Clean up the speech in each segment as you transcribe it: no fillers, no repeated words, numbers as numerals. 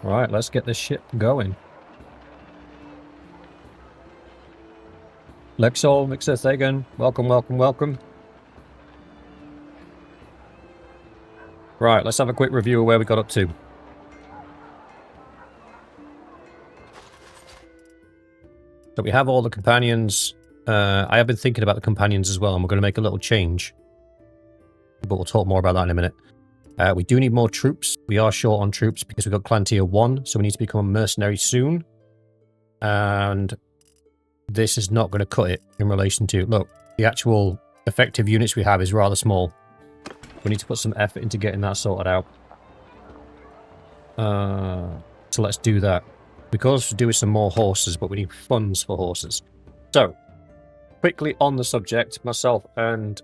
Right, let's get this ship going. Lexol, Mixer Thagan, welcome, welcome, welcome. Right, let's have a quick review of where we got up to. So we have all the companions. I have been thinking about the companions as well, and we're going to make a little change. But we'll talk more about that in a minute. We do need more troops. We are short on troops because we've got Clan Tier 1, so we need to become a mercenary soon. And this is not going to cut it in relation to... Look, the actual effective units we have is rather small. We need to put some effort into getting that sorted out. So let's do that. We could also do with some more horses, but we need funds for horses. So, quickly on the subject, myself and...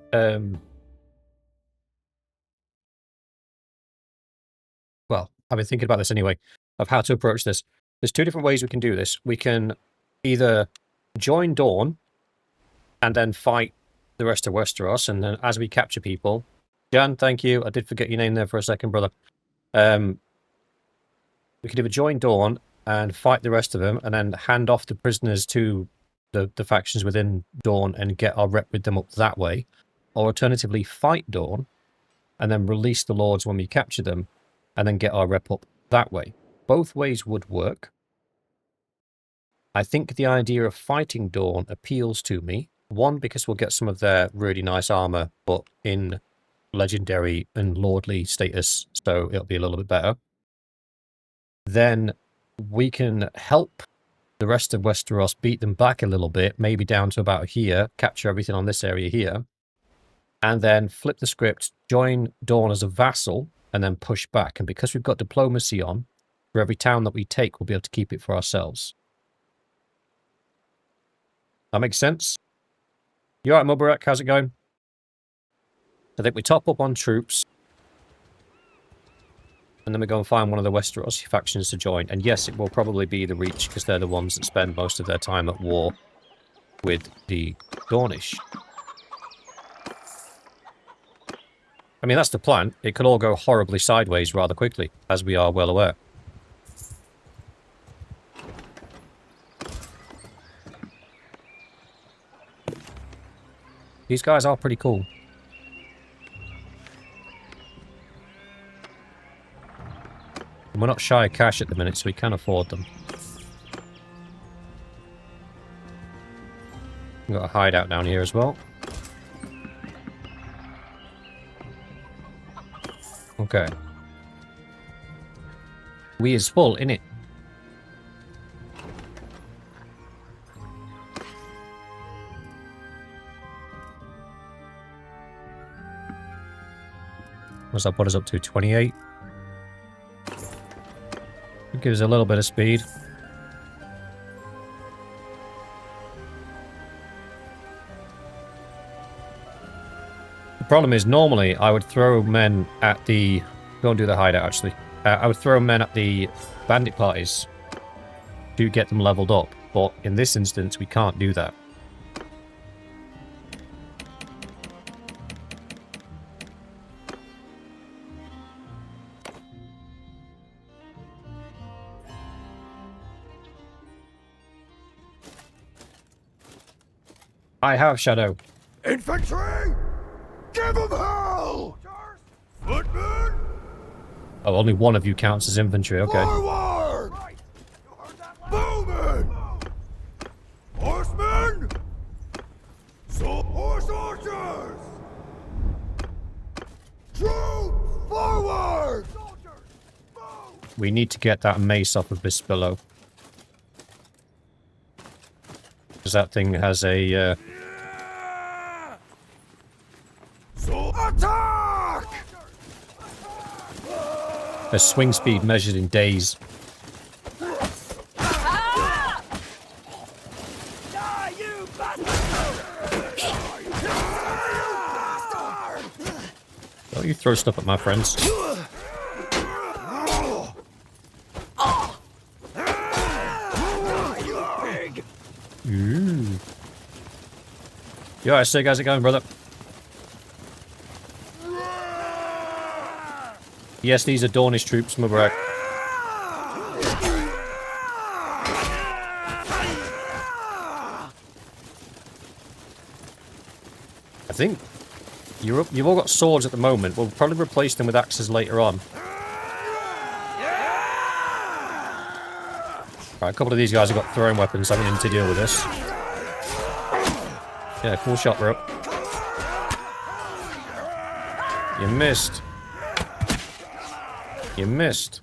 well, I've been thinking about this anyway, of how to approach this. There's two different ways we can do this. We can either join Dorne and then fight the rest of Westeros, and then as we capture people... Jan, thank you. I did forget your name there for a second, brother. We could either join Dorne and fight the rest of them, and then hand off the prisoners to the factions within Dorne and get our rep with them up that way. Or alternatively, fight Dorne and then release the lords when we capture them, and then get our rep up that way. Both ways would work. I think the idea of fighting Dorne appeals to me. One, because we'll get some of their really nice armor, but in legendary and lordly status, so it'll be a little bit better. Then we can help the rest of Westeros beat them back a little bit, maybe down to about here, capture everything on this area here, and then flip the script, join Dorne as a vassal, and then push back. And because we've got diplomacy on, for every town that we take, we'll be able to keep it for ourselves. That makes sense? You alright, Mubarak? How's it going? I think we top up on troops, and then we go and find one of the Westeros factions to join. And yes, it will probably be the Reach, because they're the ones that spend most of their time at war with the Dornish. I mean, that's the plan. It could all go horribly sideways rather quickly, as we are well aware. These guys are pretty cool. And we're not shy of cash at the minute, so we can afford them. We've got a hideout down here as well. Okay. We is full, innit? What's that put us up to? 28? It gives a little bit of speed. The problem is, normally, I would throw men at the... Go and do the hideout, actually. I would throw men at the bandit parties to get them leveled up. But in this instance, we can't do that. I have Shadow. Infantry! Give them hell! Footmen! Oh, only one of you counts as infantry, okay. Forward! Bowmen! Horsemen! Horse archers! Troops! Forward! We need to get that mace off of Bispillo. Because that thing has a... Attack! a swing speed measured in days. Don't you throw stuff at my friends. Ooh. Yo, I say, how's it going, brother? Yes, these are Dornish troops, Mubarak. think you've all got swords at the moment. We'll probably replace them with axes later on. Right, a couple of these guys have got throwing weapons, so I'm going to need to deal with this. Yeah, cool shot, bro. You missed. You missed.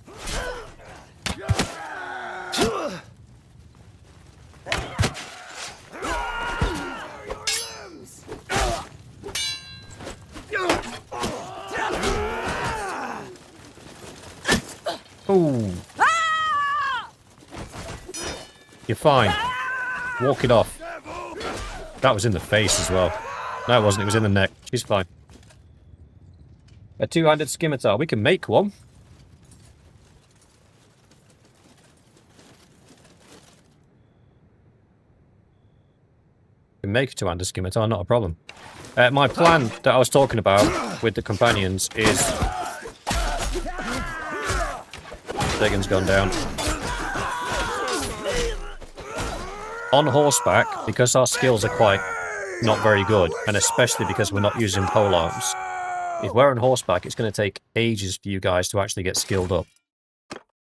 Ooh. You're fine. Walk it off. That was in the face as well. No, it wasn't. It was in the neck. She's fine. A two-handed scimitar. We can make one. We can make a two-handed scimitar, not a problem. My plan that I was talking about with the companions is... Dagon's gone down. On horseback, because our skills are quite not very good, and especially because we're not using polearms, if we're on horseback, it's going to take ages for you guys to actually get skilled up.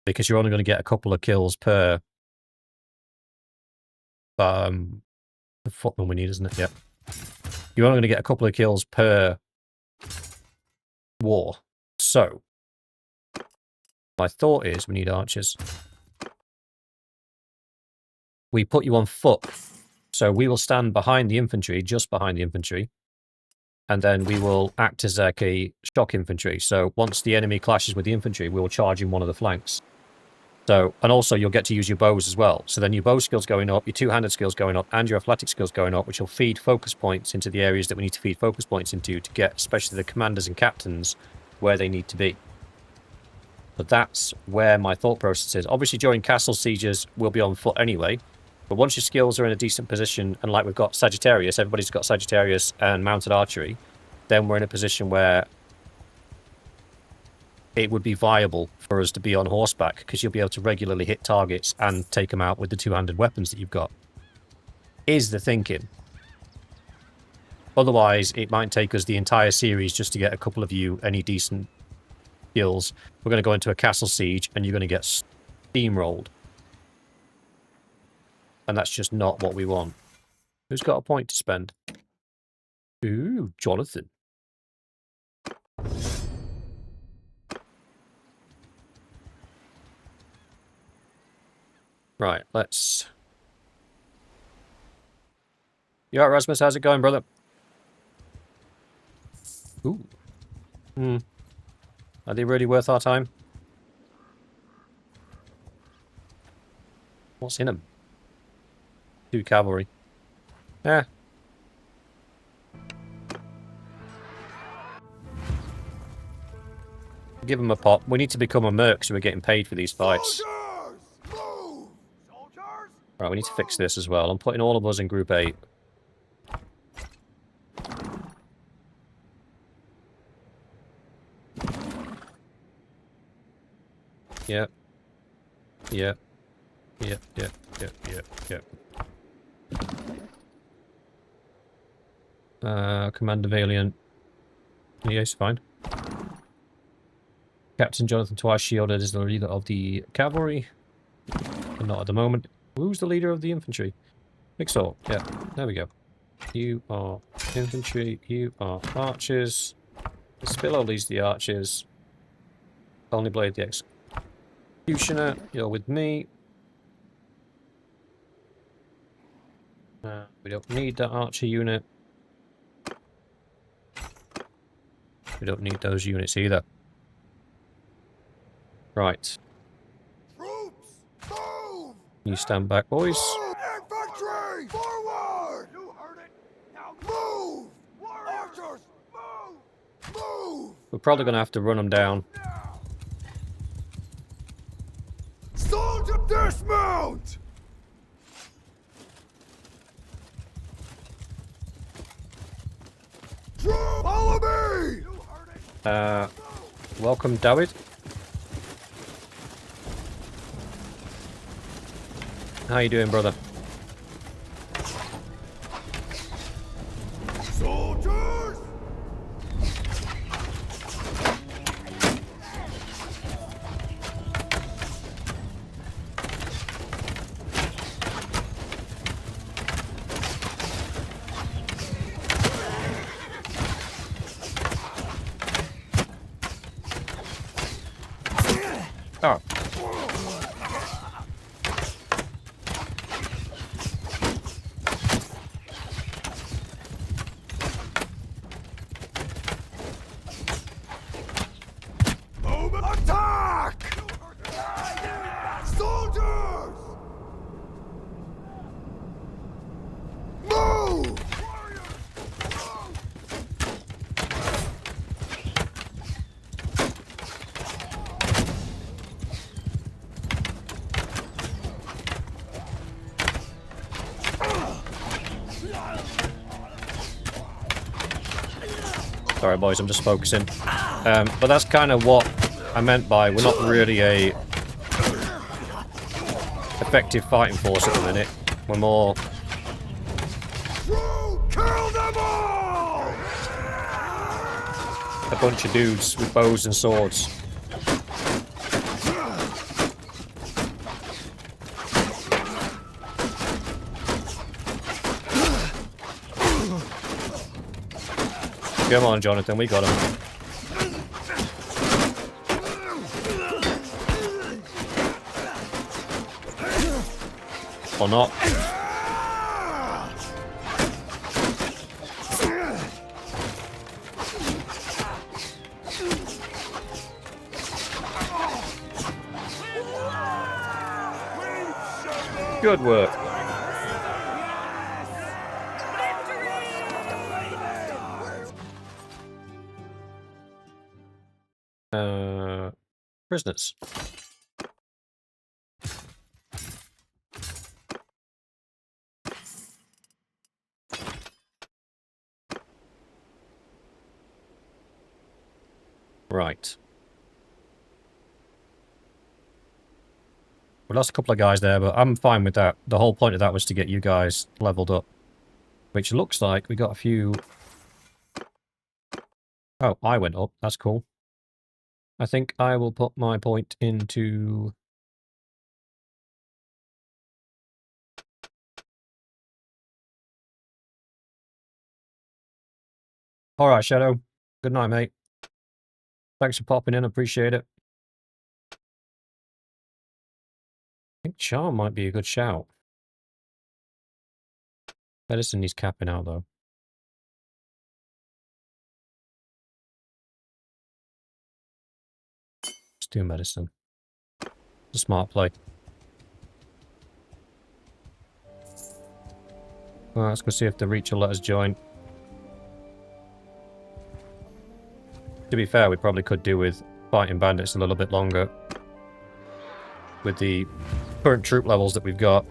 Because you're only going to get a couple of kills per... the footman we need, isn't it? Yep. You're only going to get a couple of kills per war. So, my thought is we need archers. We put you on foot. So we will stand behind the infantry, just behind the infantry. And then we will act as like a shock infantry. So once the enemy clashes with the infantry, we will charge in one of the flanks. So, and also you'll get to use your bows as well. So then your bow skills going up, your two-handed skills going up, and your athletic skills going up, which will feed focus points into the areas that we need to feed focus points into to get, especially the commanders and captains, where they need to be. But that's where my thought process is. Obviously, during castle sieges, we'll be on foot anyway. But once your skills are in a decent position, and like we've got Sagittarius, everybody's got Sagittarius and mounted archery, then we're in a position where it would be viable for us to be on horseback, because you'll be able to regularly hit targets and take them out with the two-handed weapons that you've got. Is the thinking. Otherwise, it might take us the entire series just to get a couple of you any decent skills. We're going to go into a castle siege, and you're going to get steamrolled. And that's just not what we want. Who's got a point to spend? Ooh, Jonathan. Right, let's... You alright, Rasmus? How's it going, brother? Ooh. Are they really worth our time? What's in them? 2 cavalry. Yeah. Give them a pop. We need to become a merc, so we're getting paid for these fights. Right, we need to fix this as well. I'm putting all of us in Group 8. Yep. Yep. Yep, yep, yep, yep, yep. Commander Valiant. Yes, fine. Captain Jonathan Twice shielded is the leader of the cavalry. But not at the moment. Who's the leader of the infantry? Mixor. Yeah, there we go. You are infantry. You are archers. Spillo leads the archers. Only Blade the executioner. You're with me. We don't need that archer unit. We don't need those units either. Right. Troops, move! You stand back, boys. Infantry, forward! You heard it. Now move! Archers, move! Move! We're probably going to have to run them down. Soldier, dismount! Follow me! Welcome, David. How you doing, brother? Soldiers! Oh. Attack! Soldiers! Move! Sorry, boys, I'm just focusing. But that's kind of what I meant by we're not really a effective fighting force at the minute. We're more Kill them all! a bunch of dudes with bows and swords. Come on, Jonathan, we got him. Or not. Good work. Prisoners. Right. We lost a couple of guys there, but I'm fine with that. The whole point of that was to get you guys leveled up. Which looks like we got a few... Oh, I went up. That's cool. I think I will put my point into... Alright, Shadow. Good night, mate. Thanks for popping in. Appreciate it. I think Charm might be a good shout. Medicine needs capping out, though. Let's do medicine. It's a smart play. Well, let's go see if the Reach will let us join. To be fair, we probably could do with fighting bandits a little bit longer. With the current troop levels that we've got.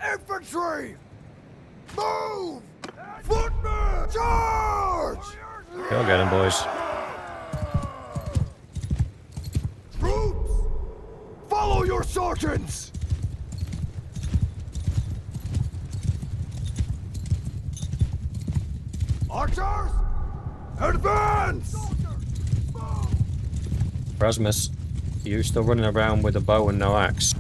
Infantry! Move! Footmen! Charge! Go get him, boys. Troops! Follow your sergeants! Archers! Advance! Rasmus, you still running around with a bow and no axe?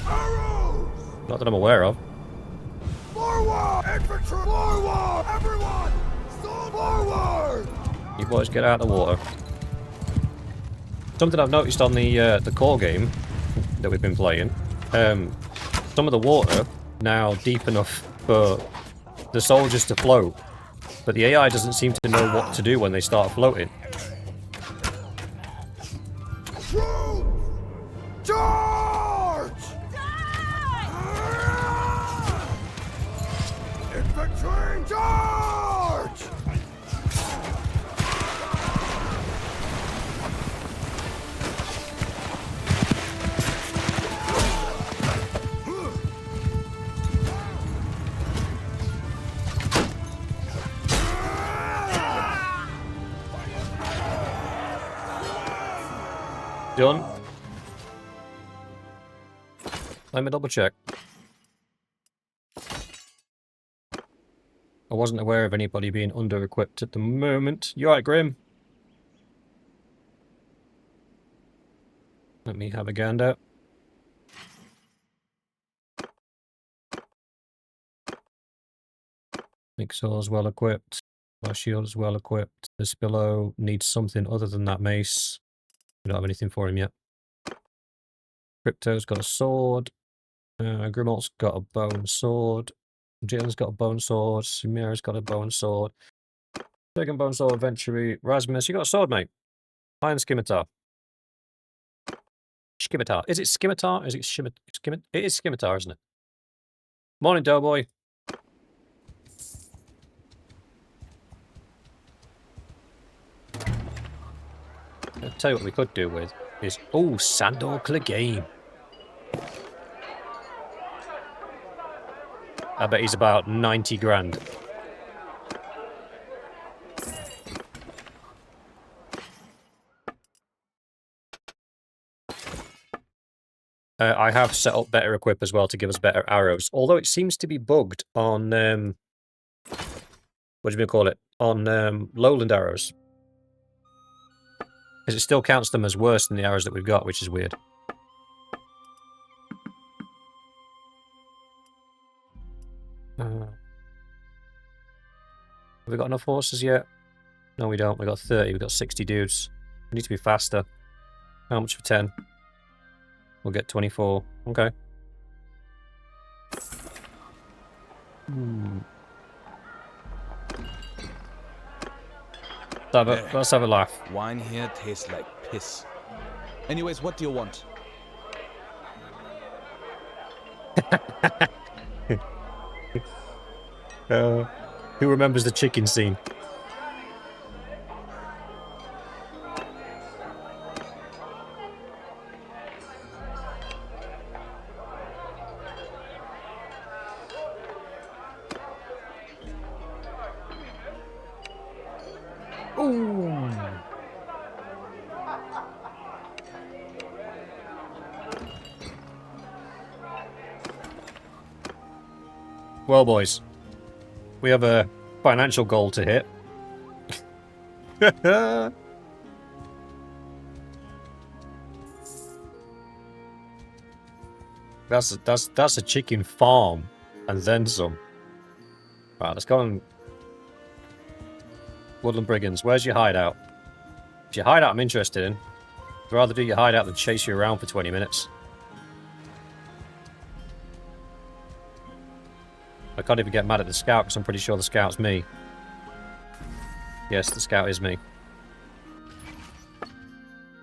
Arrows! Not that I'm aware of. Forward! Infantry! Forward! Everyone! Forward! You boys get out of the water. Something I've noticed on the core game that we've been playing. Some of the water now deep enough for the soldiers to float, but the AI doesn't seem to know what to do when they start floating. Troops! Charge! Infantry! Charge! Done. Let me double check. I wasn't aware of anybody being under-equipped at the moment. You alright, Grim? Let me have a gander. Mixor's well equipped. My shield is well equipped. This below needs something other than that mace. We don't have anything for him yet. Crypto's got a sword. Grimald's got a bone sword. Jalen's got a bone sword. Sumira's got a bone sword. Second bone sword, Venturi. Rasmus, you got a sword, mate. Iron Scimitar. Scimitar. Is it Scimitar? Is it Scimitar? It is Scimitar, isn't it? Morning, Doughboy. I'll tell you what we could do with is... Oh, Sandor Clegane. I bet he's about 90 grand. I have set up better equip as well to give us better arrows. Although it seems to be bugged on... what do you call it? On lowland arrows. Because it still counts them as worse than the arrows that we've got, which is weird. Have we got enough horses yet? No, we don't. We got 30. We got 60 dudes. We need to be faster. How much for 10? We'll get 24. Okay. Let's have a laugh. Wine here tastes like piss. Anyways, what do you want? Who remembers the chicken scene? Ooh. Well, boys, we have a financial goal to hit. That's a chicken farm, and then some. Right, let's go on. Woodland Brigands, where's your hideout? If your hideout I'm interested in, I'd rather do your hideout than chase you around for 20 minutes. I can't even get mad at the scout because I'm pretty sure the scout's me. Yes, the scout is me.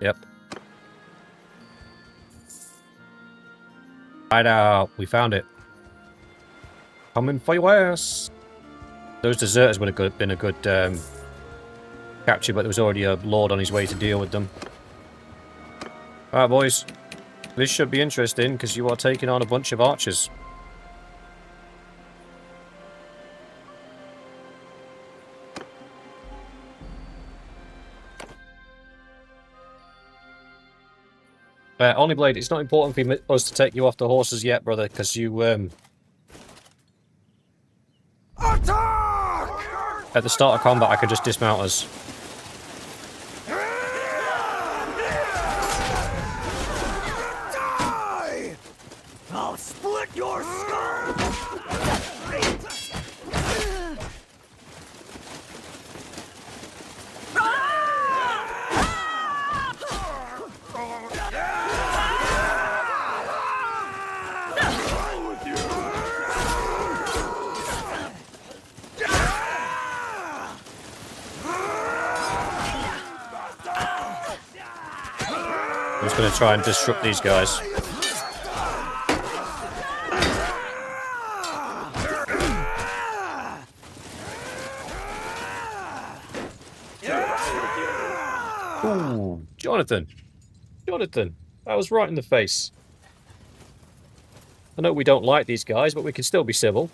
Yep. Hideout, we found it. Coming for your ass. Those deserters would have been a good capture, but there was already a lord on his way to deal with them. Alright, boys. This should be interesting because you are taking on a bunch of archers. Only Blade, it's not important for us to take you off the horses yet, brother, because you, Attack! at the start of combat, I could just dismount us. Die! I'll split your skull! I'm just going to try and disrupt these guys. Ooh, Jonathan. Jonathan, that was right in the face. I know we don't like these guys, but we can still be civil.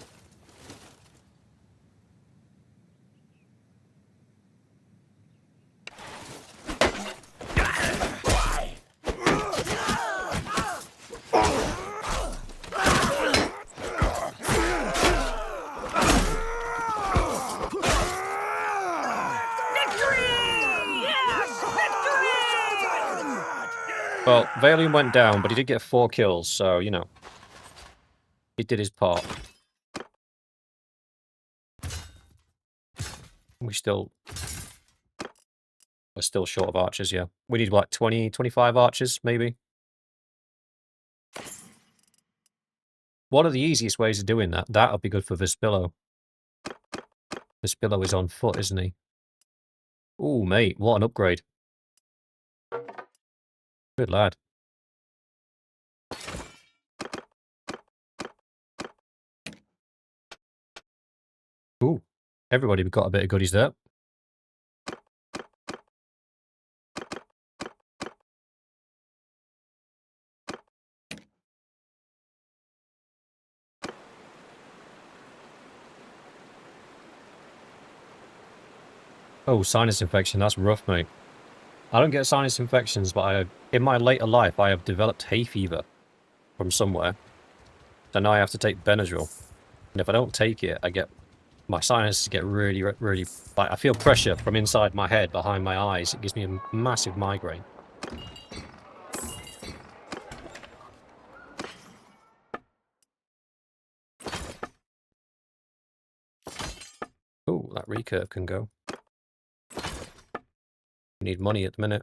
Well, Valium went down, but he did get 4 kills, so, you know. He did his part. We're still short of archers, yeah. We need, like, 20, 25 archers, maybe? One of the easiest ways of doing that, that'll be good for Vespillo. Vespillo is on foot, isn't he? Ooh, mate, what an upgrade. Good lad. Ooh, everybody got a bit of goodies there. Oh, sinus infection, that's rough, mate. I don't get sinus infections, but in my later life, I have developed hay fever from somewhere. So now I have to take Benadryl. And if I don't take it, my sinuses get really, really, like, I feel pressure from inside my head, behind my eyes. It gives me a massive migraine. Oh, that recurve can go. Need money at the minute.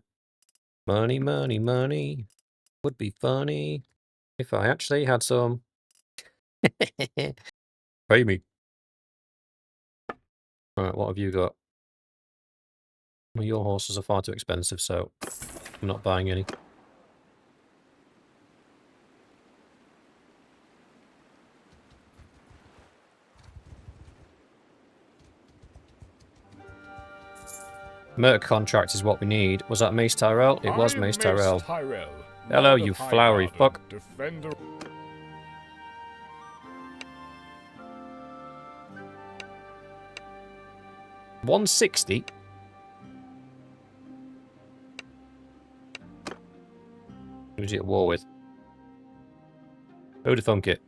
Money, money, money. Would be funny if I actually had some. Pay me. Alright, what have you got? Well, your horses are far too expensive, so I'm not buying any. Murder contract is what we need. Was that Mace Tyrell? It was Mace Tyrell. Hello, you flowery fuck. Defender. 160? Who's he at war with? Who'd have thunk it?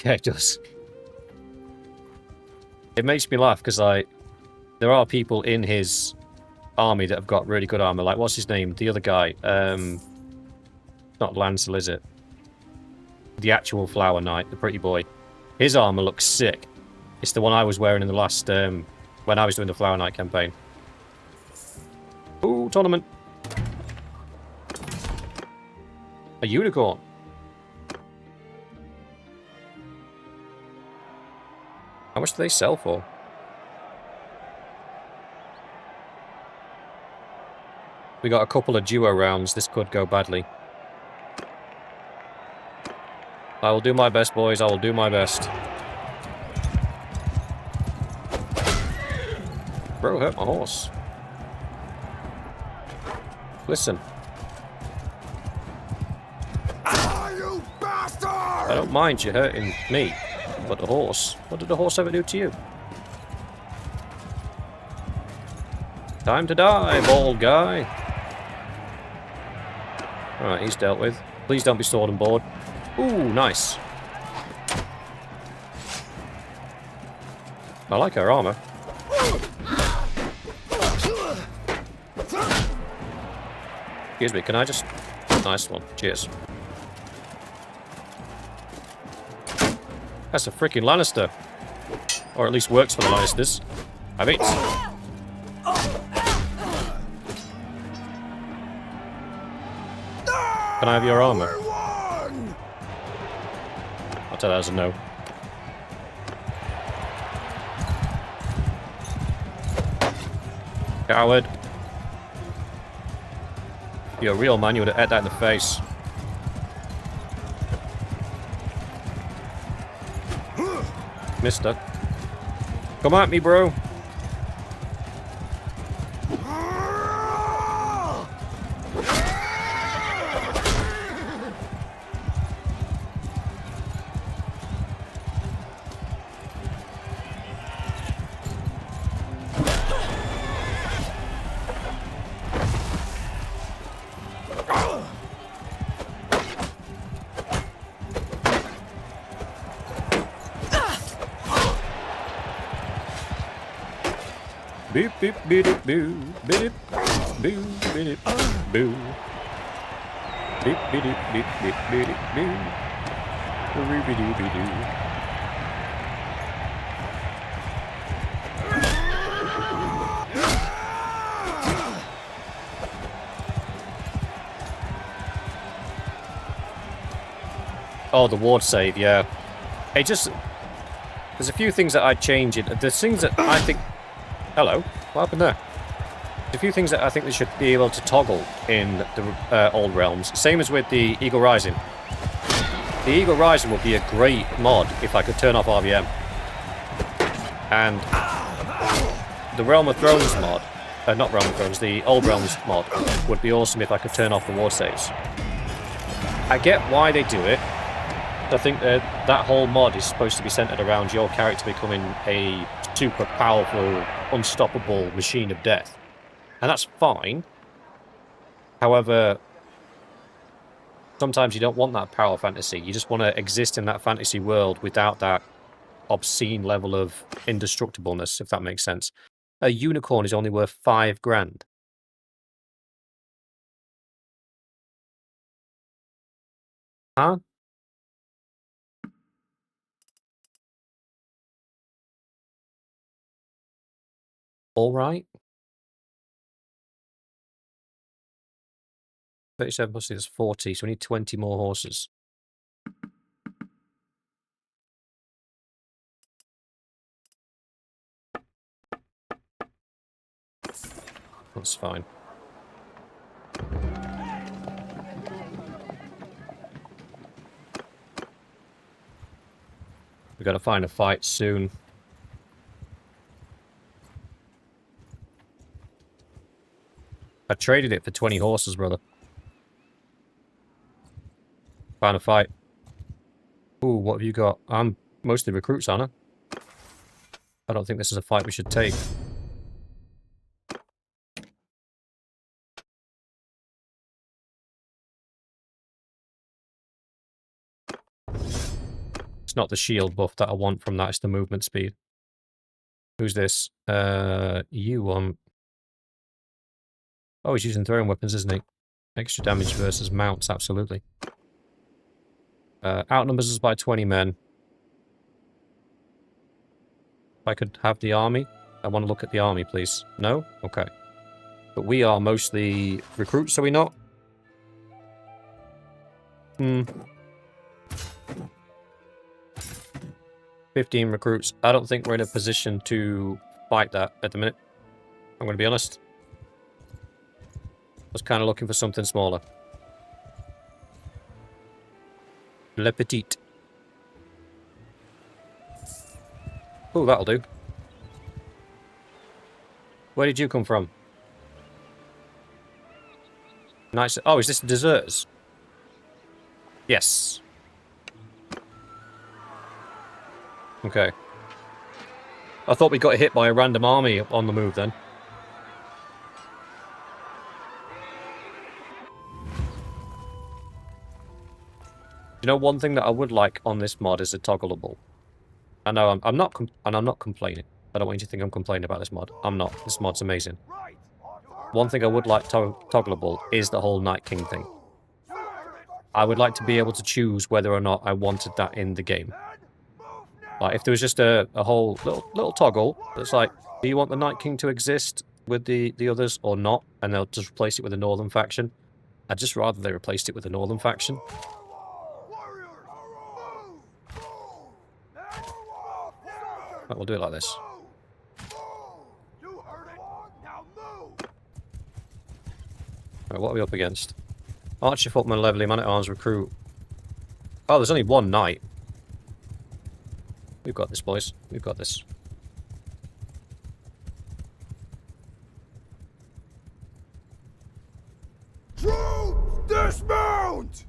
Yeah, it does. It makes me laugh because, like, there are people in his army that have got really good armor. Like, what's his name? The other guy. Not Lancel, is it? The actual Flower Knight, the pretty boy. His armor looks sick. It's the one I was wearing in the last, when I was doing the Flower Knight campaign. Ooh, tournament. A unicorn. How much do they sell for? We got a couple of duo rounds. This could go badly. I will do my best, boys. I will do my best. Bro, hurt my horse. Listen. You bastard! I don't mind you hurting me, but the horse. What did the horse ever do to you? Time to die, bald guy. Alright, he's dealt with. Please don't be sword and board. Ooh, nice. I like her armor. Excuse me, can I just... Nice one. Cheers. That's a freaking Lannister. Or at least works for the Lannisters. I mean... Can I have your armor? I'll tell that as a no. Coward. You're a real man, you would have ate that in the face. Mister. Come at me, bro. Beep beep beep boo beep boo beep boo beep beep beep beep beep boo. Oh, the ward save, yeah. It just... There's a few things that I'd change it. There's things that I think... Hello? What happened there? There's a few things that I think they should be able to toggle in the old realms. Same as with the Eagle Rising. The Eagle Rising would be a great mod if I could turn off RVM. And the Realm of Thrones mod... not Realm of Thrones, the Old Realms mod would be awesome if I could turn off the ward saves. I get why they do it. I think that whole mod is supposed to be centered around your character becoming a super powerful, unstoppable machine of death. And that's fine. However, sometimes you don't want that power fantasy. You just want to exist in that fantasy world without that obscene level of indestructibleness, if that makes sense. A unicorn is only worth 5 grand. Huh? Alright. 37 plus is 40, so we need 20 more horses. That's fine. We've got to find a fight soon. I traded it for 20 horses, brother. Find a fight. Ooh, what have you got? I'm mostly recruits, aren't I? I don't think this is a fight we should take. It's not the shield buff that I want from that, it's the movement speed. Who's this? You want... Oh, he's using throwing weapons, isn't he? Extra damage versus mounts, absolutely. Outnumbers us by 20 men. If I could have the army. I want to look at the army, please. No? Okay. But we are mostly recruits, are we not? 15 recruits. I don't think we're in a position to fight that at the minute. I'm going to be honest. I was kind of looking for something smaller. Le Petit. Oh, that'll do. Where did you come from? Nice. Oh, is this the deserters? Yes. Okay. I thought we got hit by a random army on the move then. You know, one thing that I would like on this mod is a toggleable. I know I'm not complaining. I don't want you to think I'm complaining about this mod. I'm not. This mod's amazing. One thing I would like toggleable is the whole Night King thing. I would like to be able to choose whether or not I wanted that in the game. Like, if there was just a whole little toggle that's like, do you want the Night King to exist with the others or not? And they'll just replace it with the Northern faction. I'd just rather they replaced it with the Northern faction. Right, we'll do it like this. Right, what are we up against? Archer, footman, leveling, man-at-arms, recruit. Oh, there's only one knight. We've got this, boys. We've got this. Troops, dismount!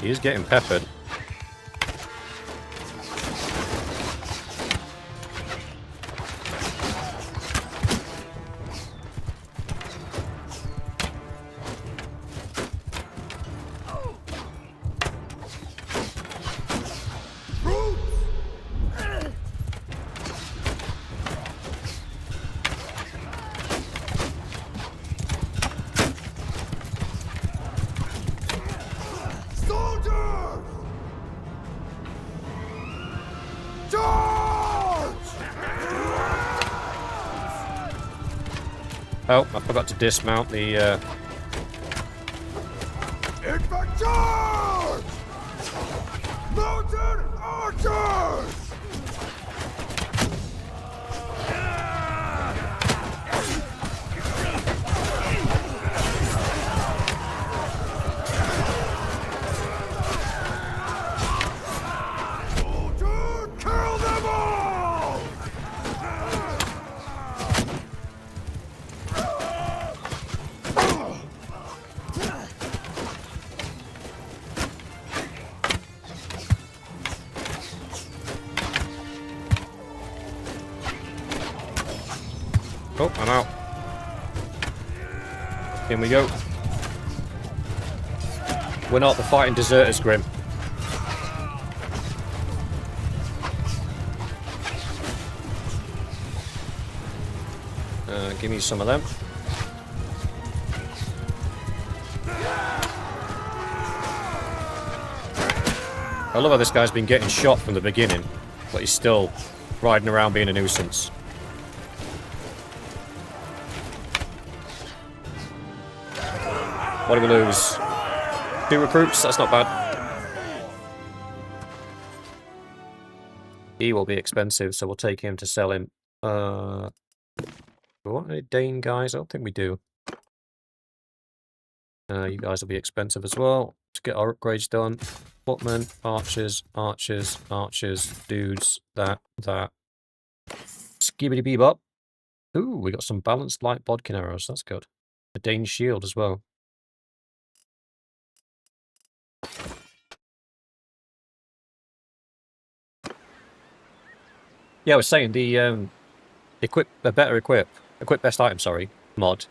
He is getting peppered. Oh, I forgot to dismount the... Infectors! Mountain archers! To kill them all! Oh, I'm out. In we go. We're not the fighting deserters, Grim. Give me some of them. I love how this guy's been getting shot from the beginning, but he's still riding around being a nuisance. What do we lose? 2 recruits? That's not bad. He will be expensive, so we'll take him to sell him. Do we want any Dane guys? I don't think we do. You guys will be expensive as well to get our upgrades done. Footmen, archers, archers, archers, dudes, that. Skibbity bebop. Ooh, we got some balanced light bodkin arrows. That's good. A Dane shield as well. Yeah, I was saying the equip best item, sorry, mod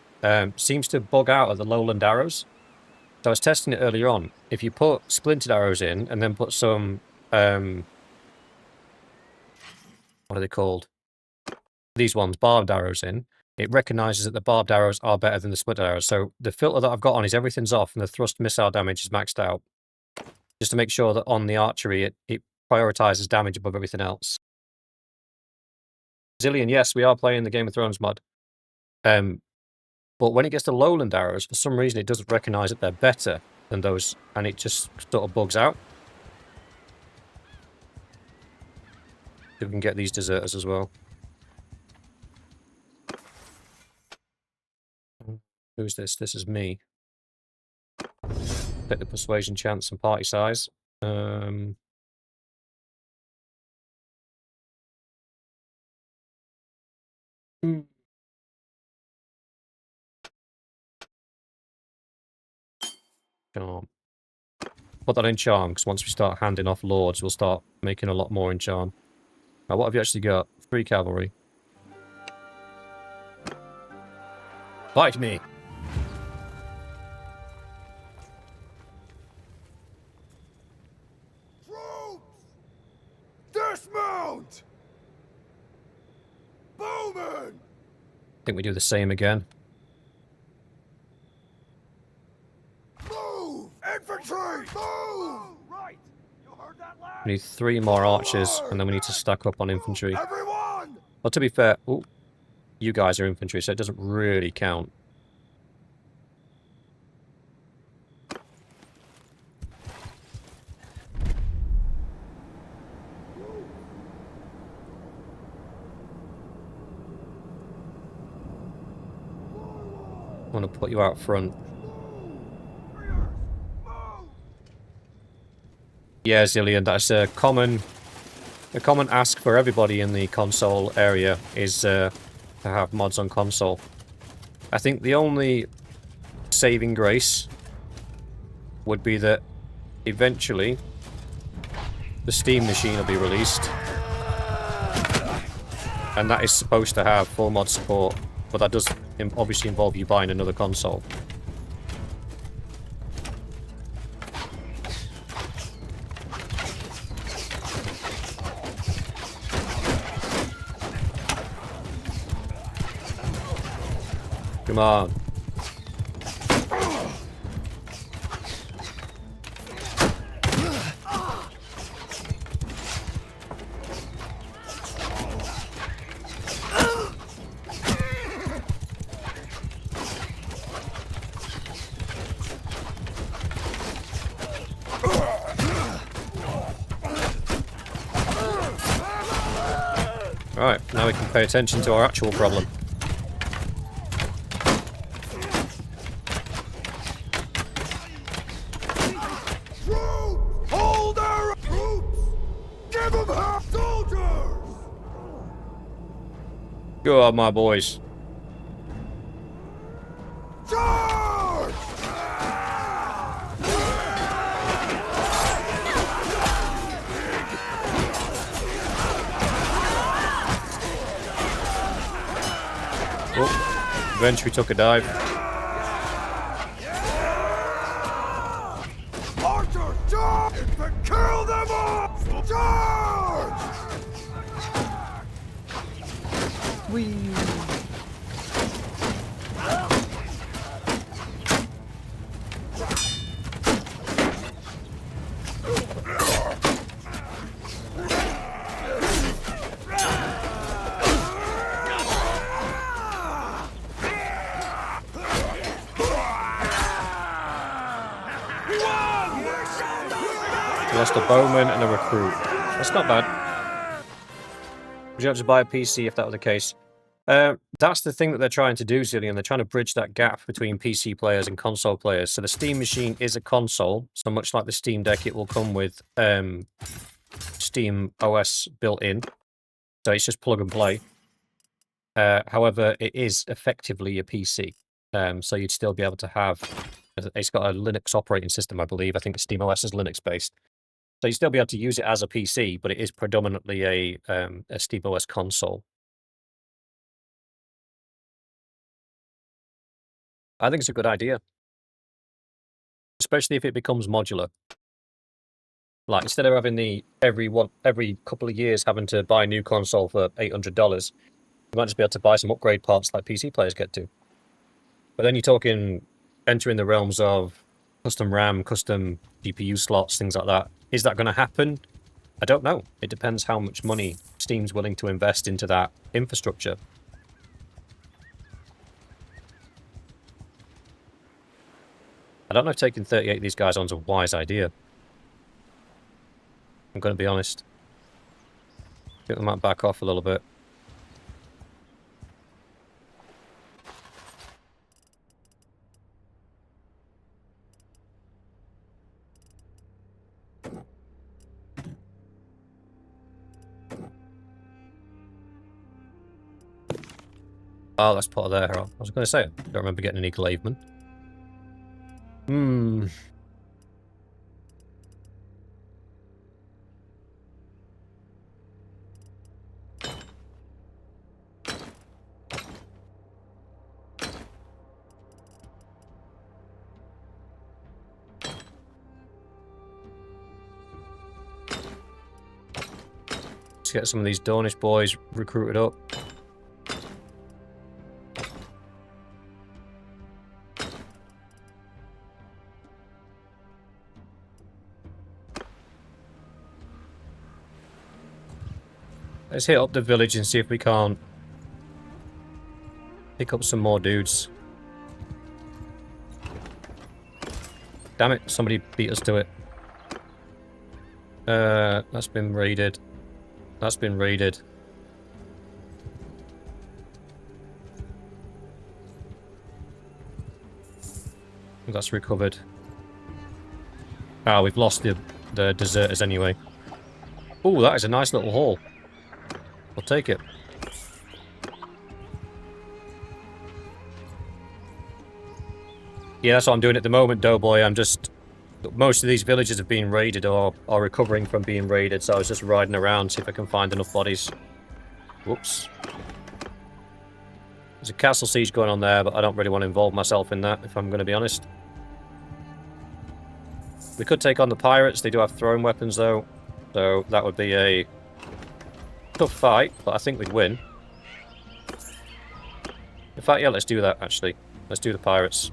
seems to bug out at the lowland arrows. So I was testing it earlier on. If you put splintered arrows in and then put some what are they called? These ones, barbed arrows in, it recognises that the barbed arrows are better than the splintered arrows. So the filter that I've got on is everything's off and the thrust missile damage is maxed out. Just to make sure that on the archery it prioritises damage above everything else. Zillion, yes, we are playing the Game of Thrones mod. But when it gets to lowland arrows, for some reason it doesn't recognise that they're better than those, and it just sort of bugs out. We can get these deserters as well. Who's this? This is me. Take the persuasion chance and party size. Charm. Put that in charm, because once we start handing off lords, we'll start making a lot more in charm. Now, what have you actually got? 3 cavalry. Fight me! Troops! Dismount! Bowman! I think we do the same again. Move! Infantry! Move! Right! You heard that, lad? We need 3 more archers, and then we need to stack up on infantry. Everyone! Well, to be fair, ooh, you guys are infantry, so it doesn't really count. I want to put you out front. Yeah, Zillion, that's a common ask for everybody in the console area is to have mods on console. I think the only saving grace would be that eventually the Steam machine will be released, and that is supposed to have full mod support, but that does obviously involve you buying another console. Come on. Right, now we can pay attention to our actual problem. Hold our troops! Give them her soldiers! Go on, my boys. Charge! Oh, eventually took a dive. Archer, charge! Kill them all! Charge! We lost a bowman and a recruit. That's not bad. Would you have to buy a PC if that were the case? That's the thing that they're trying to do, Zillion. They're trying to bridge that gap between PC players and console players. So the Steam machine is a console. So much like the Steam Deck, it will come with Steam OS built in. So it's just plug and play. However, it is effectively a PC. So you'd still be able to have... It's got a Linux operating system, I believe. I think Steam OS is Linux-based. So you'd still be able to use it as a PC, but it is predominantly a Steam OS console. I think it's a good idea. Especially if it becomes modular. Like, instead of having every couple of years having to buy a new console for $800, you might just be able to buy some upgrade parts like PC players get to. But then you're talking entering the realms of custom RAM, custom GPU slots, things like that. Is that going to happen? I don't know. It depends how much money Steam's willing to invest into that infrastructure. I don't know if taking 38 of these guys on is a wise idea. I'm going to be honest. I think we might back off a little bit. Oh, that's part of their herald. I was going to say, I don't remember getting any glavemen. Let's get some of these Dornish boys recruited up. Let's hit up the village and see if we can't pick up some more dudes. Damn it, somebody beat us to it. That's been raided. That's been raided. That's recovered. Ah, we've lost the deserters anyway. Oh, that is a nice little haul. We'll take it. Yeah, that's what I'm doing at the moment, Doughboy. I'm just... Most of these villages have been raided or are recovering from being raided, so I was just riding around, see if I can find enough bodies. Whoops. There's a castle siege going on there, but I don't really want to involve myself in that, if I'm going to be honest. We could take on the pirates. They do have thrown weapons, though. So that would be a tough fight, but I think we'd win. In fact, yeah, let's do that, actually. Let's do the pirates.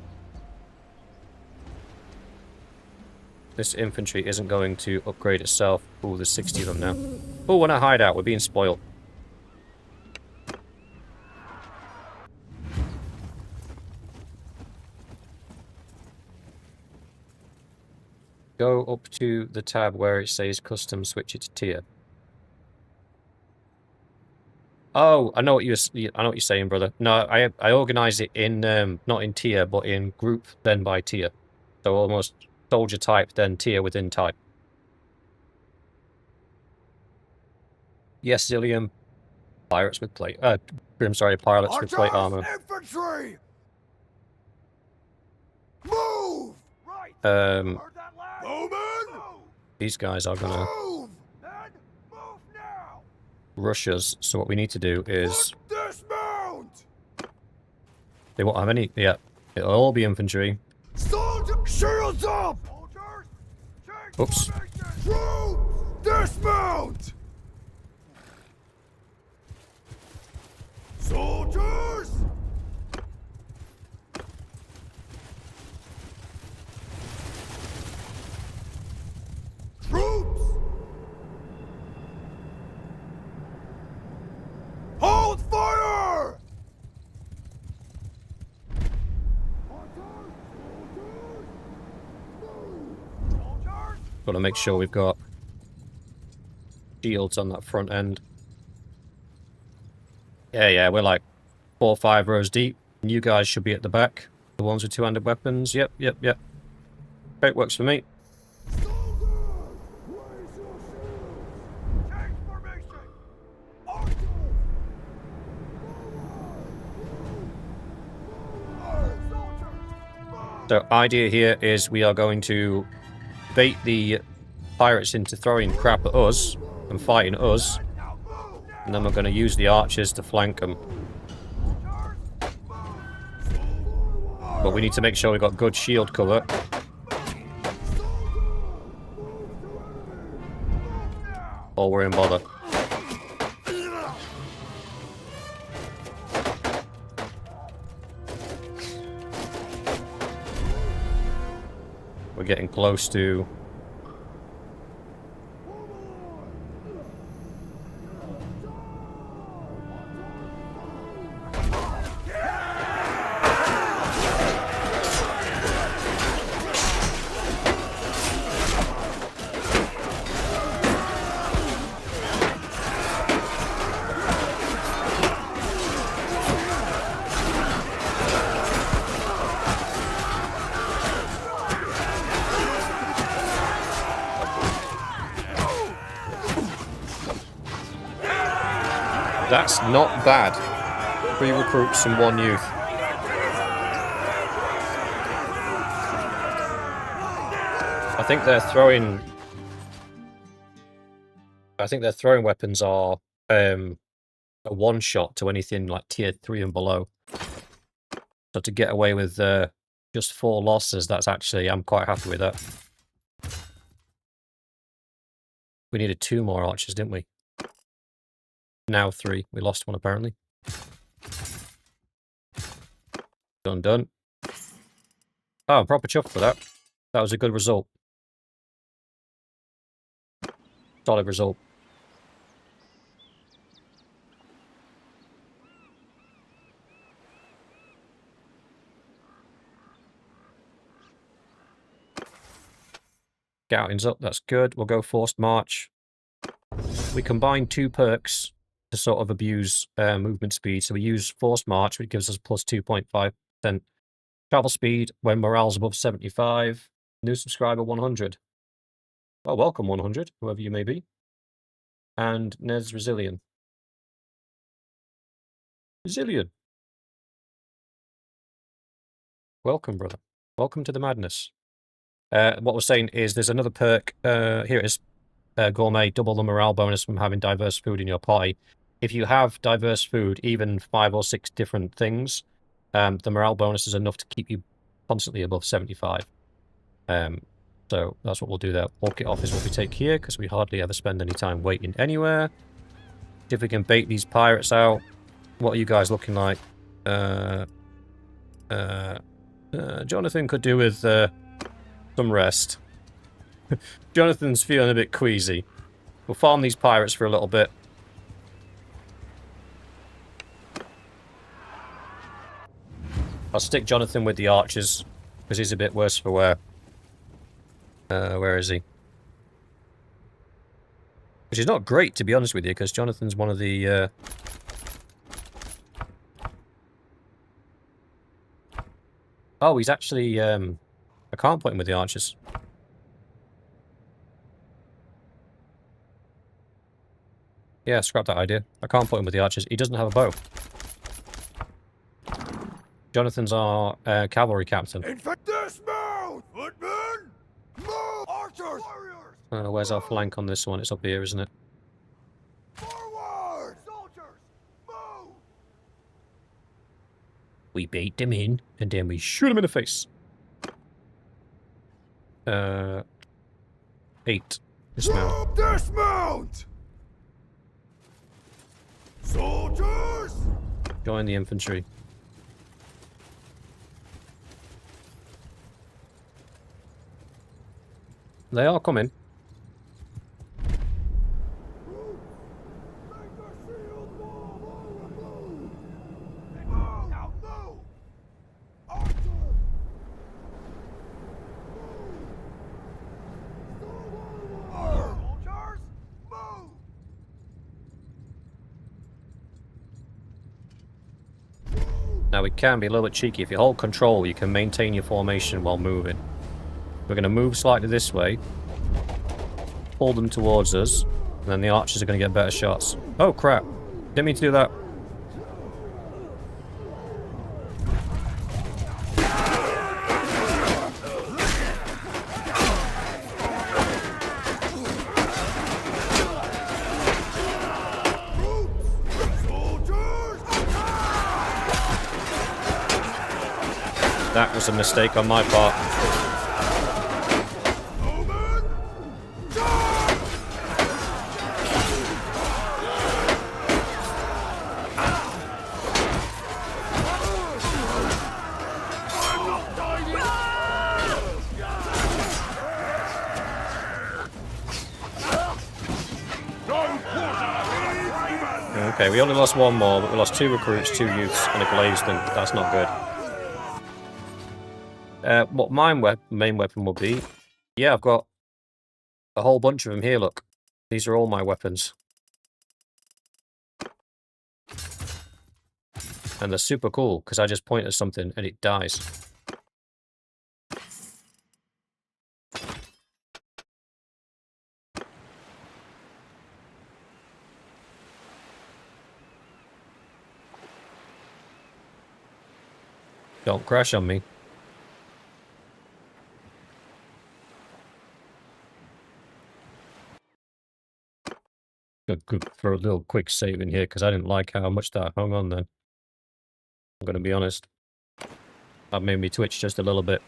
This infantry isn't going to upgrade itself. Oh, there's 60 of them now. Oh, we're in a hideout. We're being spoiled. go up to the tab where it says custom, switch it to tier. Oh, I know what you're saying, brother. No, I organize it in not in tier, but in group, then by tier. So almost soldier type, then tier within type. Yes, Zillium. Pirates with plate. I'm sorry, pilots with plate armor. Infantry! Move! Right. Um, Heard that lad? Moving! these guys are gonna Move! Then move now! rush us. So what we need to do is Dismount! they won't have any. Yeah, it'll all be infantry. Soldier! Shields up! Soldiers! Change Oops. formation! Troops! Dismount! Soldiers! Troops! Hold fire! Got to make sure we've got shields on that front end. Yeah, we're like 4 or 5 rows deep. And you guys should be at the back. The ones with two-handed weapons. Yep. Great, works for me. So idea here is we are going to bait the pirates into throwing crap at us and fighting us, and then we're going to use the archers to flank them. But we need to make sure we've got good shield cover. Or we're in bother. We're getting close to... That's not bad. 3 recruits and 1 youth. I think their throwing weapons are a one-shot to anything like tier 3 and below. So to get away with just 4 losses, I'm quite happy with that. We needed 2 more archers, didn't we? Now 3. We lost 1 apparently. Done. Oh, I'm proper chuffed for that. That was a good result. Solid result. Scouting's up, that's good. We'll go forced march. We combine 2 perks to sort of abuse movement speed. So we use forced march, which gives us plus 2.5% travel speed when morale's above 75. New subscriber 100. Well, welcome 100, whoever you may be. And Nez Resilient. Welcome, brother. Welcome to the madness. What we're saying is there's another perk. Here it is. Gourmet, double the morale bonus from having diverse food in your party. If you have diverse food, even 5 or 6 different things, the morale bonus is enough to keep you constantly above 75. So that's what we'll do there. Walk it off is what we take here, because we hardly ever spend any time waiting anywhere. See if we can bait these pirates out. What are you guys looking like? Jonathan could do with some rest. Jonathan's feeling a bit queasy. We'll farm these pirates for a little bit. I'll stick Jonathan with the archers, because he's a bit worse for wear. Where is he? Which is not great, to be honest with you, because Jonathan's one of the... Oh, he's actually... I can't put him with the archers. Yeah, scrap that idea. I can't put him with the archers. He doesn't have a bow. Jonathan's our cavalry captain. Infect dismount! Footmen! Move! Archers! Warriors! Where's our flank on this one? It's up here, isn't it? Forward! Soldiers! Move! We bait them in, and then we shoot them in the face. 8. Dismount. Dismount! Soldiers! Join the infantry. They are coming. Make the shield wall move! Move! Now move! Archer! Move! Soldiers! Move! Now, it can be a little bit cheeky. If you hold control, you can maintain your formation while moving. We're going to move slightly this way. Pull them towards us. And then the archers are going to get better shots. Oh, crap. Didn't mean to do that. That was a mistake on my part. Okay, we only lost one more, but we lost 2 recruits, 2 youths, and a glazed, and that's not good. What my main weapon will be... Yeah, I've got a whole bunch of them here, look. These are all my weapons. And they're super cool, because I just point at something and it dies. Don't crash on me. Good for a little quick save in here, because I didn't like how much that hung on then. I'm going to be honest. That made me twitch just a little bit.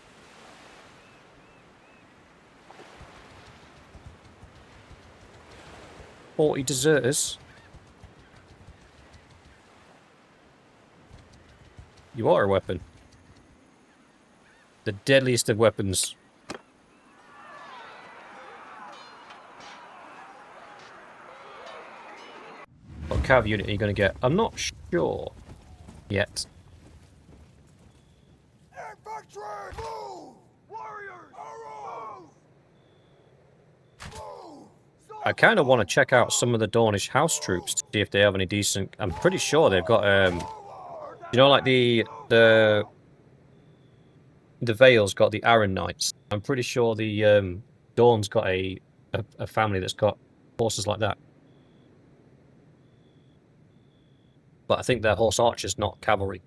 "40 deserters. You are a weapon. The deadliest of weapons. What cav unit are you going to get? I'm not sure yet. Infantry! Move! Warriors! Move! Move! I kind of want to check out some of the Dornish house troops to see if they have any decent... I'm pretty sure they've got, you know, like the Vale's got the Arryn Knights. I'm pretty sure the Dorne's got a family that's got horses like that. But I think they're horse archers, not cavalry.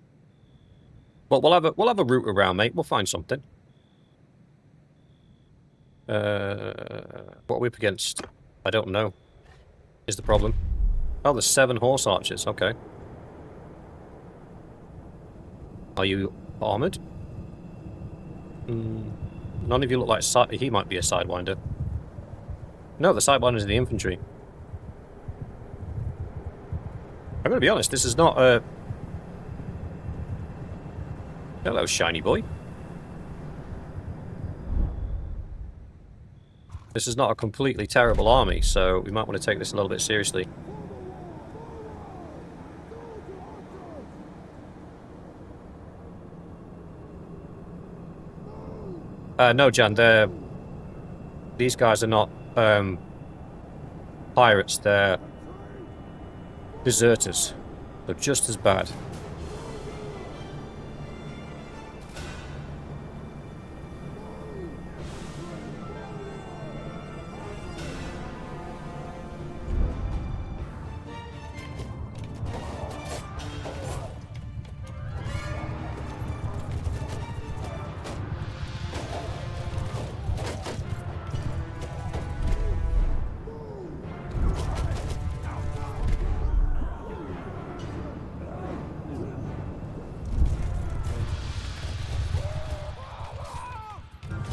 But we'll have a route around, mate. We'll find something. What are we up against? I don't know. Is the problem? Oh, there's 7 horse archers. Okay. Are you armored? None of you look like he might be a sidewinder. No, the sidewinders are the infantry. I'm going to be honest, this is not a... Hello, shiny boy. This is not a completely terrible army, so we might want to take this a little bit seriously. No, Jan, they're These guys are not pirates, they're deserters. They're just as bad.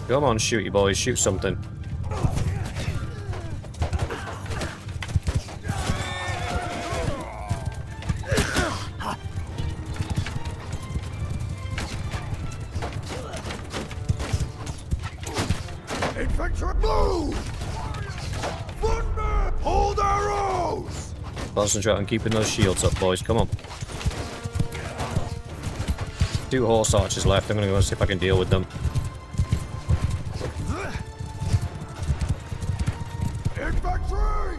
Come on, shoot you boys, shoot something. Infantry, move! Footmen, hold arrows! Concentrate on keeping those shields up, boys. Come on. 2 horse archers left. I'm gonna go see if I can deal with them. Infantry!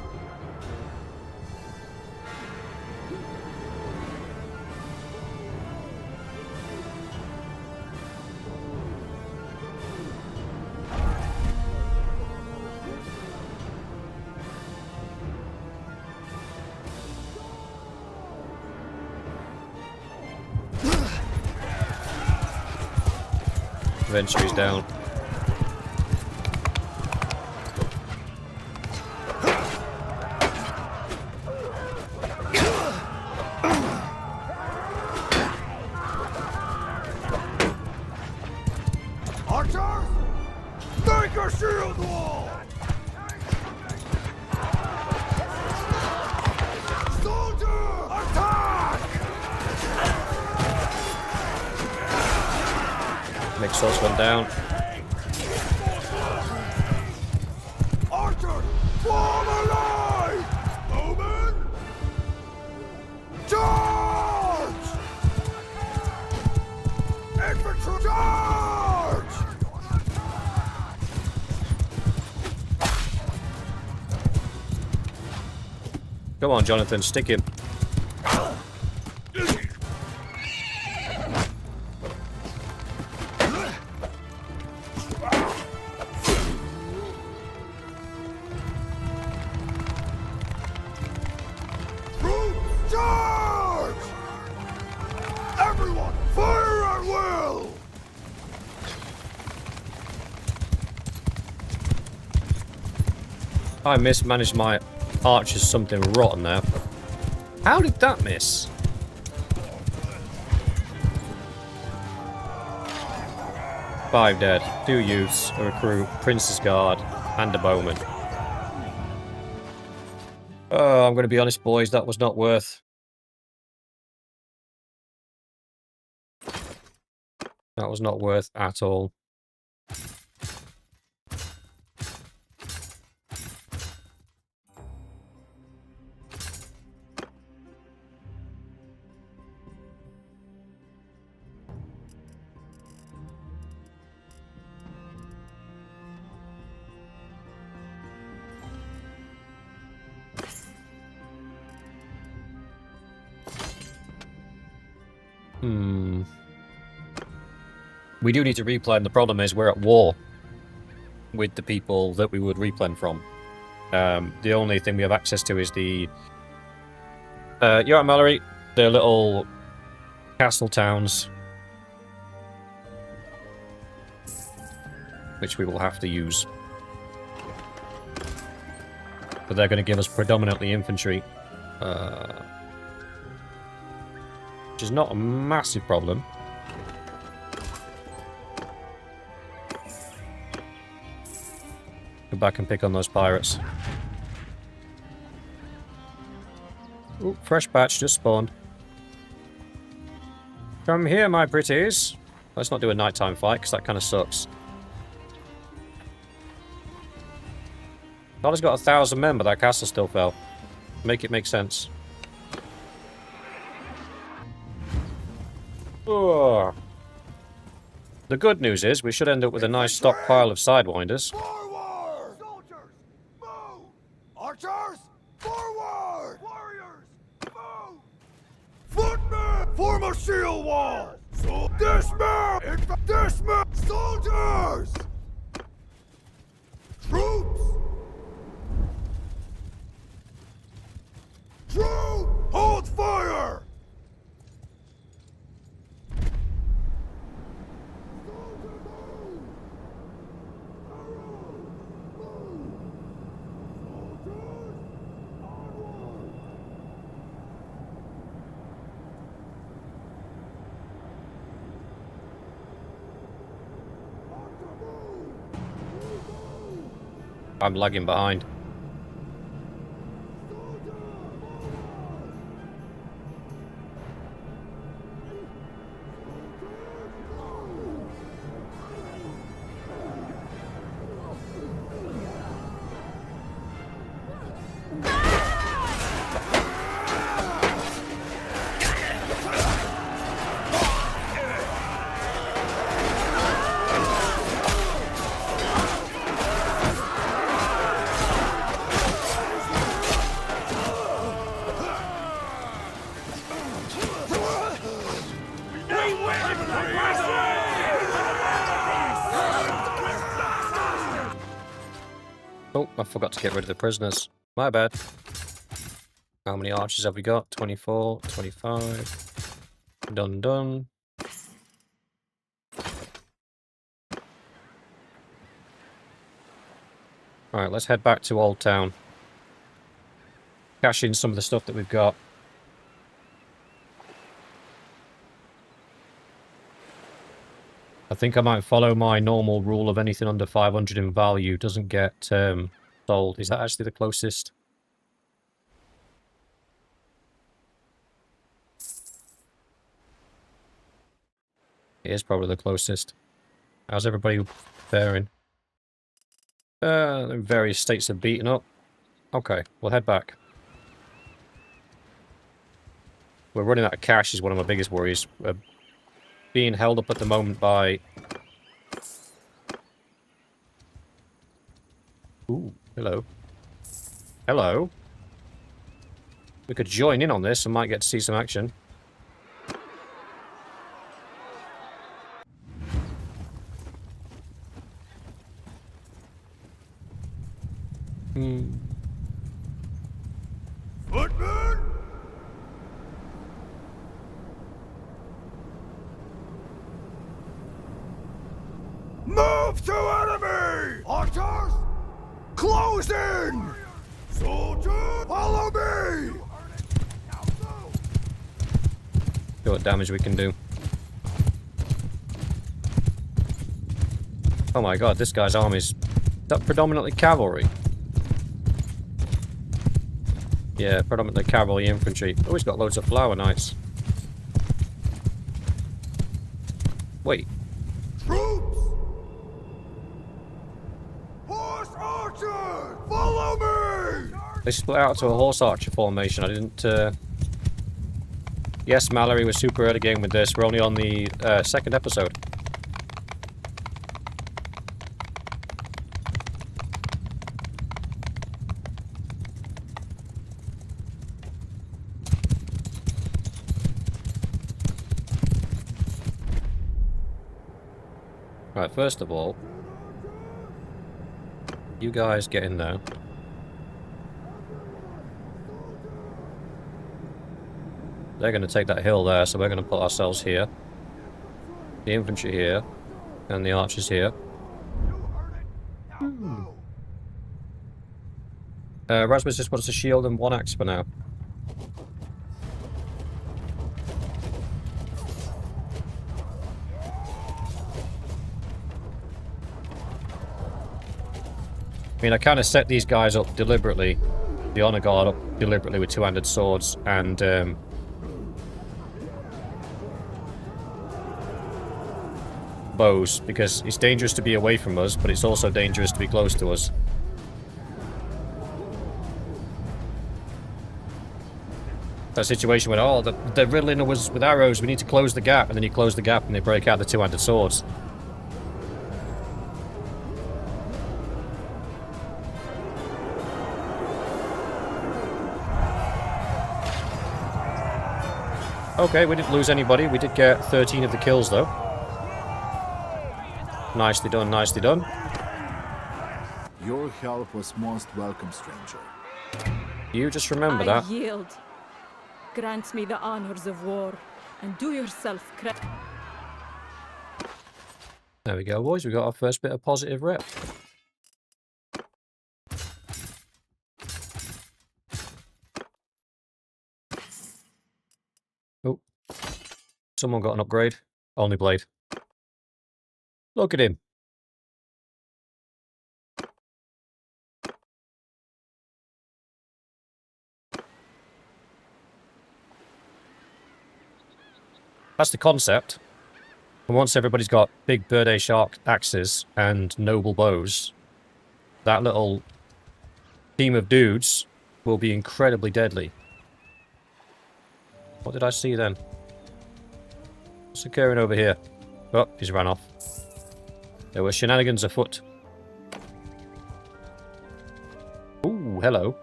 Venture's down. Archers! Make a shield wall! Soldier! Attack! Next horse one down. Archers! Form a line! Bowman! Charge! Infantry! Charge! Come on, Jonathan, stick him. Troops, charge! Everyone, fire at will! I mismanaged my archers something rotten there. How did that miss? Five dead, 2 youths, a recruit, Prince's Guard, and a bowman. Oh, I'm going to be honest, boys, that was not worth. That was not worth at all. We do need to replan. The problem is we're at war with the people that we would replan from. The only thing we have access to is the... you're right, Mallory. The little castle towns. Which we will have to use. But they're going to give us predominantly infantry. Which is not a massive problem. Go back and pick on those pirates. Ooh, fresh batch just spawned. Come here, my pretties. Let's not do a nighttime fight, because that kind of sucks. Dollar's got 1,000 men, but that castle still fell. Make it make sense. Ugh. The good news is we should end up with a nice stockpile of Sidewinders. Forward! Archers, forward! Warriors, move! Footmen, form a shield wall! So dismount! Dismount! Soldiers! Troops! Troops! Hold fire! I'm lagging behind. Oh, I forgot to get rid of the prisoners. My bad. How many archers have we got? 24, 25. Done. Alright, let's head back to Old Town. Cash in some of the stuff that we've got. I think I might follow my normal rule of anything under 500 in value doesn't get sold. Is that actually the closest? It is probably the closest. How's everybody faring? Various states are beaten up. Okay, we'll head back. We're running out of cash is one of my biggest worries. We're being held up at the moment by... Ooh, hello. Hello. We could join in on this and might get to see some action. Footmen! Move to enemy! Archers! Close in! Soldiers, follow me! See what damage we can do. Oh my god, this guy's army is that predominantly cavalry? Yeah, predominantly cavalry infantry. Oh, he's got loads of flower knights. Wait. Troops! Horse archers! Follow me! They split out to a horse archer formation. I didn't, Yes, Mallory was super early game with this. We're only on the second episode. Right, first of all, you guys get in there. They're going to take that hill there, so we're going to put ourselves here. The infantry here, and the archers here. Rasmus just wants a shield and one axe for now. I mean, I kind of set these guys up deliberately, the Honor Guard up deliberately with two-handed swords, and bows, because it's dangerous to be away from us, but it's also dangerous to be close to us. That situation where, oh, they're riddling us with arrows, we need to close the gap, and then you close the gap and they break out the two-handed swords. Okay, we didn't lose anybody. We did get 13 of the kills, though. Nicely done, nicely done. Your help was most welcome, stranger. You just remember I that. yield. Grant me the honors of war, and do yourself credit. There we go, boys. We got our first bit of positive rep. Oh. Someone got an upgrade. Only blade. Look at him. That's the concept. And once everybody's got big bird shark axes and noble bows, that little team of dudes will be incredibly deadly. What did I see then? What's occurring over here? Oh, he's ran off. There were shenanigans afoot. Ooh, hello.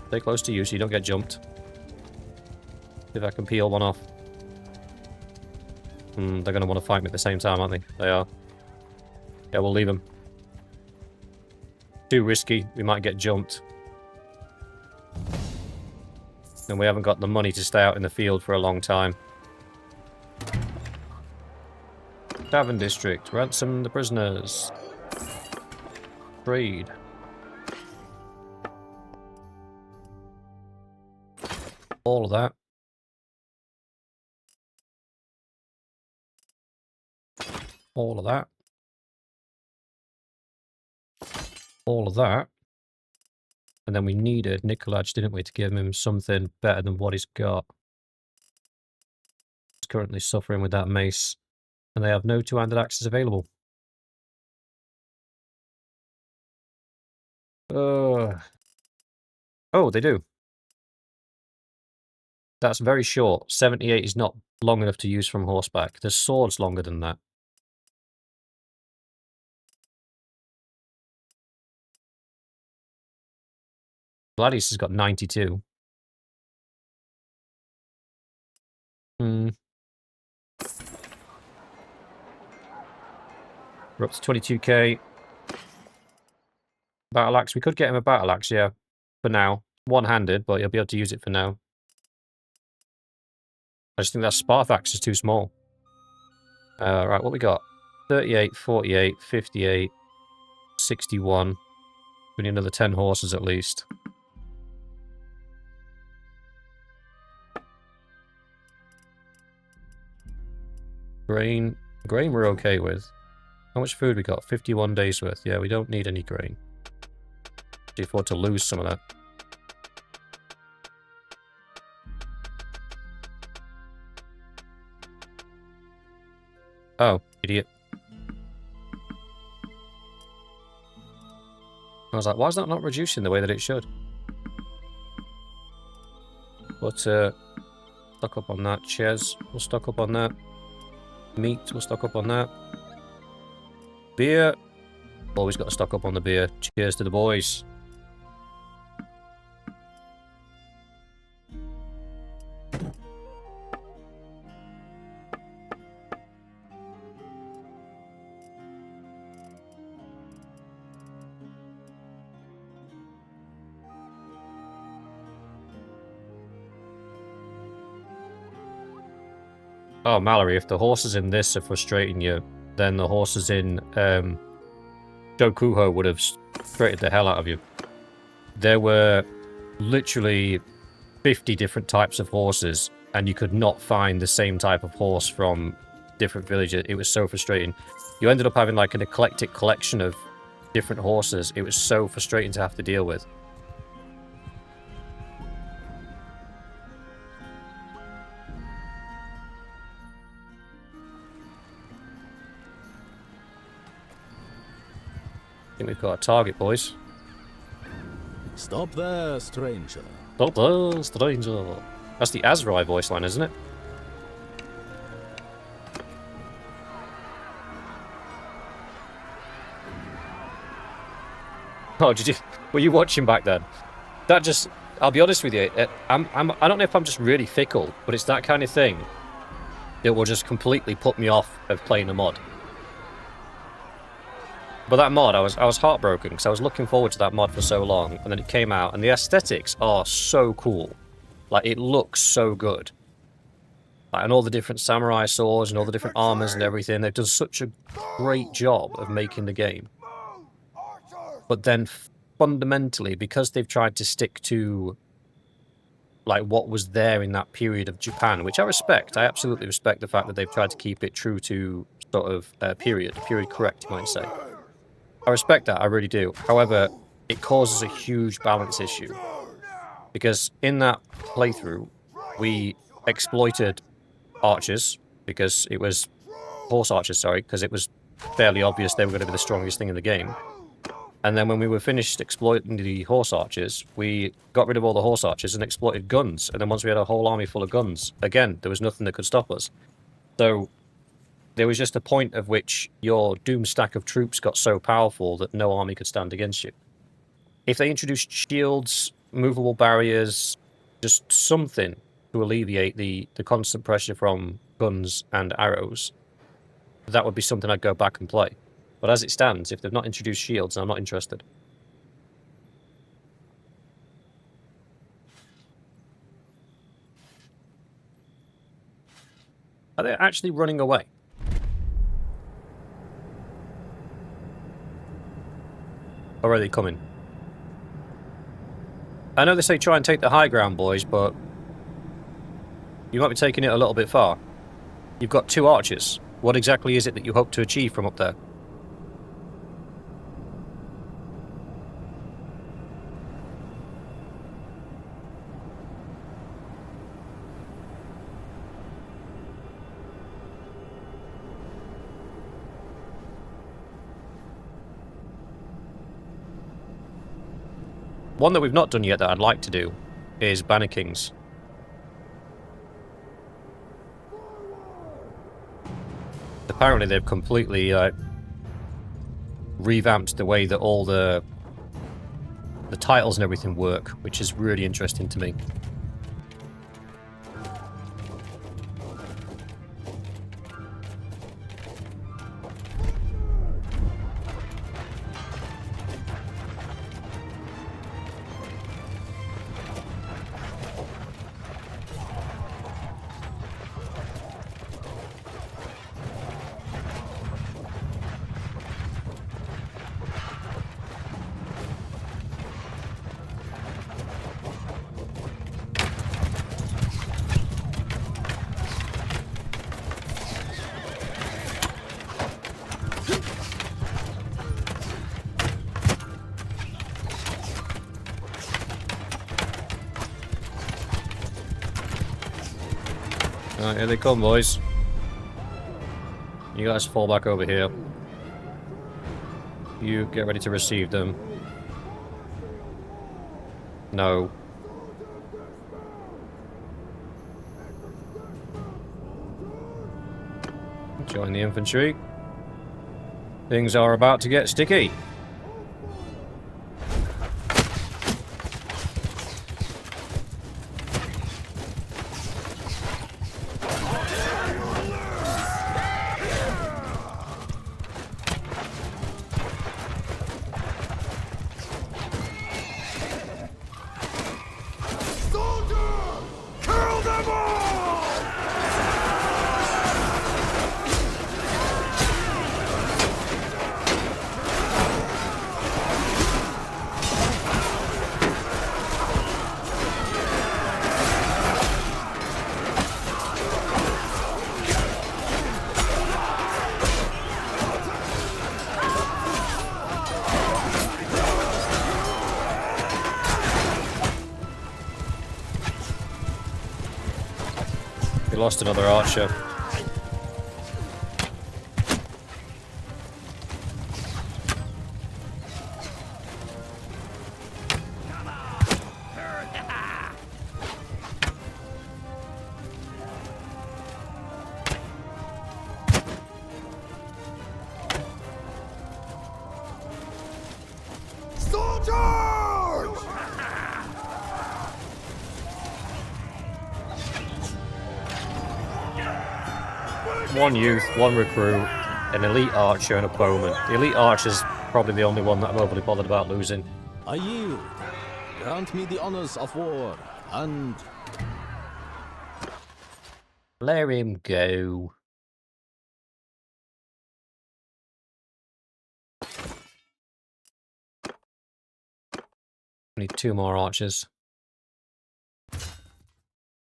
Stay close to you so you don't get jumped. See if I can peel one off. They're going to want to fight me at the same time, aren't they? They are. Yeah, we'll leave them. Too risky. We might get jumped. And we haven't got the money to stay out in the field for a long time. Tavern District. Ransom the prisoners. Trade. All of that. All of that. All of that. And then we needed Nikolaj, didn't we, to give him something better than what he's got. He's currently suffering with that mace. And they have no two-handed axes available. Oh, they do. That's very short. 78 is not long enough to use from horseback. There's swords longer than that. Gladius has got 92. We're up to 22k. Battle axe. We could get him a battle axe, yeah. For now. One-handed, but he'll be able to use it for now. I just think that Sparthax is too small. Right, what we got? 38, 48, 58, 61. We need another 10 horses at least. Grain. Grain we're okay with. How much food we got? 51 days worth. Yeah, we don't need any grain. We afford to lose some of that. Oh, idiot. I was like, why is that not reducing the way that it should? But, stock up on that. Chairs, we'll stock up on that. Meat, we'll stock up on that. Beer. Always got to stock up on the beer. Cheers to the boys. Oh, Mallory, if the horses in this are frustrating you, then the horses in Dokuho would have frustrated the hell out of you. There were literally 50 different types of horses, and you could not find the same type of horse from different villages. It was so frustrating. You ended up having like an eclectic collection of different horses. It was so frustrating to have to deal with. I think we've got a target, boys. Stop there, stranger. Stop there, stranger. That's the Azrai voice line, isn't it? Oh, were you watching back then? That just I'll be honest with you. I don't know if I'm just really fickle, but it's that kind of thing that will just completely put me off of playing a mod. But that mod, I was heartbroken because I was looking forward to that mod for so long, and then it came out, and the aesthetics are so cool. Like, it looks so good. Like, and all the different samurai swords and all the different armors and everything, they've done such a great job of making the game. But then fundamentally, because they've tried to stick to like what was there in that period of Japan, which I respect. I absolutely respect the fact that they've tried to keep it true to sort of period correct, you might say. I respect that, I really do. However, it causes a huge balance issue. Because in that playthrough, we exploited archers, because it was horse archers, sorry, because it was fairly obvious they were going to be the strongest thing in the game. And then when we were finished exploiting the horse archers, we got rid of all the horse archers and exploited guns. And then once we had a whole army full of guns, again, there was nothing that could stop us. So there was just a point at which your doom stack of troops got so powerful that no army could stand against you. If they introduced shields, movable barriers, just something to alleviate the constant pressure from guns and arrows, that would be something I'd go back and play. But as it stands, if they've not introduced shields, I'm not interested. Are they actually running away? Or are they coming? I know they say try and take the high ground, boys, but you might be taking it a little bit far. You've got 2 archers. What exactly is it that you hope to achieve from up there? One that we've not done yet that I'd like to do is Banner Kings. Apparently they've completely revamped the way that all the titles and everything work, which is really interesting to me. Alright, here they come, boys. You guys fall back over here. You get ready to receive them. No. Join the infantry. Things are about to get sticky. We lost another archer. Soldiers! one youth, one recruit, an elite archer, and a bowman. The elite archer's probably the only one that I'm overly bothered about losing. I yield. Grant me the honors of war, and Let him go. Need 2 more archers.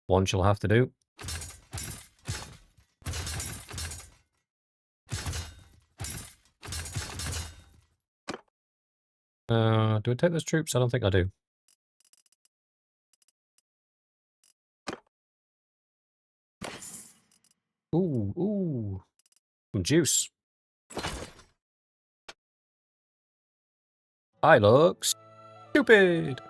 1 she'll have to do. Do I take those troops? I don't think I do. Ooh. Some juice. I look stupid.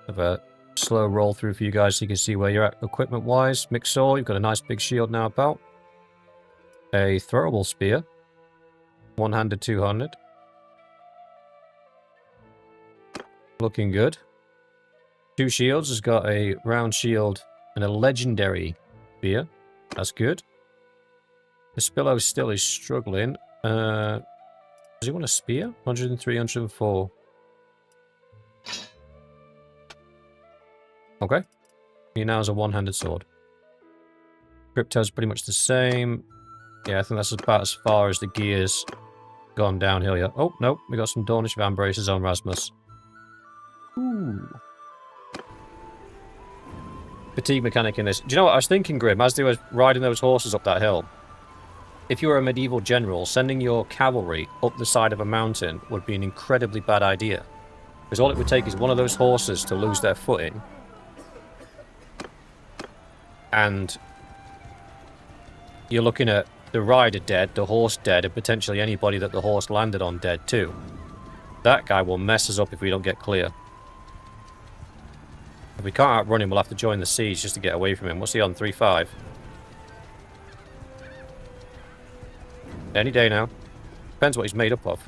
Have a slow roll through for you guys so you can see where you're at equipment-wise. Mixed sword, you've got a nice big shield now about. A throwable spear. One-handed 200. Looking good. 2 shields has got a round shield and a legendary spear. That's good. The Spillo still is struggling. Does he want a spear? 103, 104. Okay. He now has a one-handed sword. Crypto's pretty much the same. Yeah, I think that's about as far as the gear's gone downhill yet. Oh, no. We got some Dornish van braces on Rasmus. Ooh. Fatigue mechanic in this. Do you know what I was thinking, Grim, as they were riding those horses up that hill? If you were a medieval general, sending your cavalry up the side of a mountain would be an incredibly bad idea. Because all it would take is one of those horses to lose their footing. And you're looking at the rider dead, the horse dead, and potentially anybody that the horse landed on dead too. That guy will mess us up if we don't get clear. If we can't outrun him, we'll have to join the siege just to get away from him. What's he on? 3-5. Any day now. Depends what he's made up of.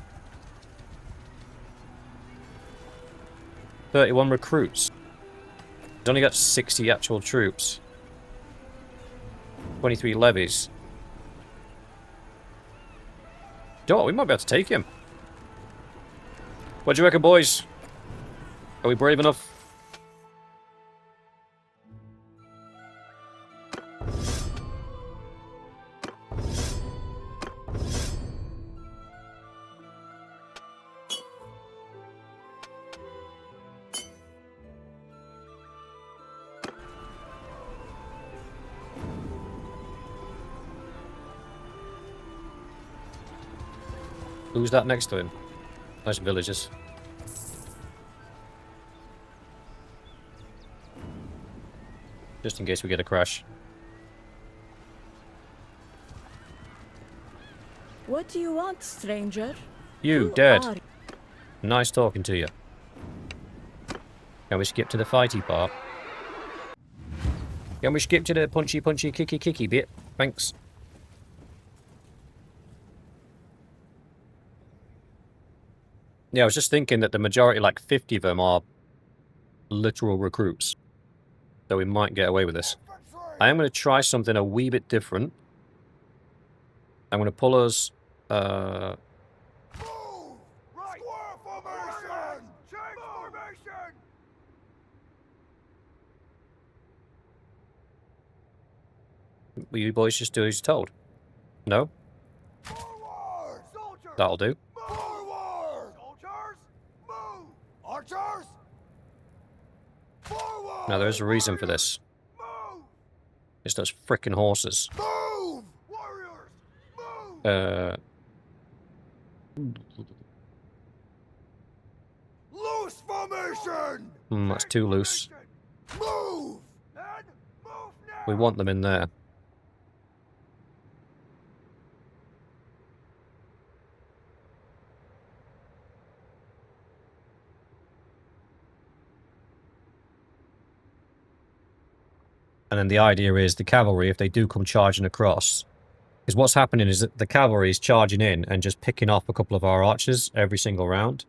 31 recruits. He's only got 60 actual troops. 23 levies. You know what? We might be able to take him. What do you reckon, boys? Are we brave enough? Who's that next to him? Nice villagers. Just in case we get a crash. What do you want, stranger? You, Who dead. are Nice talking to you. Can we skip to the fighty part? Can we skip to the punchy, kicky bit? Thanks. Yeah, I was just thinking that the majority, like 50 of them, are literal recruits. So we might get away with this. I am going to try something a wee bit different. I'm going to pull us... Move! Right! Square formation! Change formation! Will you boys just do as you're told? No? Forward! Soldiers! That'll do. Forward! Soldiers! Move! Archers! Forward! Now, there's a reason for this. Move! It's those frickin' horses. Move! Warriors! Move! Loose formation! That's too loose. Move! And move now! We want them in there. And then the idea is the cavalry, if they do come charging across, is what's happening is that the cavalry is charging in and just picking off a couple of our archers every single round.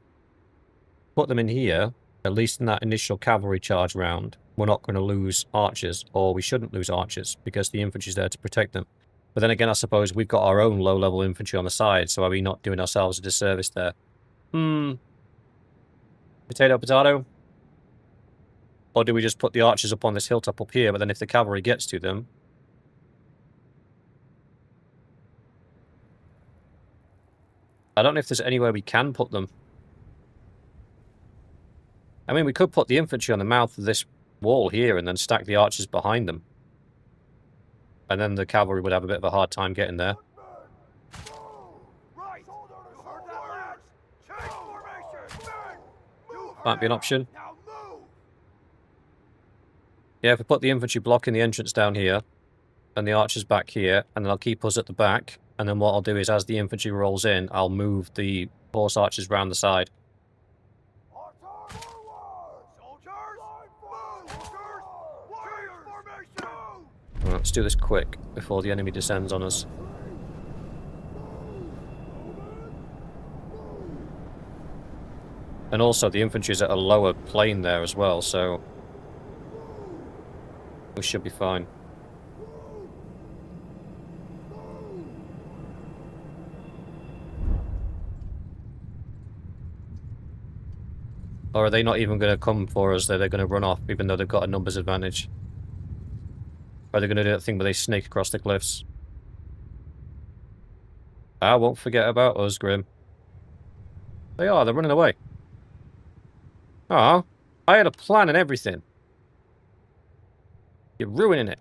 Put them in here, at least in that initial cavalry charge round. we're not going to lose archers, or we shouldn't lose archers, because the infantry's there to protect them. But then again, I suppose we've got our own low-level infantry on the side, so are we not doing ourselves a disservice there? Potato, potato? Or do we just put the archers up on this hilltop up here, but then if the cavalry gets to them... I don't know if there's anywhere we can put them. I mean, we could put the infantry on the mouth of this wall here and then stack the archers behind them. And then the cavalry would have a bit of a hard time getting there. Might be an option. Yeah, if we put the infantry blocking the entrance down here, and the archers back here, and then I'll keep us at the back, and then what I'll do is, as the infantry rolls in, I'll move the horse archers round the side. Right, let's do this quick, before the enemy descends on us. And also, the infantry's at a lower plane there as well, so... we should be fine. Or are they not even going to come for us? They're going to run off, even though they've got a numbers advantage. Or are they going to do that thing where they snake across the cliffs? I won't forget about us, Grim. They are, they're running away. Ah, I had a plan and everything. You're ruining it.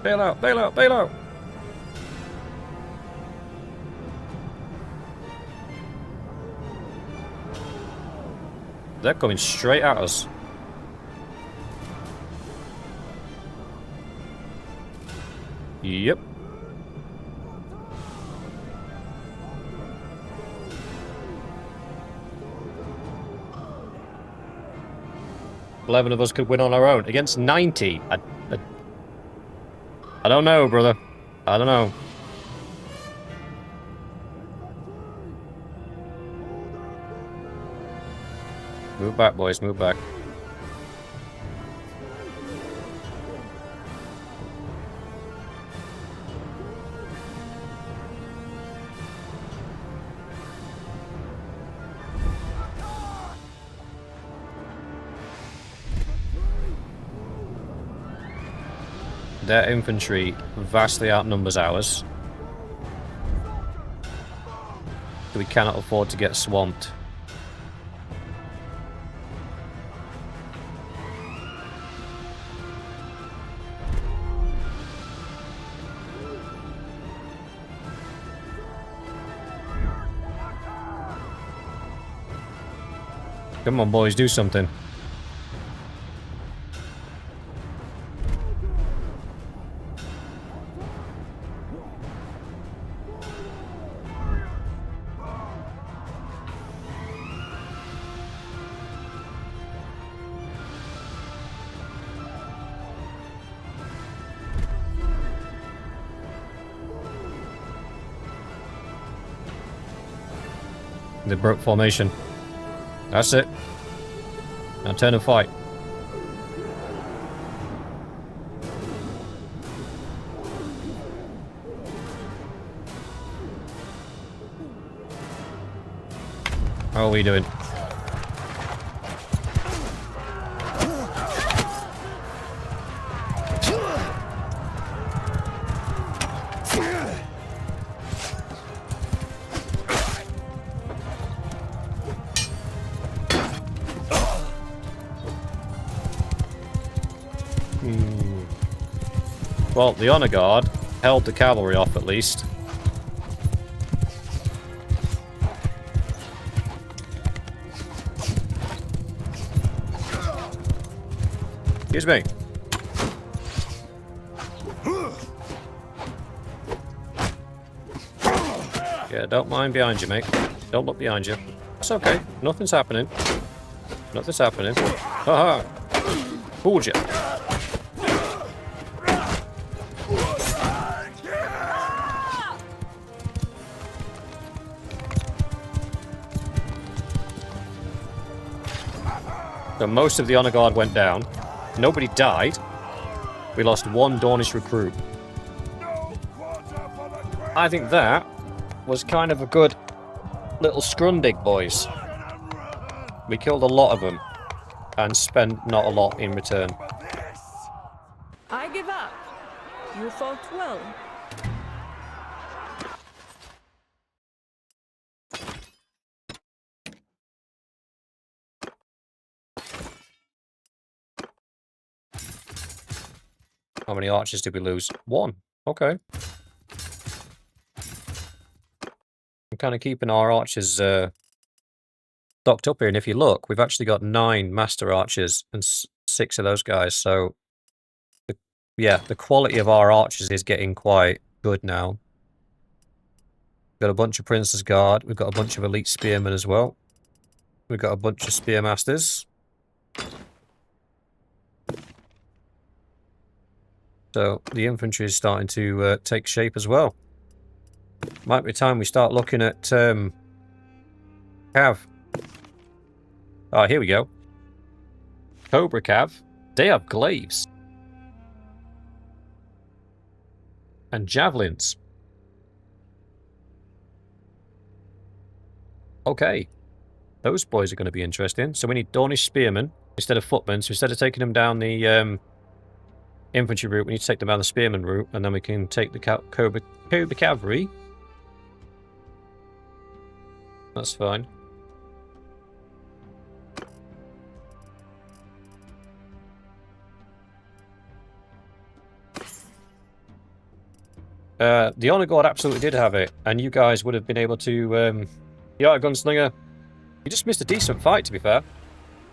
Bail out, bail out, bail out! They're coming straight at us. Yep. Eleven of us could win on our own against 90. I don't know, brother. I don't know. Move back, boys. Move back. Their infantry vastly outnumbers ours. We cannot afford to get swamped. Come on, boys, do something. They broke formation. That's it. Now turn and fight. How are we doing? Well, the Honor Guard held the cavalry off at least. Excuse me. Yeah, don't mind behind you, mate. Don't look behind you. It's okay. Nothing's happening. Nothing's happening. Haha! Fooled you. So most of the Honor Guard went down. Nobody died. We lost one Dornish recruit. I think that was kind of a good little scrundig, boys. We killed a lot of them and spent not a lot in return. I give up. You fought well. How many archers did we lose? 1. Okay. I'm kind of keeping our archers stocked up here, and if you look, we've actually got 9 master archers and 6 of those guys, so yeah, the quality of our archers is getting quite good now. We've got a bunch of Prince's Guard, we've got a bunch of elite spearmen as well. We've got a bunch of spearmasters. So the infantry is starting to take shape as well. Might be time we start looking at Cav. Oh, here we go. Cobra Cav. They have glaives. And javelins. Okay. Those boys are going to be interesting. So we need Dornish spearmen instead of footmen. So instead of taking them down the infantry route, we need to take them down the spearman route, and then we can take the Cobra cavalry. That's fine. The Honor Guard absolutely did have it, and you guys would have been able to... yeah, Gunslinger, you just missed a decent fight, to be fair.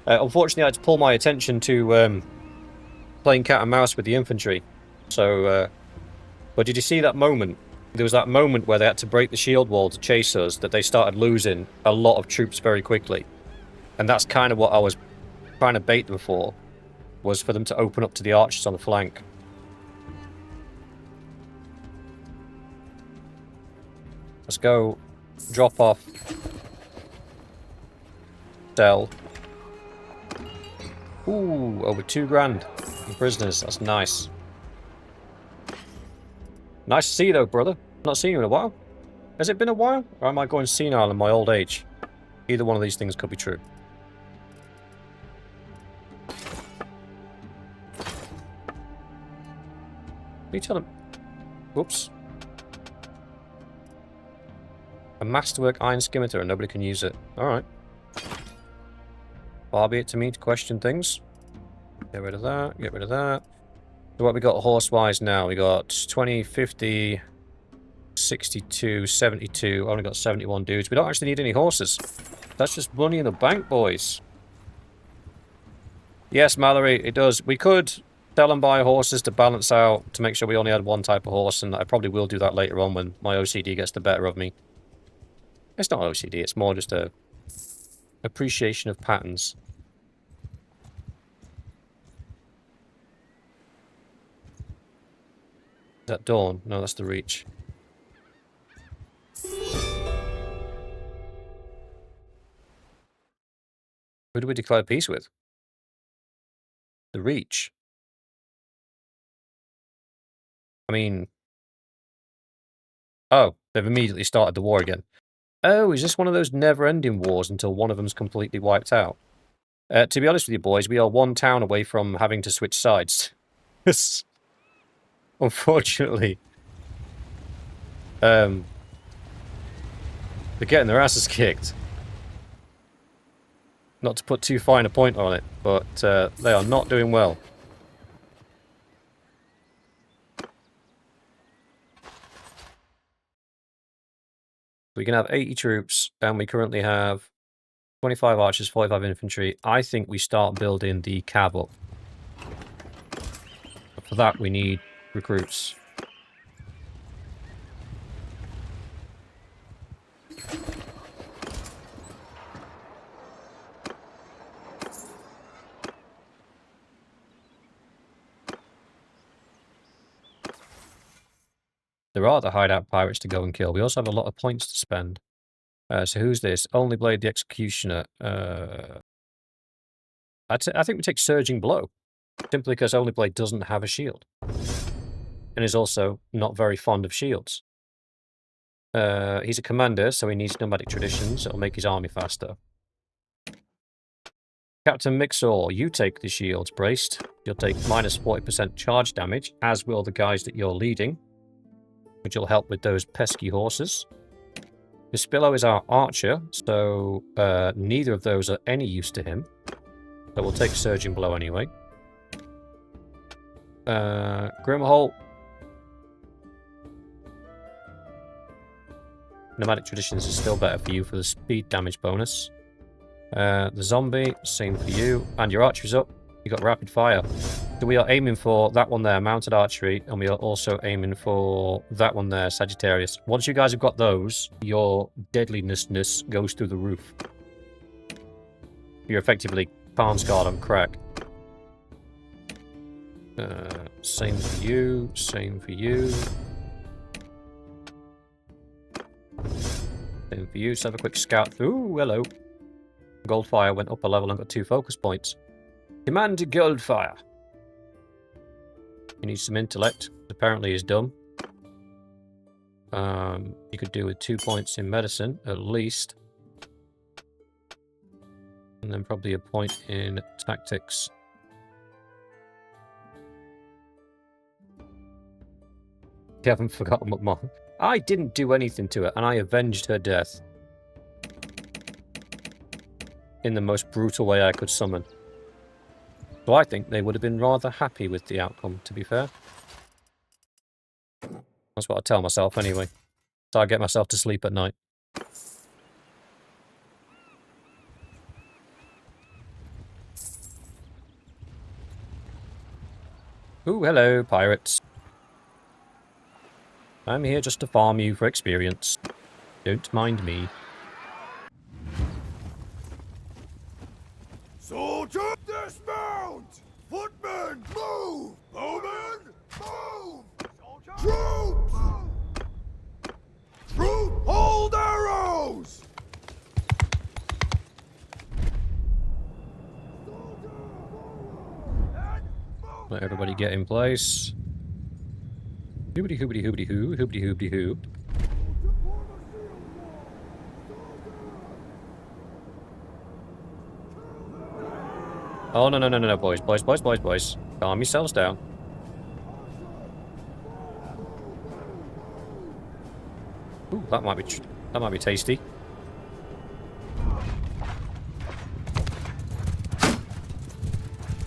Unfortunately, I had to pull my attention to playing cat and mouse with the infantry. So, but did you see that moment? There was that moment where they had to break the shield wall to chase us, that they started losing a lot of troops very quickly. And that's kind of what I was trying to bait them for, was for them to open up to the archers on the flank. Let's go drop off. Sell. Ooh, over 2 grand in prisoners. That's nice. Nice to see you though, brother. Not seen you in a while. Has it been a while? Or am I going senile in my old age? Either one of these things could be true. You tell him. Whoops. A masterwork iron scimitar and nobody can use it. Alright. Far be it to me to question things. Get rid of that, get rid of that. So what we got horse-wise now? We got 20, 50, 62, 72. Only got 71 dudes. We don't actually need any horses. That's just money in the bank, boys. Yes, Mallory, it does. We could sell and buy horses to balance out, to make sure we only had one type of horse, and I probably will do that later on when my OCD gets the better of me. It's not OCD, it's more just a appreciation of patterns. Is that Dawn? No, that's the Reach. Who do we declare peace with? The Reach. I mean... Oh, they've immediately started the war again. Oh, is this one of those never-ending wars until one of them's completely wiped out? To be honest with you, boys, we are 1 town away from having to switch sides. Unfortunately. They're getting their asses kicked. Not to put too fine a point on it, but they are not doing well. We can have 80 troops, and we currently have 25 archers, 45 infantry. I think we start building the cav up. But for that, we need recruits. There are the hideout pirates to go and kill. We also have a lot of points to spend. So who's this? Only Blade the Executioner. I think we take Surging Blow. Simply because Only Blade doesn't have a shield. And is also not very fond of shields. He's a commander, so he needs nomadic traditions. It'll make his army faster. Captain Mixor, you take the shields braced. You'll take minus 40% charge damage, as will the guys that you're leading, which will help with those pesky horses. Vespillo is our archer, so neither of those are any use to him. So we'll take Surging Blow anyway. Grimholt. Nomadic Traditions is still better for you for the speed damage bonus. The zombie, same for you. And your archery's up. You got rapid fire. So we are aiming for that one there, mounted archery, and we are also aiming for that one there, Sagittarius. Once you guys have got those, your deadliness goes through the roof. You're effectively Khan's Guard on crack. Same for you, same for you. Same for you. Let's have a quick scout. Ooh, hello. Goldfire went up a level and got 2 focus points. Command Goldfire. He needs some intellect. Apparently he's dumb. You could do with 2 points in medicine, at least. And then probably a point in tactics. You haven't forgotten what Mom. I didn't do anything to her, and I avenged her death. In the most brutal way I could summon. So I think they would have been rather happy with the outcome, to be fair. That's what I tell myself anyway. So I get myself to sleep at night. Ooh, hello, pirates. I'm here just to farm you for experience. Don't mind me. Soldier, dismount! Footmen, move! Bowmen, move! Troops! Troops, hold arrows! Let everybody get in place. Hoobity hoobity hoobity hoo, hoobity hoobity hoo. Oh, no, boys. Calm yourselves down. Ooh, that might be tasty.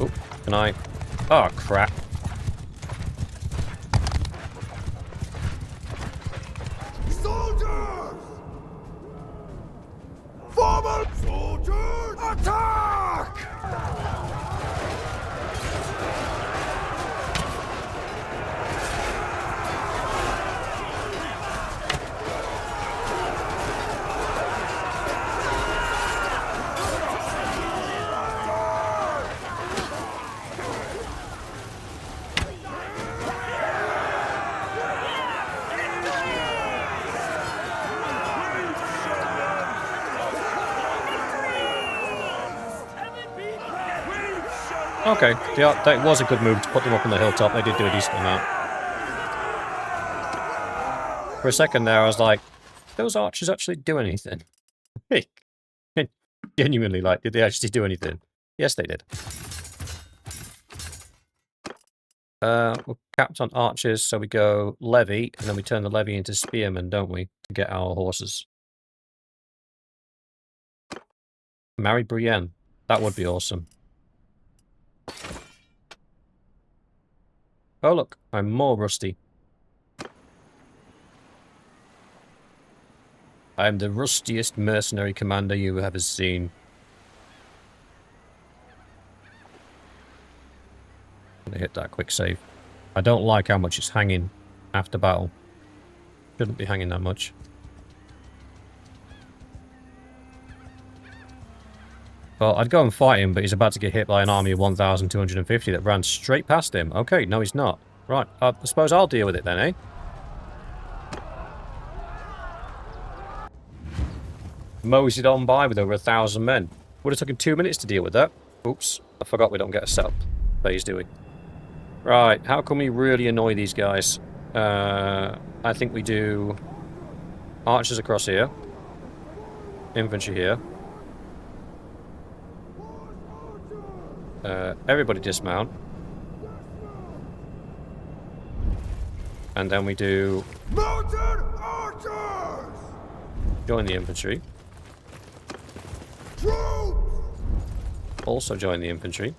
Oh, can I? Oh, crap. Soldiers! Forward! Soldiers! Attack! Okay, that was a good move to put them up on the hilltop. They did do a decent amount. For a second there, I was like, those archers actually do anything? Genuinely, like, did they actually do anything? Yes, they did. We're capped on archers, so we go levy, and then we turn the levy into spearmen, don't we? To get our horses. Marry Brienne. That would be awesome. Oh look, I'm more rusty. I am the rustiest mercenary commander you've ever seen. I'm gonna hit that quick save. I don't like how much it's hanging after battle. Shouldn't be hanging that much. Well, I'd go and fight him, but he's about to get hit by an army of 1,250 that ran straight past him. Okay, no he's not. Right, I suppose I'll deal with it then, eh? moseyed on by with over 1,000 men. Would have taken 2 minutes to deal with that. Oops, I forgot we don't get a setup phase, do we? Right, how can we really annoy these guys? I think we do archers across here. Infantry here. Everybody dismount. And then we do... Mounted archers! Join the infantry. Troops! Also join the infantry.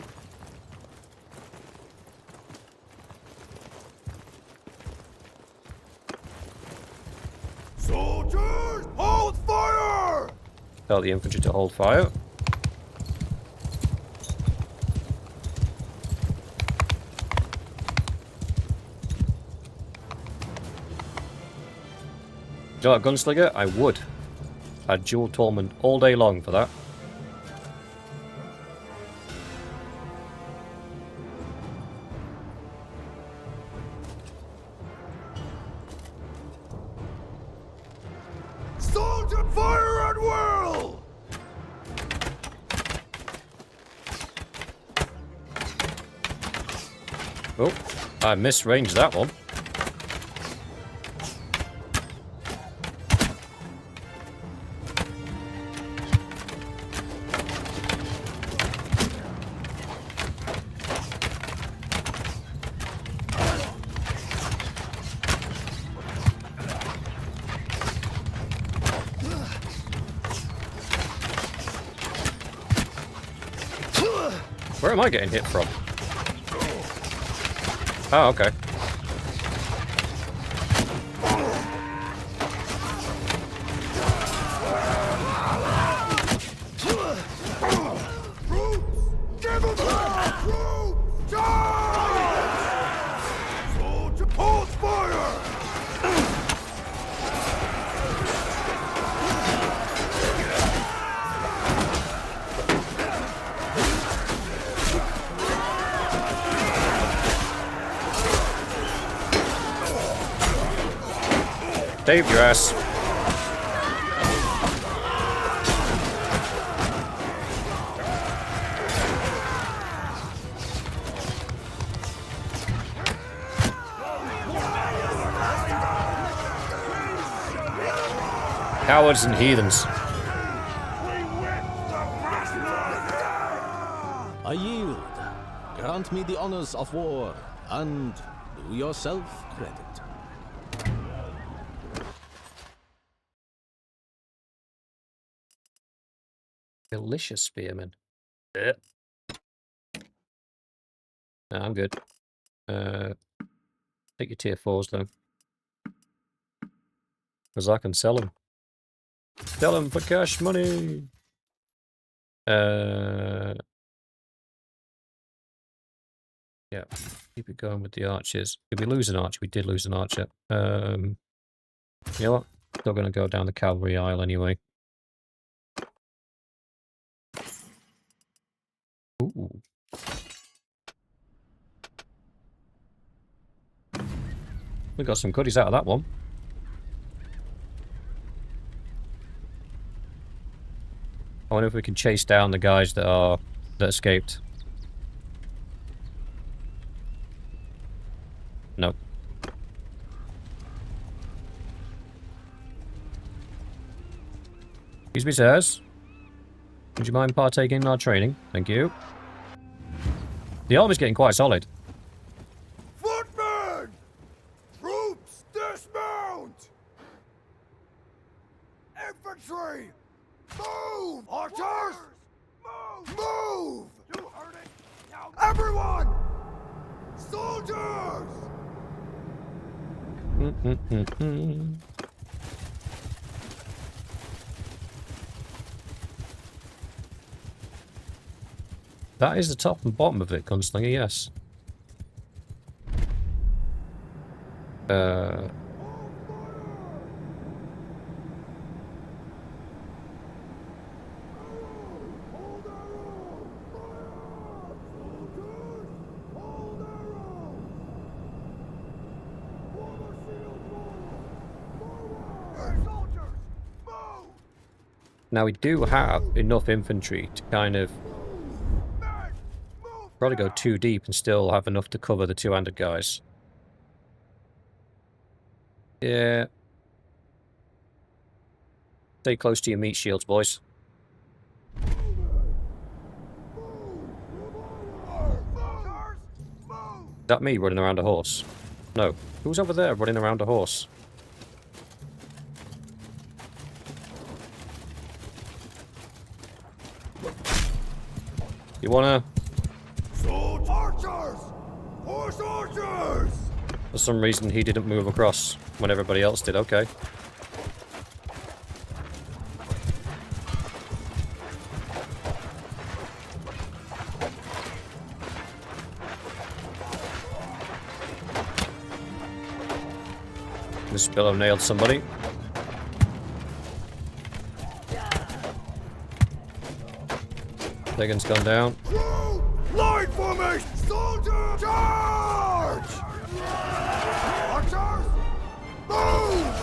Soldiers, hold fire! Tell the infantry to hold fire. Do you like gunslinger? I would. I'd dual torment all day long for that. Soldier, fire at will! Oh, I misranged that one. Where am I getting hit from? Oh, okay. Troops, give them back! Troops, charge! Soldier, hold fire! Dave your ass. Cowards and heathens. I yield. Grant me the honors of war, and do yourself credit. Delicious spearman. Yeah. No, I'm good. Take your tier 4s though. Because I can sell them. Sell them for cash money! Yeah, keep it going with the archers. Did we lose an archer? We did lose an archer. You know what? Still gonna go down the cavalry aisle anyway. Ooh. We got some goodies out of that one. I wonder if we can chase down the guys that escaped. No. Excuse me, sirs. Would you mind partaking in our training? Thank you. The army's getting quite solid. Footmen! Troops, dismount! Infantry! Move! Archers! Move! Move! You heard it! Now everyone! Soldiers! That is the top and bottom of it, Gunslinger, yes. Now we do have enough infantry to kind of probably go too deep and still have enough to cover the two-handed guys. Yeah. Stay close to your meat shields, boys. Is that me running around a horse? No. Who's over there running around a horse? You wanna... Archers! Horse archers! For some reason he didn't move across when everybody else did. Okay. This pillow nailed somebody. Dragon's gone down. Crew! Line formation! Soldier! Charge! Archers! Move!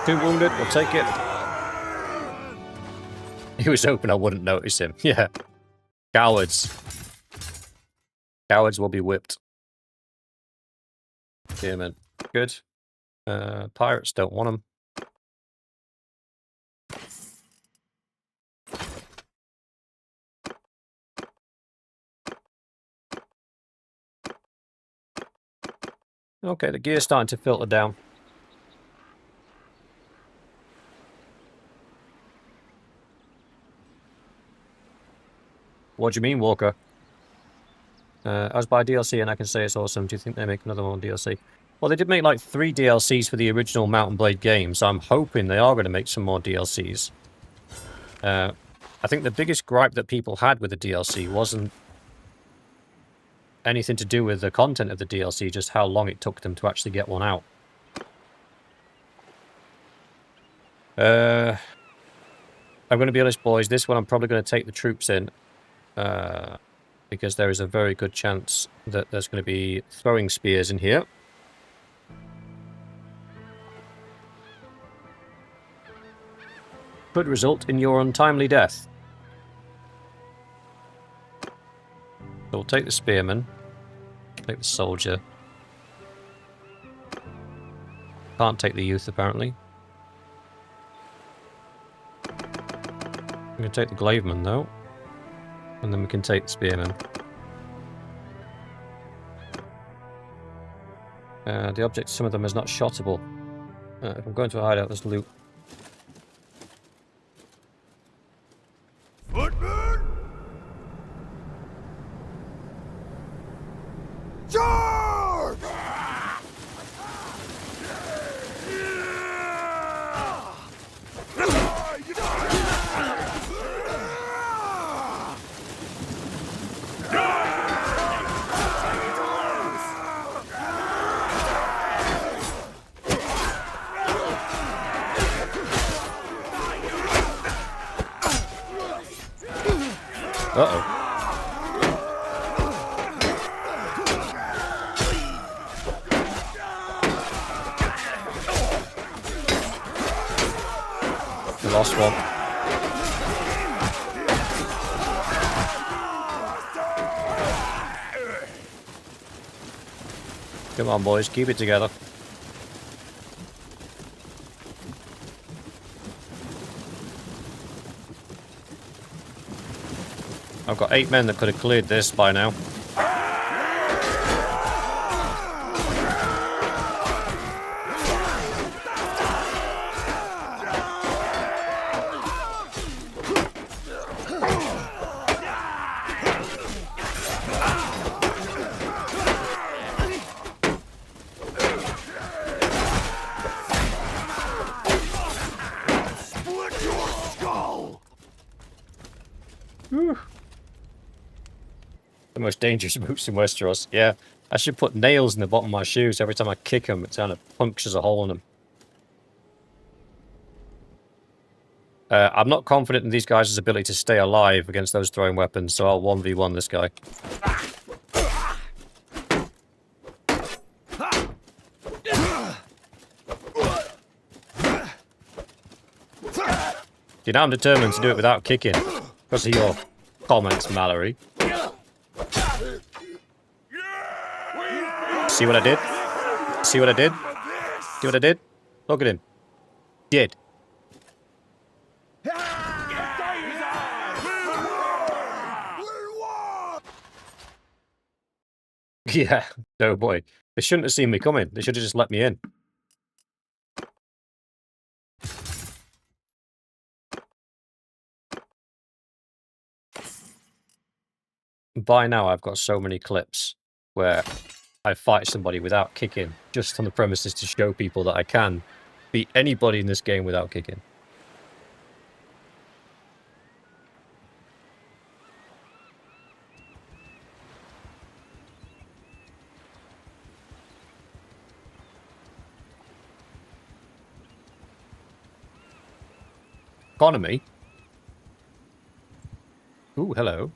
Two wounded, we'll take it. He was hoping I wouldn't notice him. Yeah. Cowards. Cowards will be whipped. Yeah, man. Good. Pirates don't want them. Okay, the gear's starting to filter down. What do you mean, Walker? I was by DLC and I can say it's awesome. Do you think they make another one on DLC? Well, they did make like 3 DLCs for the original Mount and Blade game, so I'm hoping they are going to make some more DLCs. I think the biggest gripe that people had with the DLC wasn't anything to do with the content of the DLC, just how long it took them to actually get one out. I'm going to be honest, boys, this one I'm probably going to take the troops in. Because there is a very good chance that there's going to be throwing spears in here. Could result in your untimely death. So we'll take the spearman. Take the soldier. Can't take the youth, apparently. I'm going to take the glaveman, though. And then we can take the spearman. The object, some of them is not shottable. If I'm going to a hideout, there's loot. Footman! Charge! Uh-oh. We lost one. Come on, boys, keep it together. I've got 8 men that could have cleared this by now. Split your skull! The most dangerous boots in Westeros. Yeah, I should put nails in the bottom of my shoes. Every time I kick them, it kind of punctures a hole in them. I'm not confident in these guys' ability to stay alive against those throwing weapons, so I'll 1v1 this guy. You know, I'm determined to do it without kicking. Because of your comments, Mallory. See what I did? See what I did? See what I did? Look at him. Dead. Yeah, no boy. They shouldn't have seen me coming. They should have just let me in. By now, I've got so many clips where I fight somebody without kicking, just on the premises to show people that I can beat anybody in this game without kicking. Economy? Ooh, hello.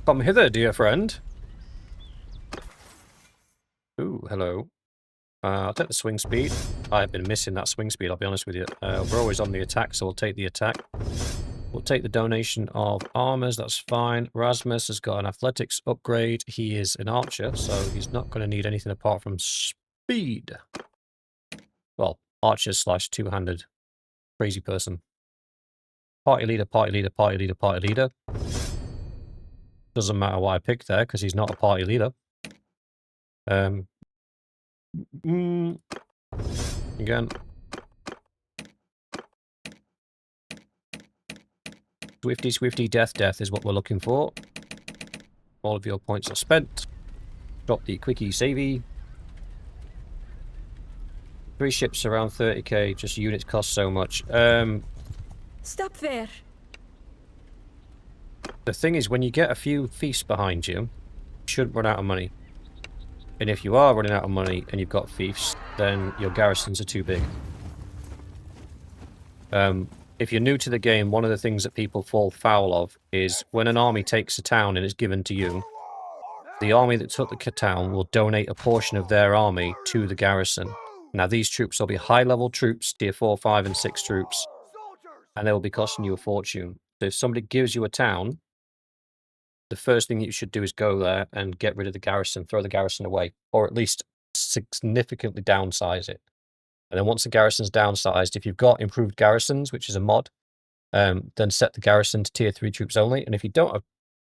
Come hither, dear friend. Ooh, hello. I'll take the swing speed. I've been missing that swing speed, I'll be honest with you. We're always on the attack, so we'll take the attack. We'll take the donation of armors, that's fine. Rasmus has got an athletics upgrade. He is an archer, so he's not going to need anything apart from speed. Well, archer slash two-handed crazy person. Party leader, party leader, party leader, party leader. Doesn't matter what I picked there, because he's not a party leader. Again. Swifty, swifty, death, death is what we're looking for. All of your points are spent. Drop the quickie savey. 3 ships around 30k, just units cost so much. Stop there. The thing is, when you get a few fiefs behind you, you shouldn't run out of money. And if you are running out of money and you've got fiefs, then your garrisons are too big. If you're new to the game, one of the things that people fall foul of is when an army takes a town and is given to you, the army that took the town will donate a portion of their army to the garrison. Now, these troops will be high-level troops, tier 4, 5, and 6 troops, and they will be costing you a fortune. So if somebody gives you a town, the first thing that you should do is go there and get rid of the garrison, throw the garrison away, or at least significantly downsize it. And then once the garrison's downsized, if you've got improved garrisons, which is a mod, then set the garrison to tier 3 troops only. And if you don't have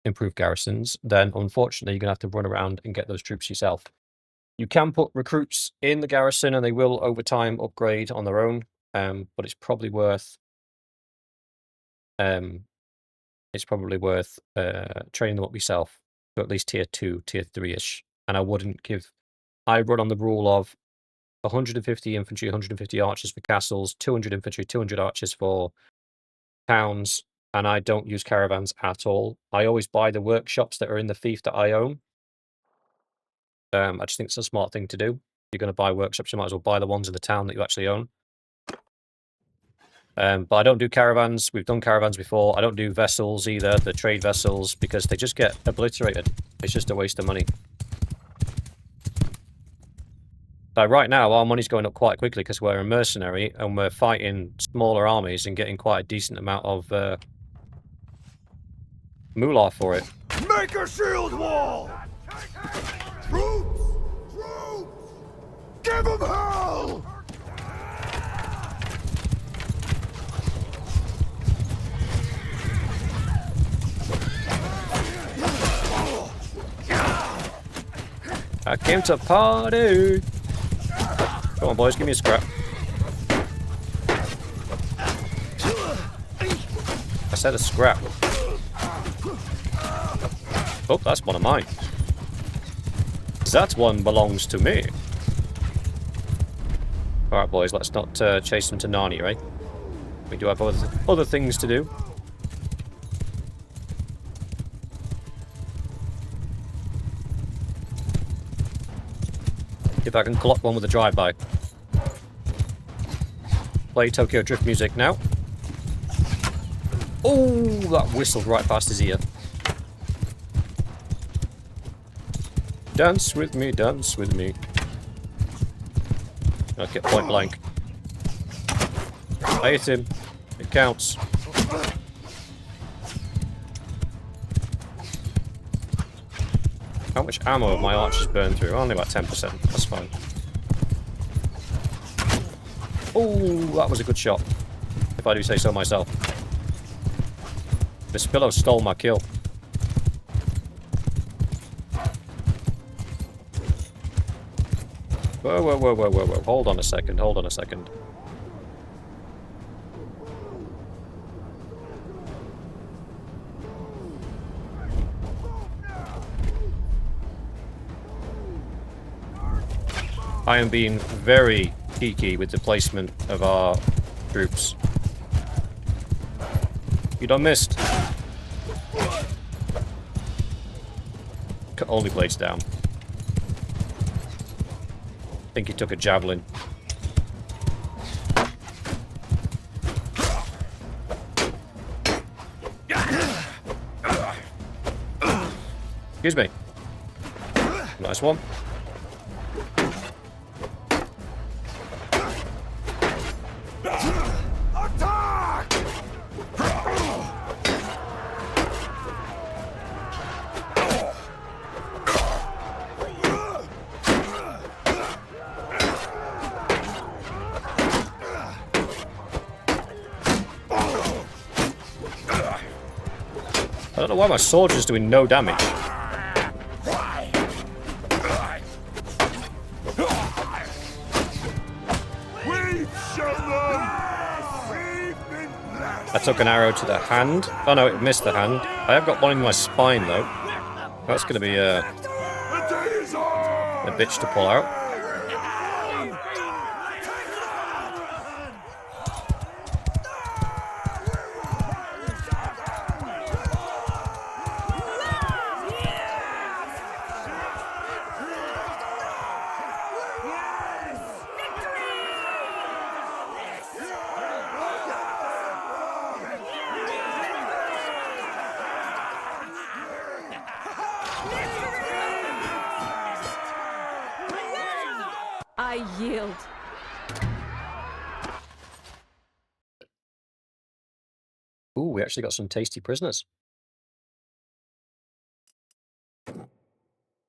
improved garrisons, then unfortunately you're going to have to run around and get those troops yourself. You can put recruits in the garrison and they will over time upgrade on their own, but it's probably worth training them up yourself to at least tier 2, tier 3-ish. And I run on the rule of 150 infantry, 150 archers for castles, 200 infantry, 200 archers for towns, and I don't use caravans at all. I always buy the workshops that are in the fief that I own. I just think it's a smart thing to do. If you're going to buy workshops, you might as well buy the ones in the town that you actually own. But I don't do caravans. We've done caravans before. I don't do vessels either, the trade vessels, because they just get obliterated. It's just a waste of money. But right now, our money's going up quite quickly because we're a mercenary and we're fighting smaller armies and getting quite a decent amount of moolah for it. Make a shield wall! Troops! Troops! Give them hell! I came to party! Come on, boys, give me a scrap. I said a scrap. Oh, that's one of mine. That one belongs to me. Alright, boys, let's not chase them to Narnia, right? We do have other things to do. If I can clock one with a drive-by. Play Tokyo Drift music now. Oh, that whistled right past his ear. Dance with me, dance with me. Okay, point blank. I hit him. It counts. How much ammo have my archers burned through? Only about 10%. That's fine. Oh, that was a good shot. If I do say so myself. This pillow stole my kill. Whoa, whoa, whoa, whoa, whoa, whoa. Hold on a second, hold on a second. I am being very cheeky with the placement of our troops. You done missed. Only blades down. I think he took a javelin. Excuse me. Nice one. I don't know why my sword is doing no damage. I took an arrow to the hand. Oh no, it missed the hand. I have got one in my spine though. That's going to be a bitch to pull out. I yield. Ooh, we actually got some tasty prisoners.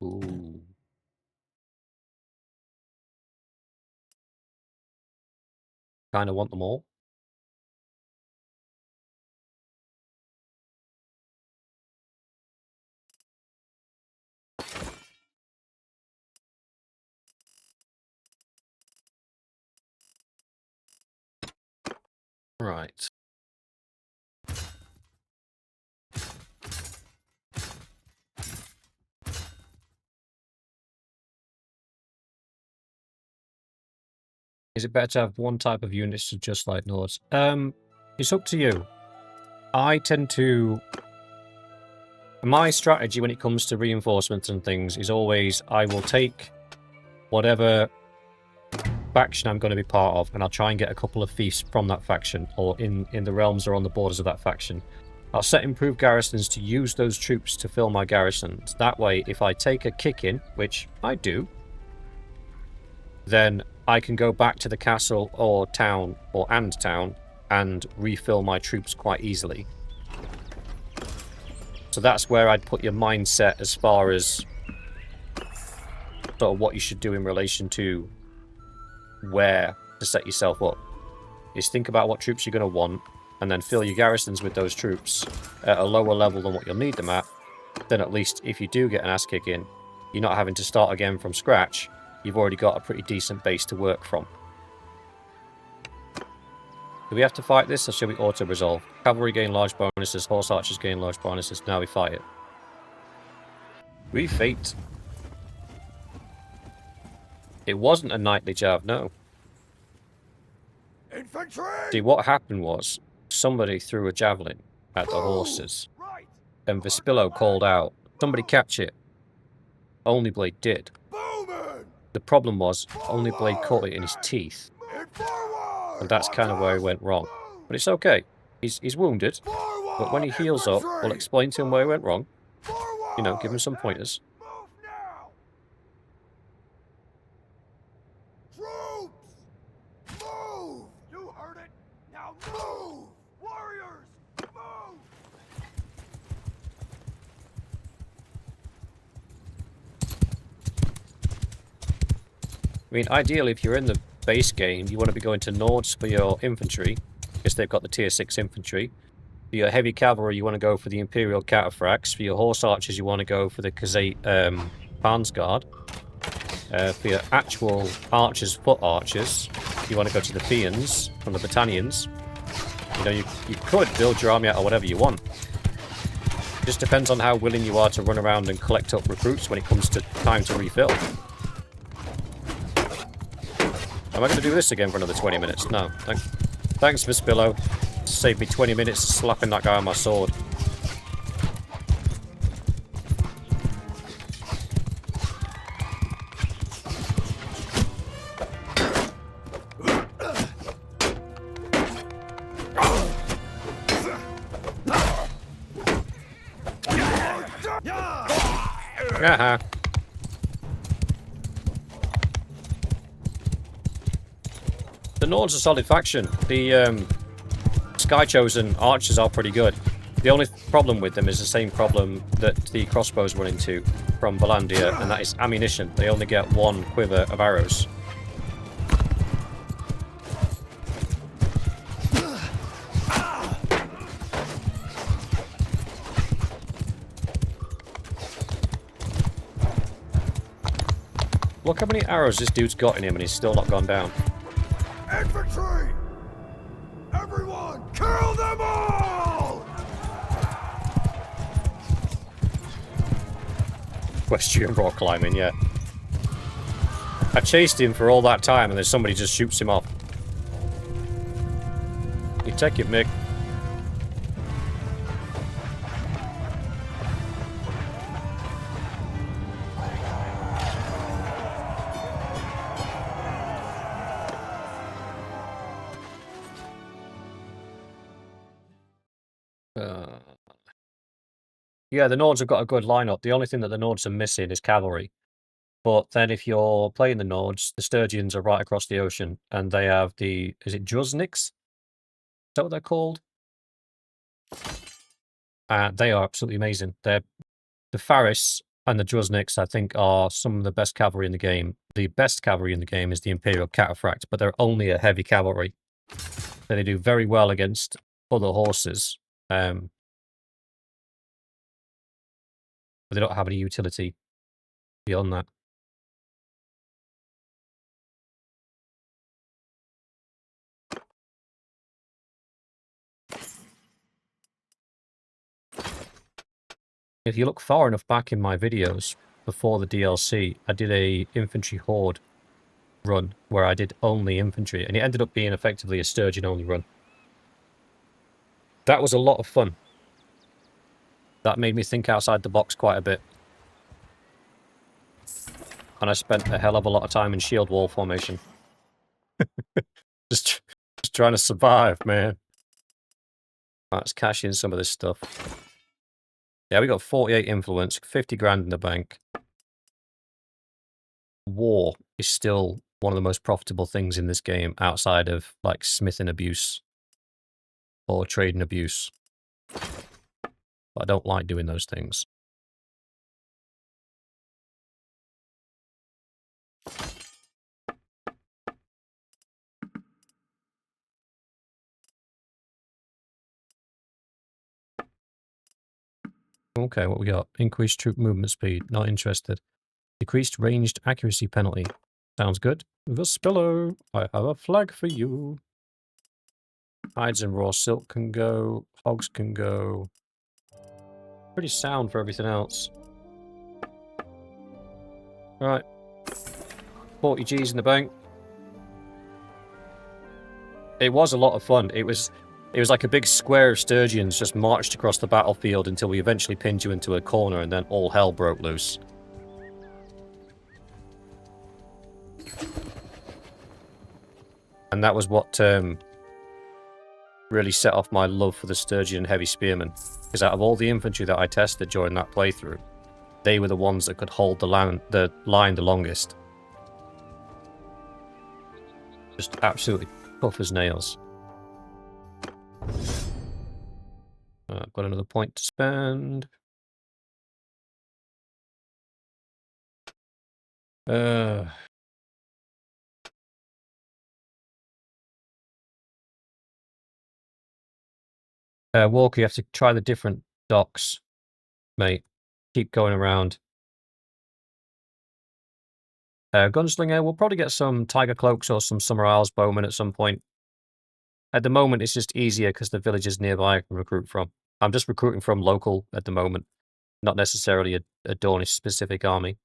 Ooh. Kinda want them all. Right. Is it better to have one type of units to just like Nords? It's up to you. I tend to... My strategy when it comes to reinforcements and things is always I will take whatever faction I'm going to be part of and I'll try and get a couple of fiefs from that faction or in the realms or on the borders of that faction. I'll set improved garrisons to use those troops to fill my garrisons. That way, if I take a kick-in, which I do, then I can go back to the castle or town and refill my troops quite easily. So that's where I'd put your mindset as far as sort of what you should do in relation to where to set yourself up. Is think about what troops you're going to want and then fill your garrisons with those troops at a lower level than what you'll need them at. Then at least if you do get an ass kick in, you're not having to start again from scratch. You've already got a pretty decent base to work from. Do we have to fight this or should we auto-resolve? Cavalry gain large bonuses, horse archers gain large bonuses. Now we fight it. We fate. It wasn't a knightly jab, no. Infantry! See, what happened was somebody threw a javelin at the horses. Right! And Vespillo called out, somebody catch it. Only Blade did. Bowman! The problem was, only blade caught it in his teeth. And forward! And that's kind of where he went wrong. But it's okay. He's wounded. Forward! But when he heals up, we'll explain to him where he went wrong. Forward! You know, give him some pointers. Move now! Troops! Move! You heard it! Now move! Warriors! Move! I mean, ideally, if you're in the base game, you want to be going to Nords for your infantry, because they've got the tier 6 infantry. For your heavy cavalry, you want to go for the Imperial Cataphracts. For your horse archers, you want to go for the Khazate Barnsguard. For your actual archers, foot archers, you want to go to the Fians from the Battanians. You know, you could build your army out or whatever you want. Just depends on how willing you are to run around and collect up recruits when it comes to time to refill. Am I going to do this again for another 20 minutes? No. Thanks, Miss Billow. Saved me 20 minutes slapping that guy on my sword. Uh-huh. The Nords are a solid faction. The Sky Chosen archers are pretty good. The only problem with them is the same problem that the crossbows run into from Valandia, and that is ammunition. They only get one quiver of arrows. Look how many arrows this dude's got in him and he's still not gone down. Infantry! Everyone, kill them all! Equestrian rock climbing, yeah. I chased him for all that time and then somebody just shoots him off. You take it, Mick. Yeah, the Nords have got a good lineup. The only thing that the Nords are missing is cavalry. But then if you're playing the Nords, the Sturgians are right across the ocean, and they have the... Is it Druzniks? Is that what they're called? They are absolutely amazing. The Faris and the Druzniks, I think, are some of the best cavalry in the game. The best cavalry in the game is the Imperial Cataphract, but they're only a heavy cavalry. They do very well against other horses. But they don't have any utility beyond that. If you look far enough back in my videos, before the DLC, I did a infantry horde run where I did only infantry, and it ended up being effectively a Sturgeon-only run. That was a lot of fun. That made me think outside the box quite a bit. And I spent a hell of a lot of time in shield wall formation. just trying to survive, man. Right, let's cash in some of this stuff. Yeah, we got 48 influence, 50 grand in the bank. War is still one of the most profitable things in this game outside of, like, smithing abuse or trading abuse. But I don't like doing those things. Okay, what we got? Increased troop movement speed. Not interested. Decreased ranged accuracy penalty. Sounds good. Vespillo, I have a flag for you. Hides and raw silk can go. Hogs can go. Pretty sound for everything else. Alright. 40 G's in the bank. It was a lot of fun. It was like a big square of Sturgians just marched across the battlefield until we eventually pinned you into a corner and then all hell broke loose. And that was what really set off my love for the Sturgeon and Heavy Spearmen. Because out of all the infantry that I tested during that playthrough, they were the ones that could hold the line the longest. Just absolutely tough as nails. I've got another point to spend. Walker, you have to try the different docks, mate. Keep going around. Gunslinger, we'll probably get some Tiger Cloaks or some Summer Isles Bowmen at some point. At the moment, it's just easier because the villages nearby I can recruit from. I'm just recruiting from local at the moment, not necessarily a Dornish-specific army.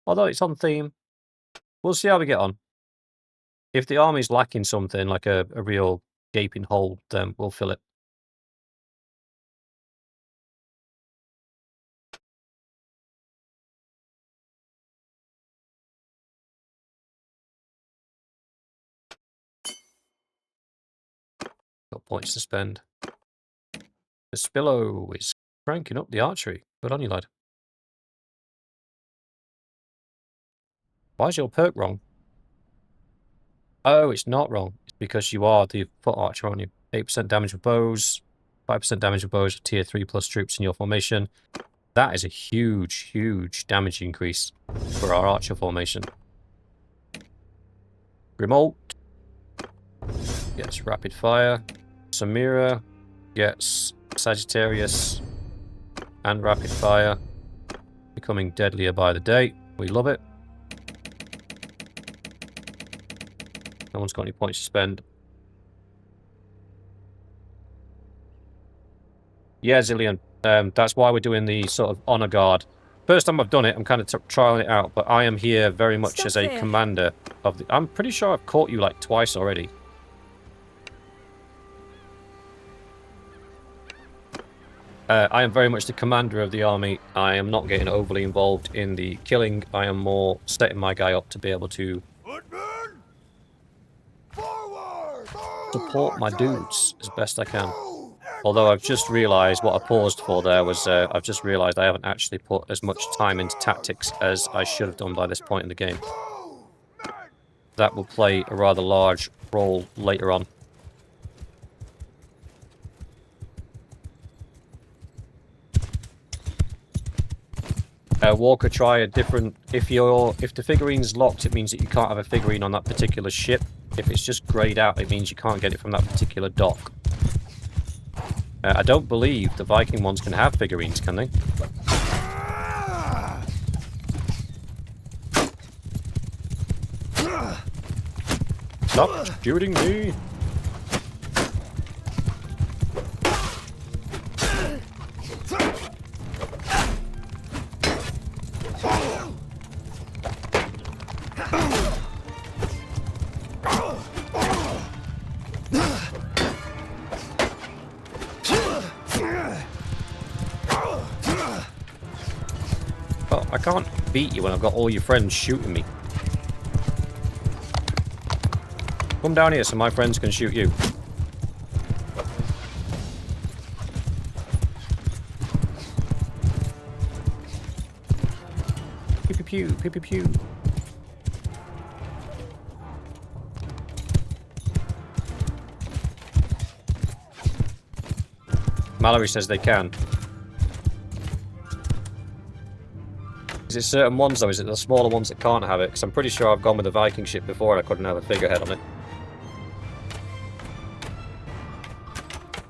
Although it's on theme. We'll see how we get on. If the army's lacking something, like a real gaping hole, then we'll fill it. Got points to spend. The Spillo is cranking up the archery. Good on you, lad. Why is your perk wrong? Oh, it's not wrong. It's because you are the foot archer, aren't you? 8% damage with bows, 5% damage with bows with tier 3 plus troops in your formation. That is a huge, huge damage increase for our archer formation. Grimold gets rapid fire. Samira gets Sagittarius and rapid fire. Becoming deadlier by the day. We love it. No one's got any points to spend. Yeah, Zillion. That's why we're doing the sort of honor guard. First time I've done it, I'm kind of trialing it out, but I am here very much as a commander of the... I'm pretty sure I've caught you like twice already. I am very much the commander of the army. I am not getting overly involved in the killing. I am more setting my guy up to be able to support my dudes as best I can. Although I've just realised what I paused for there was I've just realised I haven't actually put as much time into tactics as I should have done by this point in the game. That will play a rather large role later on. Walker, try a different... If the figurine's locked, it means that you can't have a figurine on that particular ship. If it's just greyed out, it means you can't get it from that particular dock. I don't believe the Viking ones can have figurines, can they? Stop shooting me! Oh, I can't beat you when I've got all your friends shooting me. Come down here so my friends can shoot you. Pew pew pew, pew pew pew. Mallory says they can. Is it certain ones though? Is it the smaller ones that can't have it? Because I'm pretty sure I've gone with the Viking ship before and I couldn't have a figurehead on it.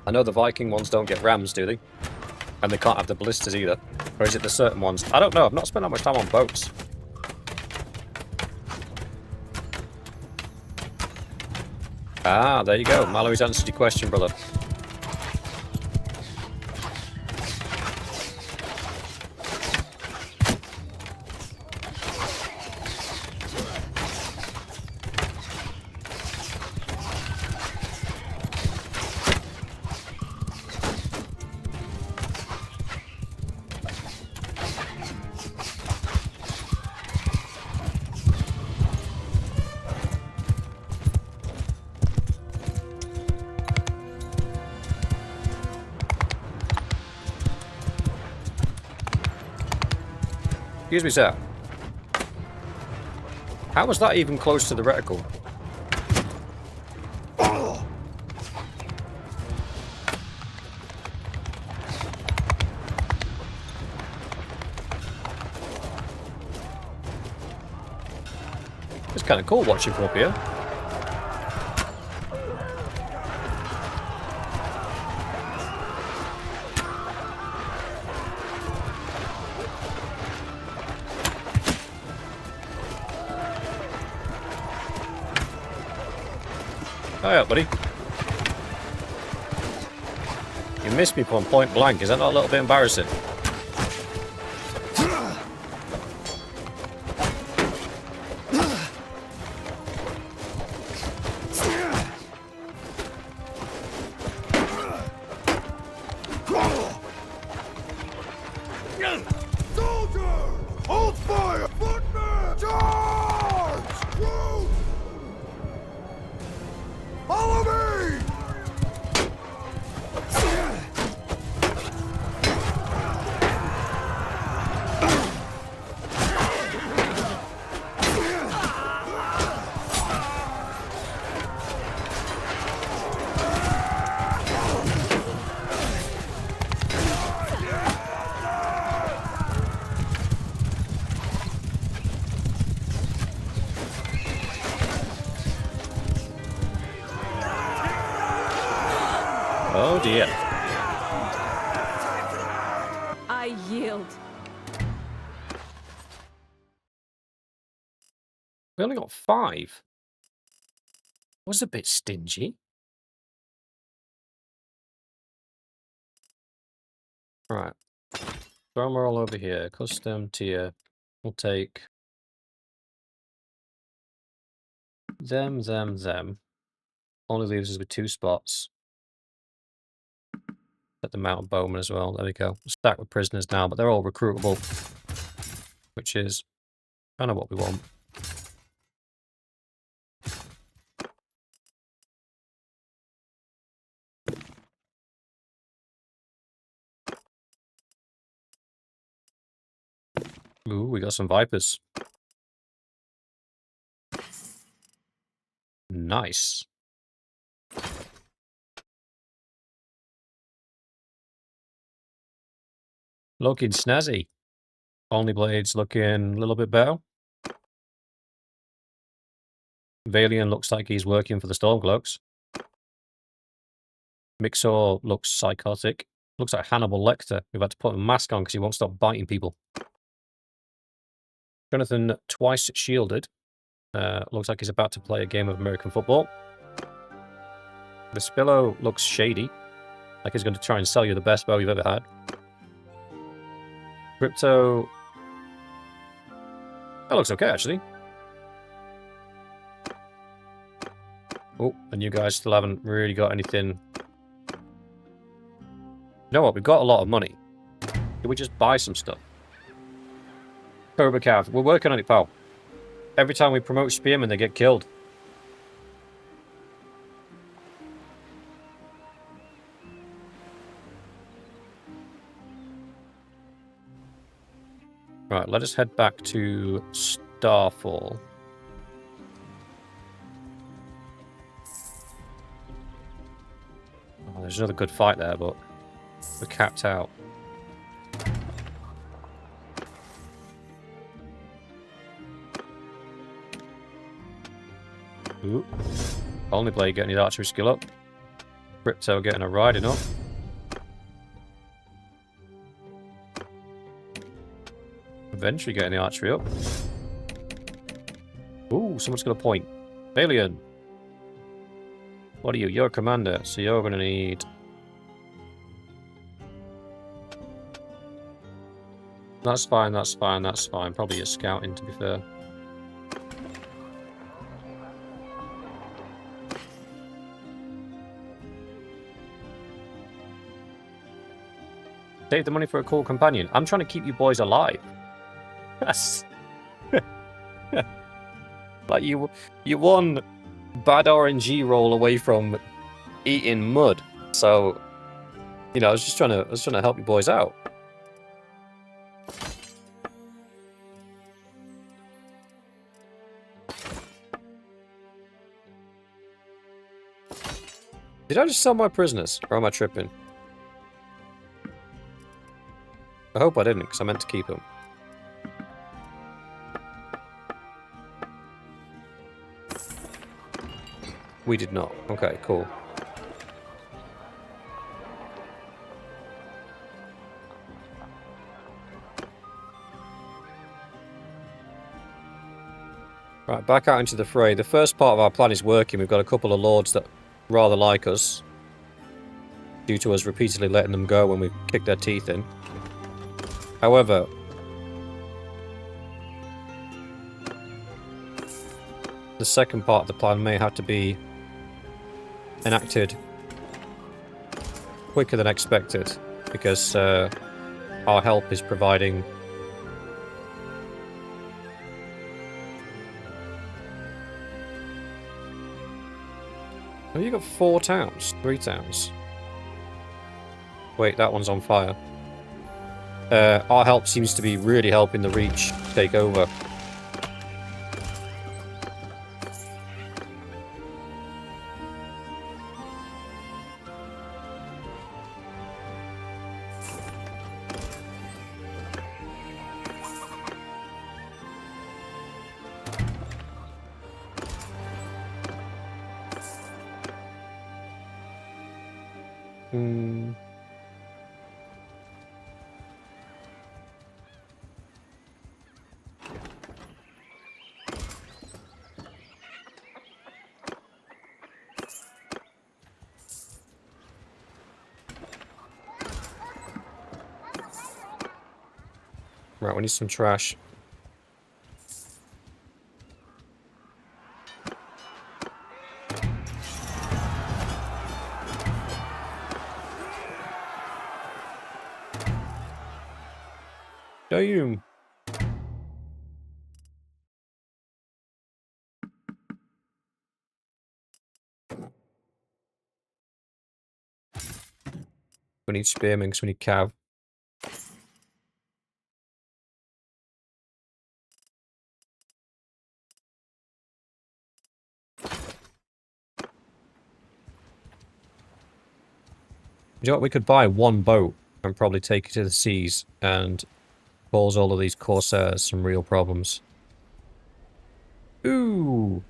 I know the Viking ones don't get rams, do they? And they can't have the ballistas either. Or is it the certain ones? I don't know. I've not spent that much time on boats. Ah, there you go. Mallory's answered your question, brother. Excuse me, sir. How was that even close to the reticle? It's kind of cool watching from up here. Hiya, buddy. You missed me from point blank. Is that not a little bit embarrassing? Soldiers! Hold fire! Footmen! Charge! Troops! Follow me! Oh dear. I yield. We only got 5. Was a bit stingy. Right. Throw them all over here. Custom tier. We'll take them. Only leaves us with 2 spots. Set the mountain bowman as well. There we go. Stack with prisoners now, but they're all recruitable, which is kind of what we want. Ooh, we got some vipers. Nice. Looking snazzy. Only blades looking a little bit better. Valian looks like he's working for the Stormcloaks. Mixor looks psychotic. Looks like Hannibal Lecter. We've had to put a mask on because he won't stop biting people. Jonathan twice shielded. Looks like he's about to play a game of American football. The Spillo looks shady. Like he's going to try and sell you the best bow you've ever had. Crypto... That looks okay, actually. Oh, and you guys still haven't really got anything... You know what? We've got a lot of money. Can we just buy some stuff? Cobra Cav. We're working on it, pal. Every time we promote Spearmen, they get killed. Right, let us head back to Starfall. Oh, there's another good fight there, but we're capped out. Ooh. Only Blade getting his archery skill up. Crypto getting a riding up. Eventually getting the archery up. Ooh, someone's got a point. Alien. What are you? You're a commander, so you're going to need... That's fine, that's fine, that's fine. Probably a scouting, to be fair. Save the money for a cool companion. I'm trying to keep you boys alive. That's... like, you won bad RNG roll away from eating mud. So, you know, I was trying to help you boys out. Did I just sell my prisoners? Or am I tripping? I hope I didn't, because I meant to keep them. We did not. Okay, cool. Right, back out into the fray. The first part of our plan is working. We've got a couple of lords that rather like us, due to us repeatedly letting them go when we kick their teeth in. However, the second part of the plan may have to be enacted quicker than expected, because our help is providing... Oh, you got 4 towns? 3 towns? Wait, that one's on fire. Our help seems to be really helping the Reach take over. Right, we need some trash. Damn. We need spearmen because we need cav. You know what? We could buy 1 boat and probably take it to the seas and cause all of these corsairs some real problems. Ooh!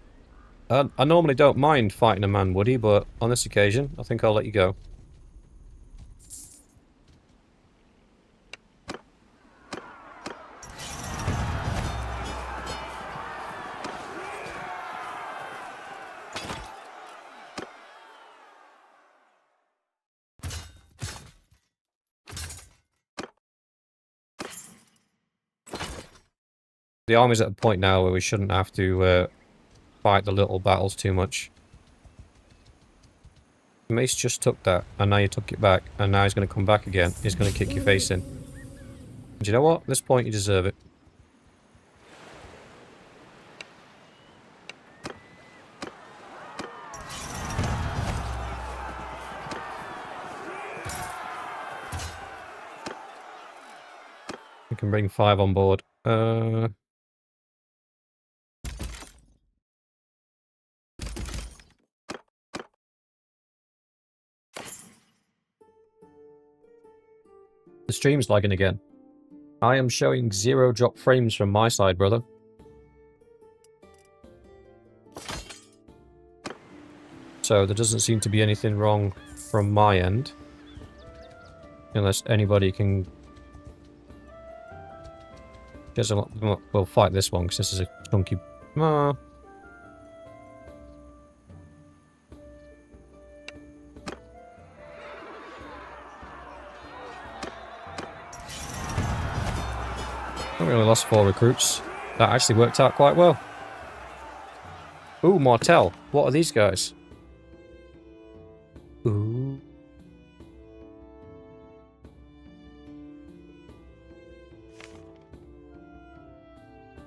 I normally don't mind fighting a man, Woody, but on this occasion, I think I'll let you go. The army's at a point now where we shouldn't have to fight the little battles too much. Mace just took that, and now you took it back, and now he's going to come back again. He's going to kick your face in. Do you know what? At this point, you deserve it. We can bring 5 on board. The stream's lagging again. I am showing 0 drop frames from my side, brother. So there doesn't seem to be anything wrong from my end. Unless anybody can... We'll fight this one, because this is a chunky... We only lost 4 recruits. That actually worked out quite well. Ooh, Martel. What are these guys? Ooh.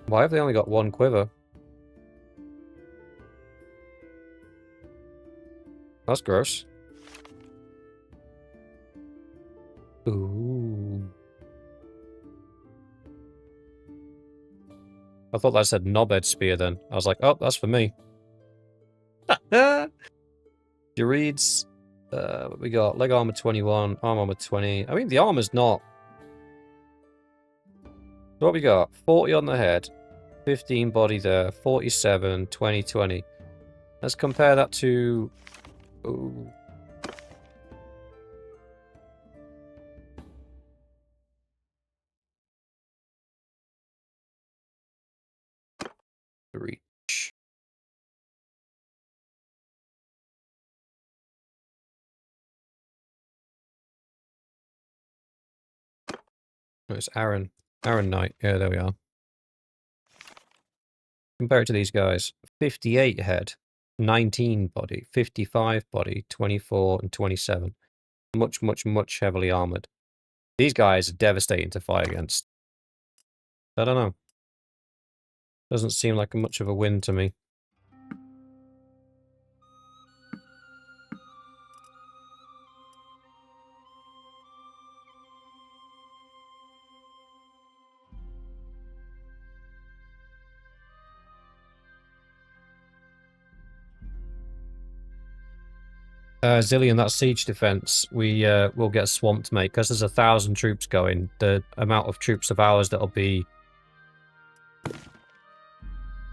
Why have they only got 1 quiver? That's gross. Ooh. I thought that said knobhead spear then. I was like, oh, that's for me. Your reads. We got leg armor 21, arm armor 20. I mean, the armor's not... So what we got? 40 on the head, 15 body there, 47, 20, 20. Let's compare that to... Ooh. Reach. Oh, it's Aaron. Aaron Knight. Yeah, there we are. Compare it to these guys. 58 head, 19 body, 55 body, 24 and 27. Much, much, much heavily armored. These guys are devastating to fight against. I don't know. Doesn't seem like much of a win to me. Zillion, that siege defense, we will get swamped, mate, because there's 1,000 troops going. The amount of troops of ours that'll be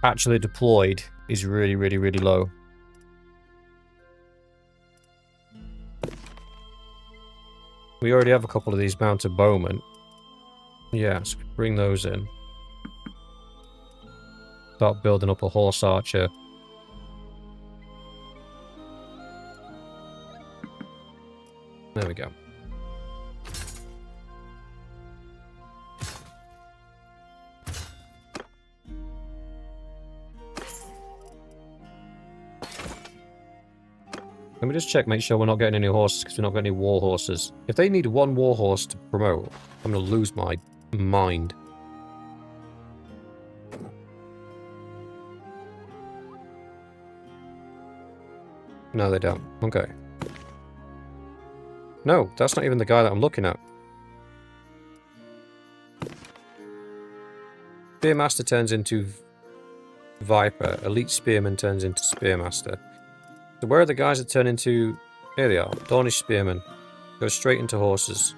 actually deployed is really, really, really low. We already have a couple of these mounted bowmen. Yeah, so bring those in. Start building up a horse archer. There we go. Let me just check, make sure we're not getting any horses, because we're not getting any war horses. If they need one war horse to promote, I'm going to lose my mind. No, they don't. Okay. No, that's not even the guy that I'm looking at. Spearmaster turns into Viper. Elite Spearman turns into Spearmaster. So where are the guys that turn into... Here they are. Dornish Spearmen. Go straight into horses.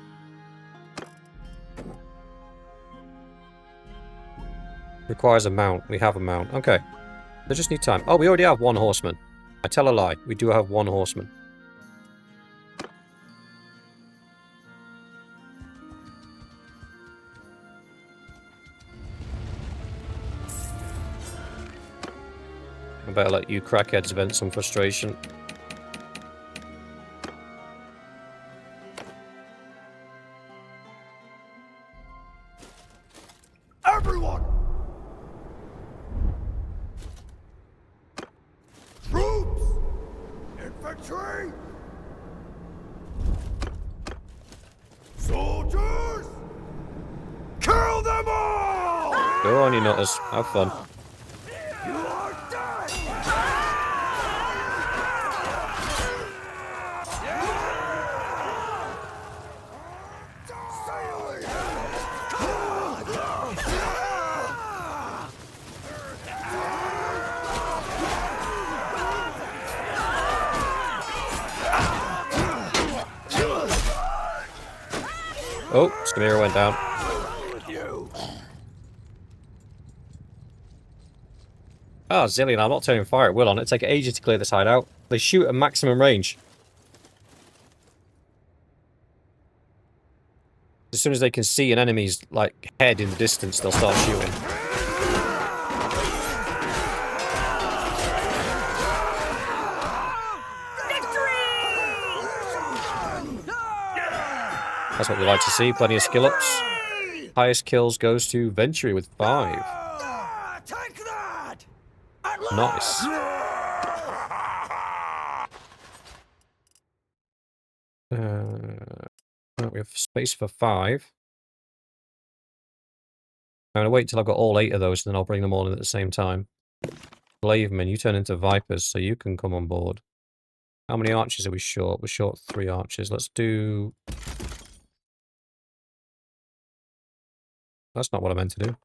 Requires a mount. We have a mount. Okay. They just need time. Oh, we already have one horseman. I tell a lie. We do have one horseman. I better let you crackheads vent some frustration. Everyone! Troops! Infantry! Soldiers! Kill them all! Go on, you nutters. Have fun. You are dead! Oh, Skamira went down. Ah, Zillion, I'm not turning fire at will on it. It'll take ages to clear this hideout. They shoot at maximum range. As soon as they can see an enemy's, like, head in the distance, they'll start shooting. That's what we like to see. Plenty of skill ups. Highest kills goes to Venturi with 5. Take that! Nice. We have space for 5. I'm going to wait till I've got all 8 of those, and then I'll bring them all in at the same time. Blavemen, you turn into Vipers, so you can come on board. How many archers are we short? We're short 3 archers. Let's do... That's not what I meant to do.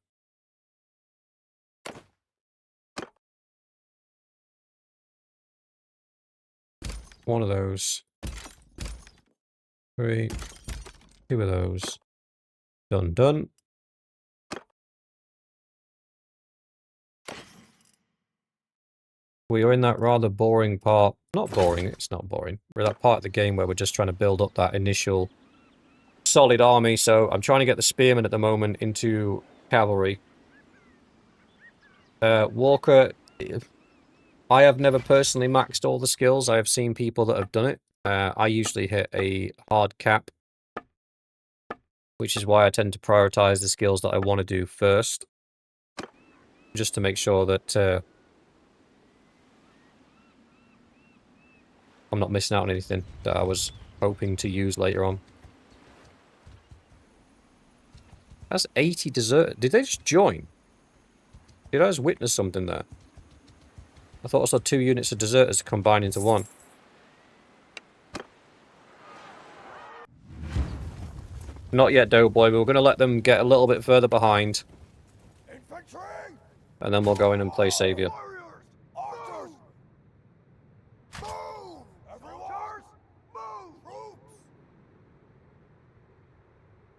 One of those. 3. 2 of those. Done, done. We are in that rather boring part. Not boring, it's not boring. We're that part of the game where we're just trying to build up that initial solid army. So I'm trying to get the spearmen at the moment into cavalry. Walker, I have never personally maxed all the skills. I have seen people that have done it. I usually hit a hard cap, which is why I tend to prioritize the skills that I want to do first, just to make sure that I'm not missing out on anything that I was hoping to use later on. That's 80 desert. Did they just join? Did I just witness something there? I thought I saw 2 units of deserters combine into one. Not yet, Doughboy, but we're going to let them get a little bit further behind. Infantry! And then we'll go in and play Saviour. Warriors! Archers! Move! Everyone! Move!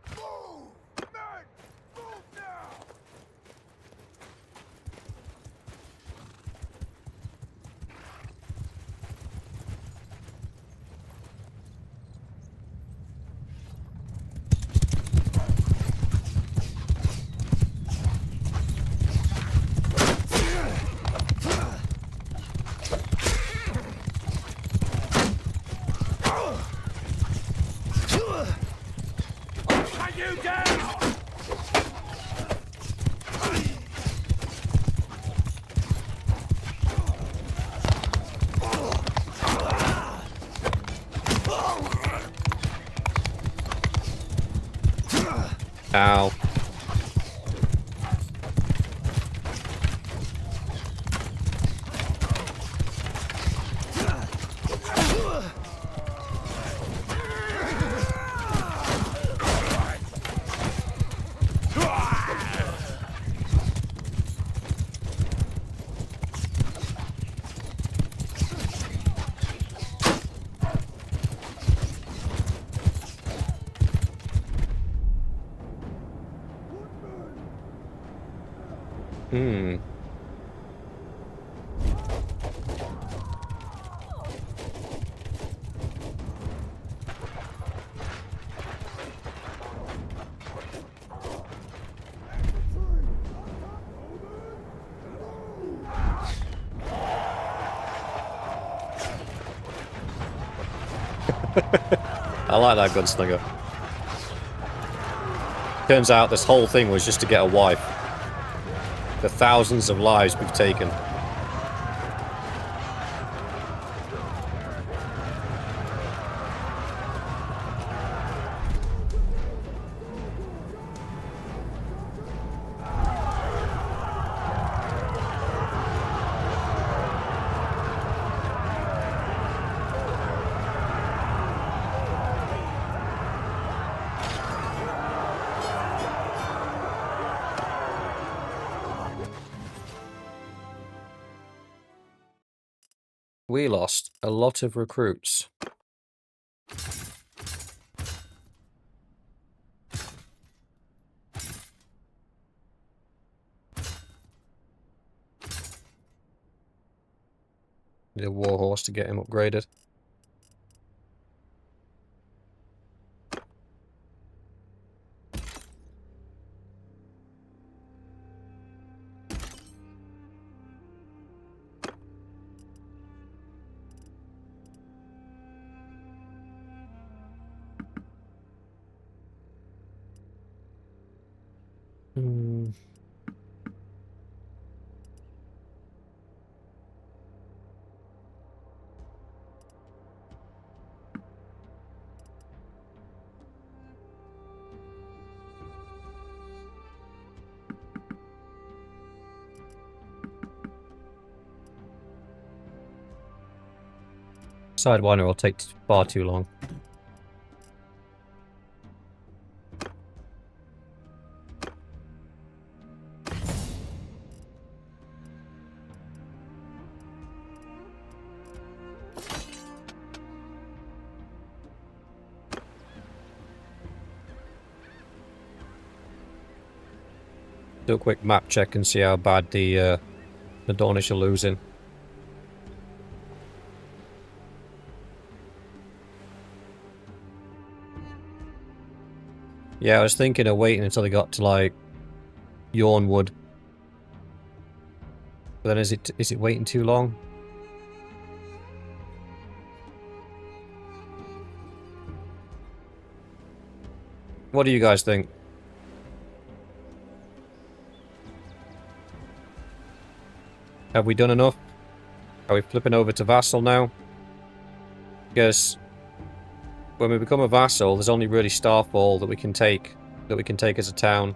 Troops! Move! Men! Move now! Are you down? Ow. Hmm. I like that gunslinger. Turns out this whole thing was just to get a wife. The thousands of lives we've taken. We lost a lot of recruits. Need a warhorse to get him upgraded. Hmm. Sidewinder will take far too long. do a quick map check and see how bad the Dornish are losing. Yeah, I was thinking of waiting until they got to like Yornwood. But then is it waiting too long? What do you guys think? Have we done enough? Are we flipping over to vassal now? Because when we become a vassal, there's only really Starfall that we can take as a town.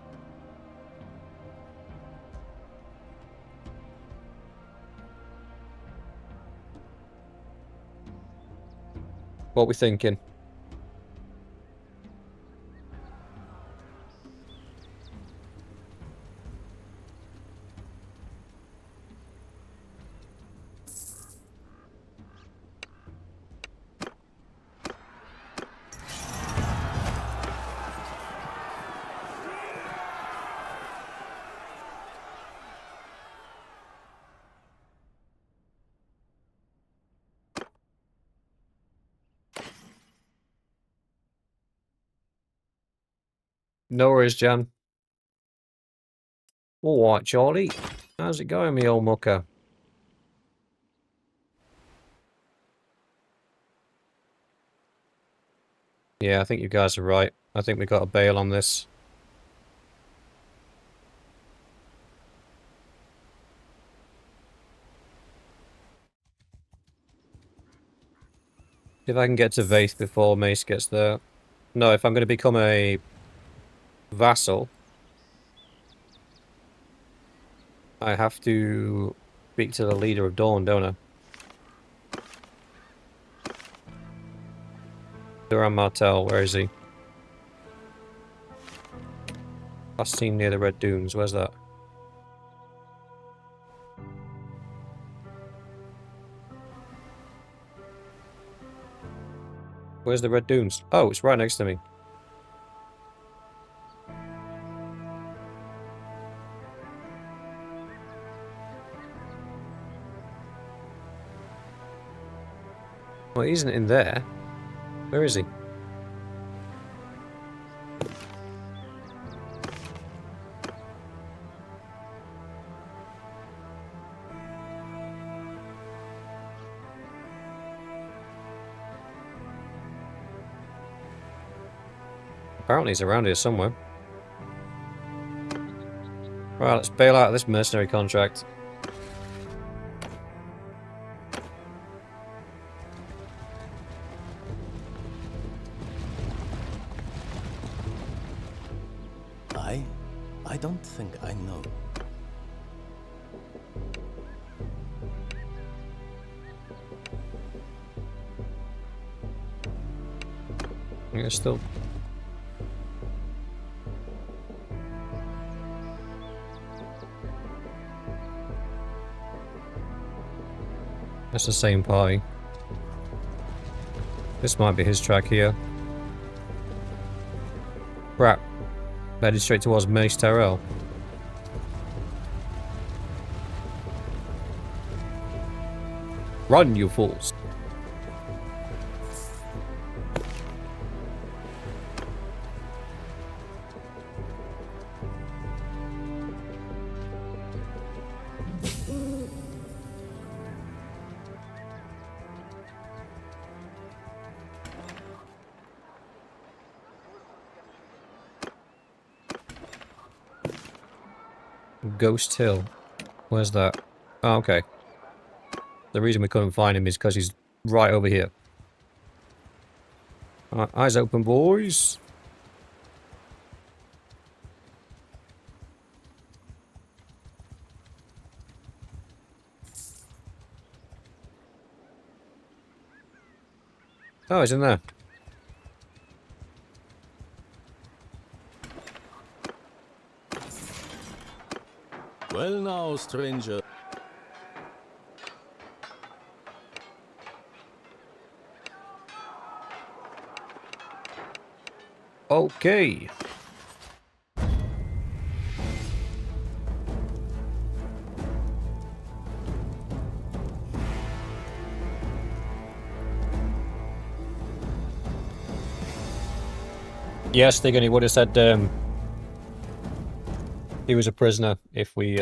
What are we thinking? No worries, Jan. Alright, Charlie. How's it going, me old mucker? Yeah, I think you guys are right. I think we got a bail on this. If I can get to Vaith before Mace gets there. No, if I'm going to become a vassal, I have to speak to the leader of Dorne, don't I? Duran Martell, where is he? Last seen near the Red Dunes, where's that? Where's the Red Dunes? Oh, it's right next to me. Well, he isn't in there. Where is he? Apparently he's around here somewhere. Right, let's bail out of this mercenary contract. I don't think I know. Yeah, still. That's the same pie. This might be his track here. Crap. Headed straight towards Mace Tyrell. Run, you fools! Ghost Hill. Where's that? Oh, okay. The reason we couldn't find him is because he's right over here. Alright, eyes open, boys. Oh, he's in there. Well now, stranger. Okay. Yes, thinking he would have said he was a prisoner if we...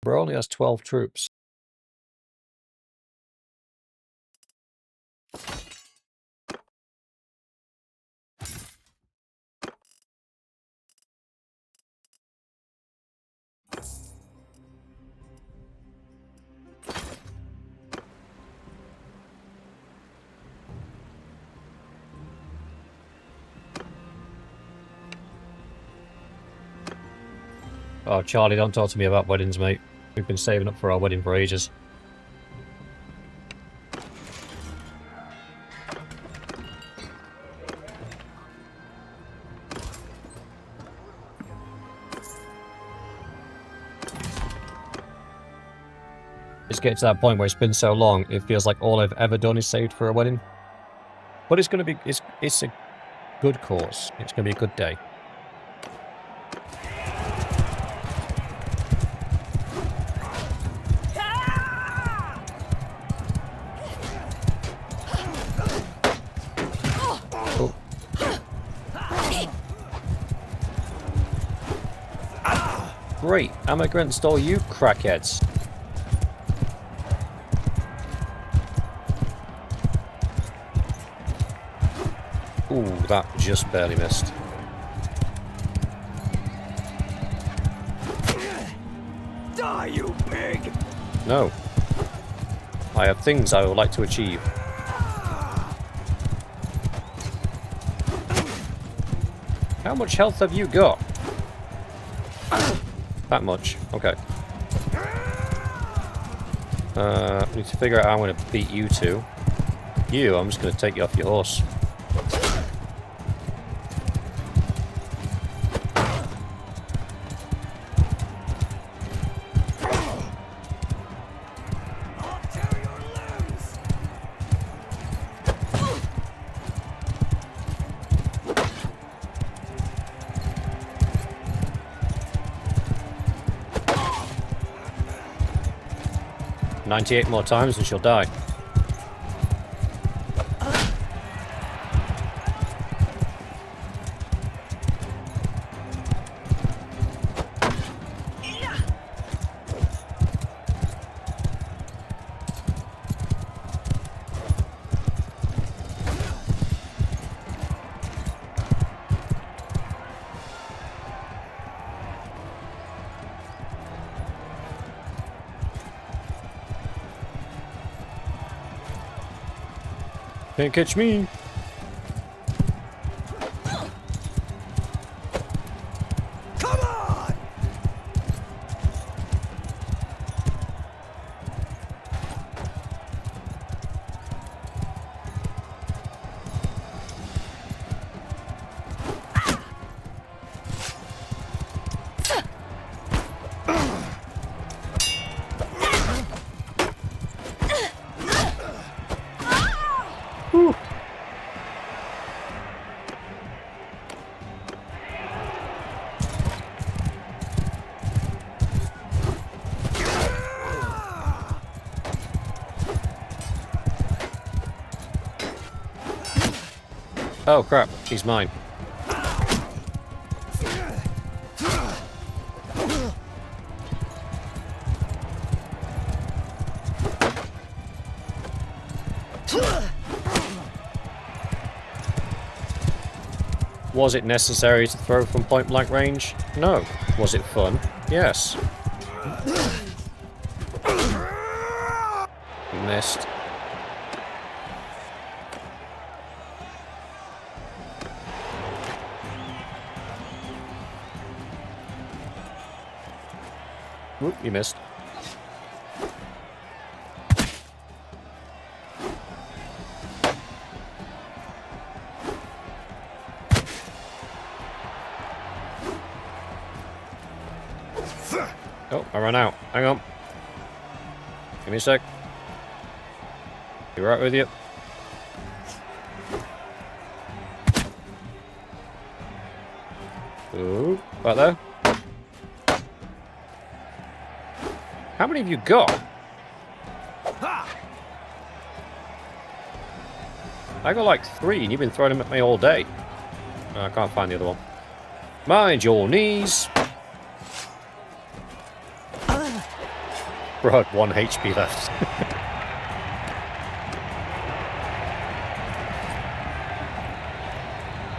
Bro only has 12 troops. Oh, Charlie, don't talk to me about weddings, mate. We've been saving up for our wedding for ages. It's getting to that point where it's been so long, it feels like all I've ever done is saved for a wedding. But it's going to be... It's a good cause. It's going to be a good day. Oh. Great, I'm against all you crackheads. Ooh, that just barely missed. Die, you pig! No. I have things I would like to achieve. How much health have you got? That much. Okay. I need to figure out how I'm going to beat you two. You, I'm just going to take you off your horse. I'll tear your limbs! 98 more times and she'll die. Can't catch me. Come on! Oh crap, he's mine. Was it necessary to throw from point blank range? No. Was it fun? Yes. Missed. Whoop, you missed. Oh, I ran out. Hang on. Give me a sec. Be right with you. Ooh, right there. How many have you got? I got like 3, and you've been throwing them at me all day. I can't find the other one. Mind your knees. Bro, had 1 HP left.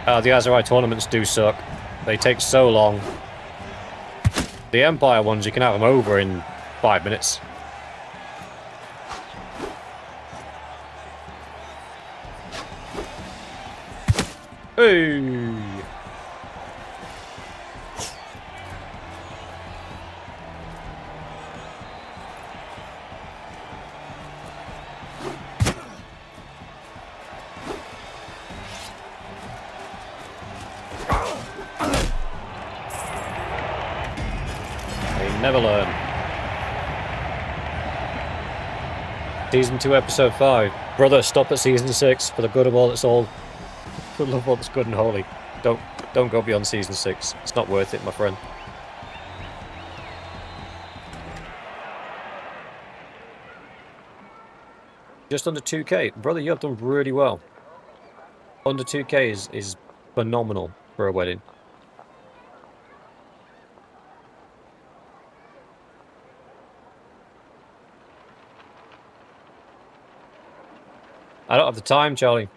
The Azerai tournaments do suck. They take so long. The Empire ones, you can have them over in 5 minutes. Hey! Never learn. Season 2, episode 5. Brother, stop at season 6 for the good of all that's all. For the love of all that's good and holy. Don't go beyond season 6. It's not worth it, my friend. Just under 2k. Brother, you have done really well. Under 2k is phenomenal for a wedding. I don't have the time, Charlie.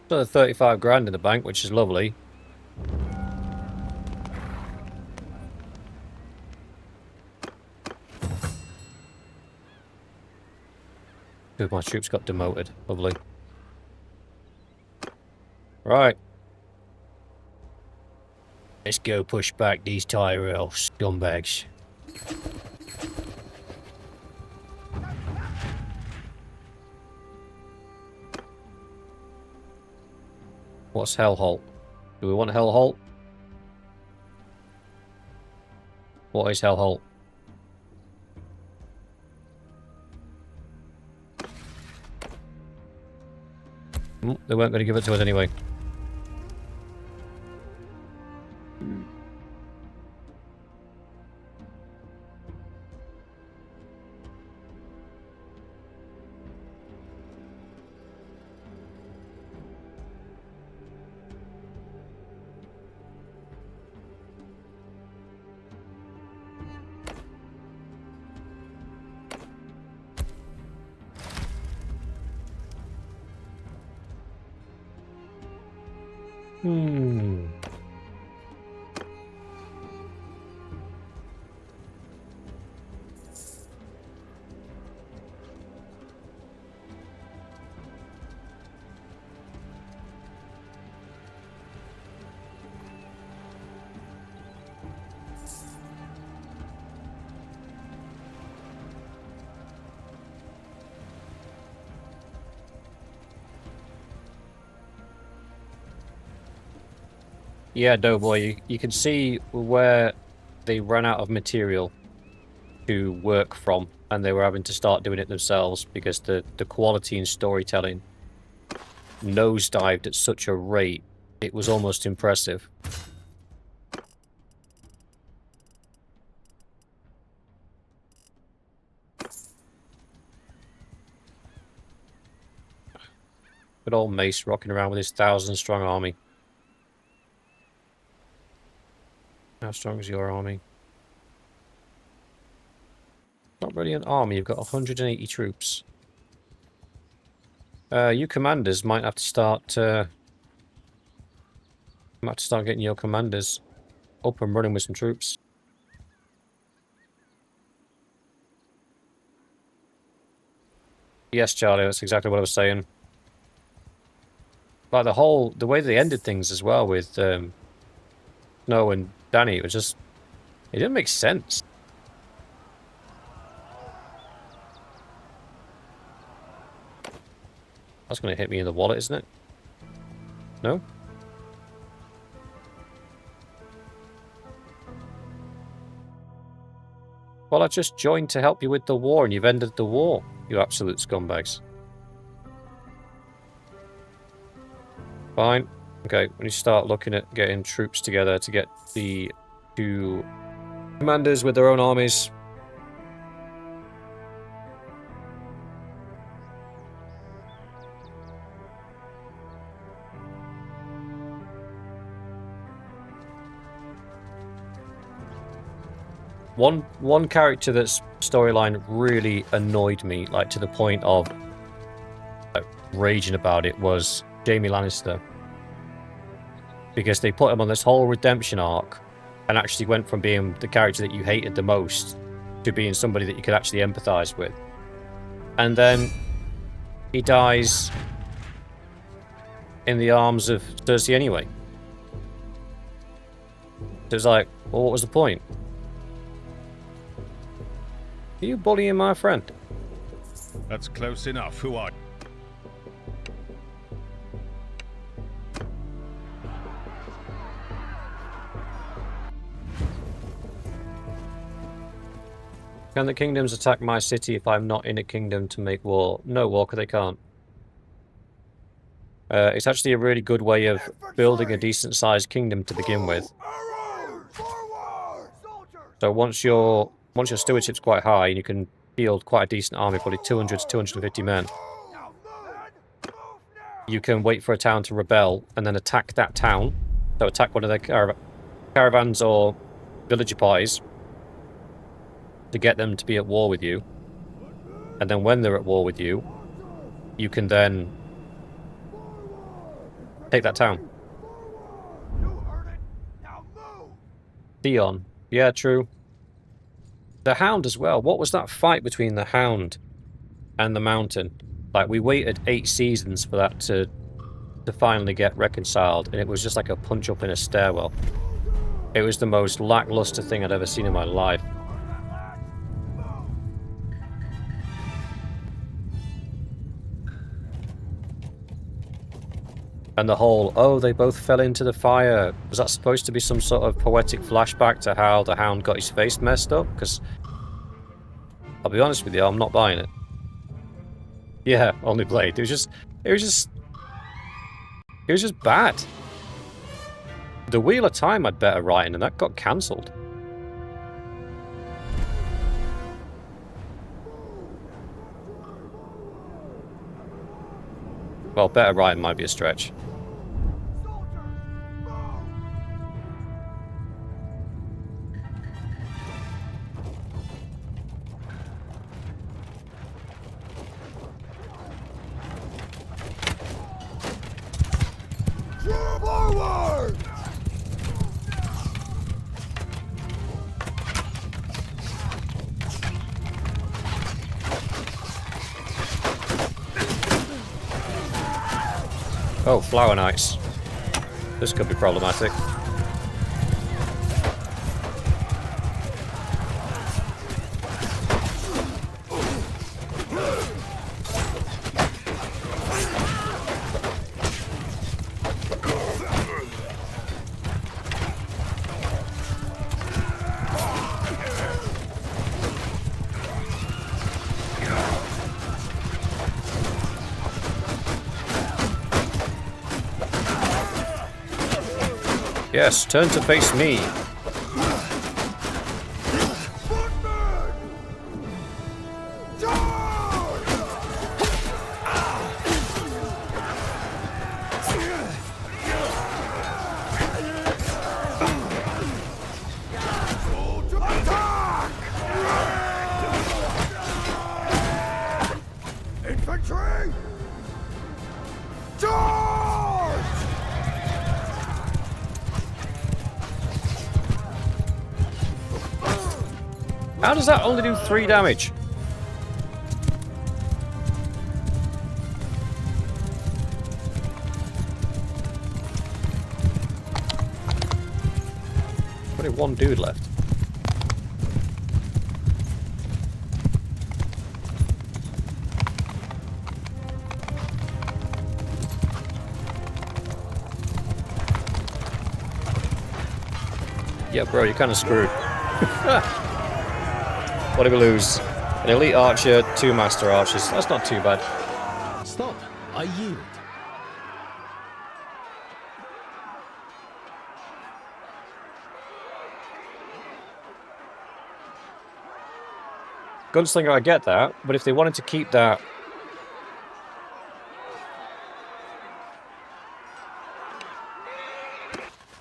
Another 35 grand in the bank, which is lovely. Two of my troops got demoted. Lovely. Right. Let's go push back these Tyrell scumbags. What's Hellholt? Do we want Hellholt? What is Hellholt? They weren't going to give it to us anyway. Yeah, Doughboy, you can see where they ran out of material to work from, and they were having to start doing it themselves because the quality in storytelling nosedived at such a rate, it was almost impressive. Good old Mace rocking around with his 1,000-strong army. How strong is your army? Not really an army, you've got 180 troops. You commanders might have to start getting your commanders up and running with some troops. Yes, Charlie, that's exactly what I was saying. like the way they ended things as well with Snow and Danny, it didn't make sense. That's going to hit me in the wallet, isn't it? No? Well, I just joined to help you with the war, and you've ended the war, you absolute scumbags. Fine. Okay, we need to start looking at getting troops together to get the two commanders with their own armies. One character that's storyline really annoyed me, like to the point of raging about it, was Jaime Lannister. Because they put him on this whole redemption arc and actually went from being the character that you hated the most to being somebody that you could actually empathize with. And then he dies in the arms of Cersei anyway. So it's like, well, what was the point? Are you bullying my friend? That's close enough. Who are you? Can the kingdoms attack my city if I'm not in a kingdom to make war? No, Walker, they can't. It's actually a really good way of building a decent-sized kingdom to begin with. So once your stewardship's quite high and you can field quite a decent army, probably 200 to 250 men, you can wait for a town to rebel and then attack that town. So attack one of their caravans or villager parties to get them to be at war with you. And then when they're at war with you, you can then take that town. Theon. Yeah, true. The Hound as well. What was that fight between the Hound and the Mountain? Like, we waited 8 seasons for that to finally get reconciled, and it was just like a punch up in a stairwell. It was the most lackluster thing I'd ever seen in my life. And the whole, oh, they both fell into the fire. Was that supposed to be some sort of poetic flashback to how the Hound got his face messed up? Because, I'll be honest with you, I'm not buying it. Yeah, only Blade. It was just bad. The Wheel of Time had better writing, and that got cancelled. Well, better writing might be a stretch. Forward! Oh, Flower Knights. This could be problematic. Yes, turn to face me. Infantry! Charge! How does that only do 3 damage? one dude left. Yeah, bro, you're kind of screwed. What did we lose? An elite archer, 2 master archers. That's not too bad. Stop! I yield. Gunslinger, I get that, but if they wanted to keep that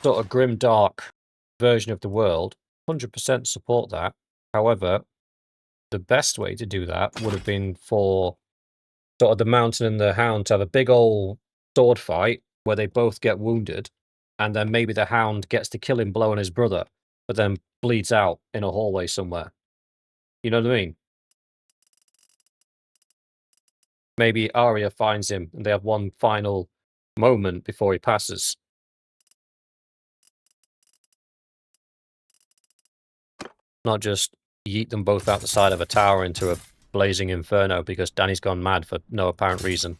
sort of grim, dark version of the world, 100% support that. However, the best way to do that would have been for sort of the Mountain and the Hound to have a big old sword fight where they both get wounded, and then maybe the Hound gets the killing blow on his brother, but then bleeds out in a hallway somewhere. You know what I mean? Maybe Arya finds him and they have one final moment before he passes. Not just yeet them both out the side of a tower into a blazing inferno because Dany's gone mad for no apparent reason.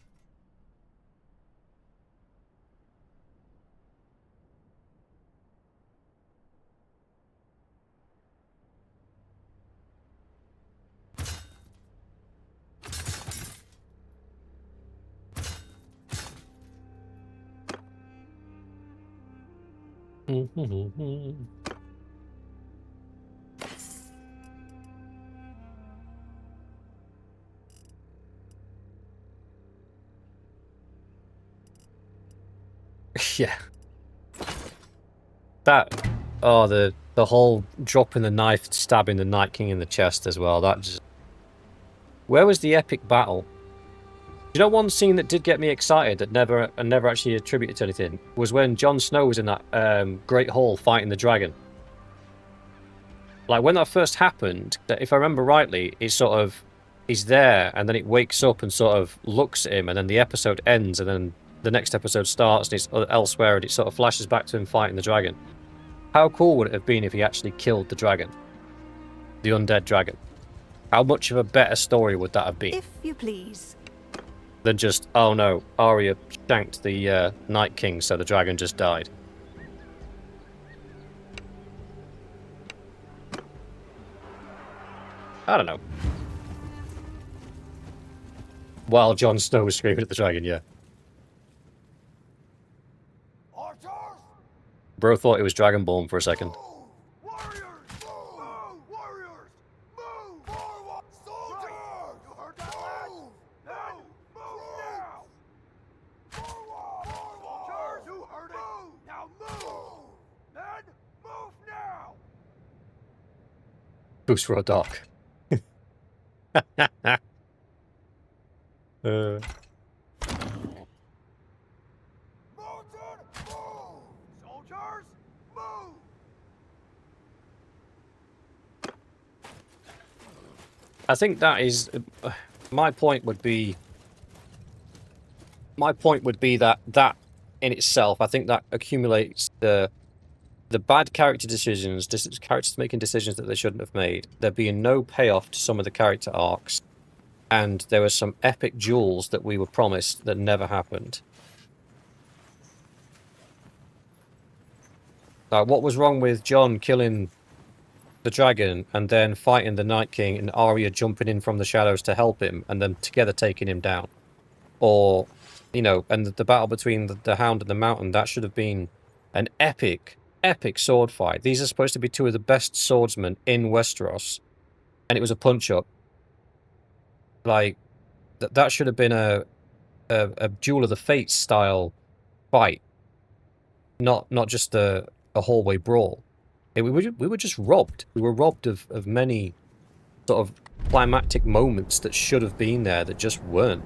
Yeah. That, oh, the whole dropping the knife, stabbing the Night King in the chest as well. That just... Where was the epic battle? You know, one scene that did get me excited that never actually attributed to anything was when Jon Snow was in that Great Hall fighting the dragon. Like when that first happened, if I remember rightly, he's there and then it wakes up and sort of looks at him, and then the episode ends, and then the next episode starts and he's elsewhere, and it sort of flashes back to him fighting the dragon. How cool would it have been if he actually killed the dragon? The undead dragon. How much of a better story would that have been? If you please. Than just, oh no, Arya shanked the Night King, so the dragon just died. I don't know. While Jon Snow was screaming at the dragon, yeah. Archers! Bro thought it was Dragonborn for a second. Move! Warriors! Move! Warriors! Move! Forward! Soldiers! You heard that, lad? Now! Move now! Forward! Forward! You heard it! Now move! Men, move now! Boost for a dark. Mountain, move! Soldiers, move! I think that is my point would be that in itself, I think that accumulates the bad character decisions, characters making decisions that they shouldn't have made. There being no payoff to some of the character arcs, and there were some epic duels that we were promised that never happened. Like, what was wrong with Jon killing the dragon and then fighting the Night King and Arya jumping in from the shadows to help him and then together taking him down? Or, you know, and the battle between the Hound and the Mountain, that should have been an epic sword fight. These are supposed to be two of the best swordsmen in Westeros, and it was a punch-up. Like, that should have been a Duel of the Fates style fight, not just a hallway brawl. We were just robbed. We were robbed of many sort of climactic moments that should have been there that just weren't.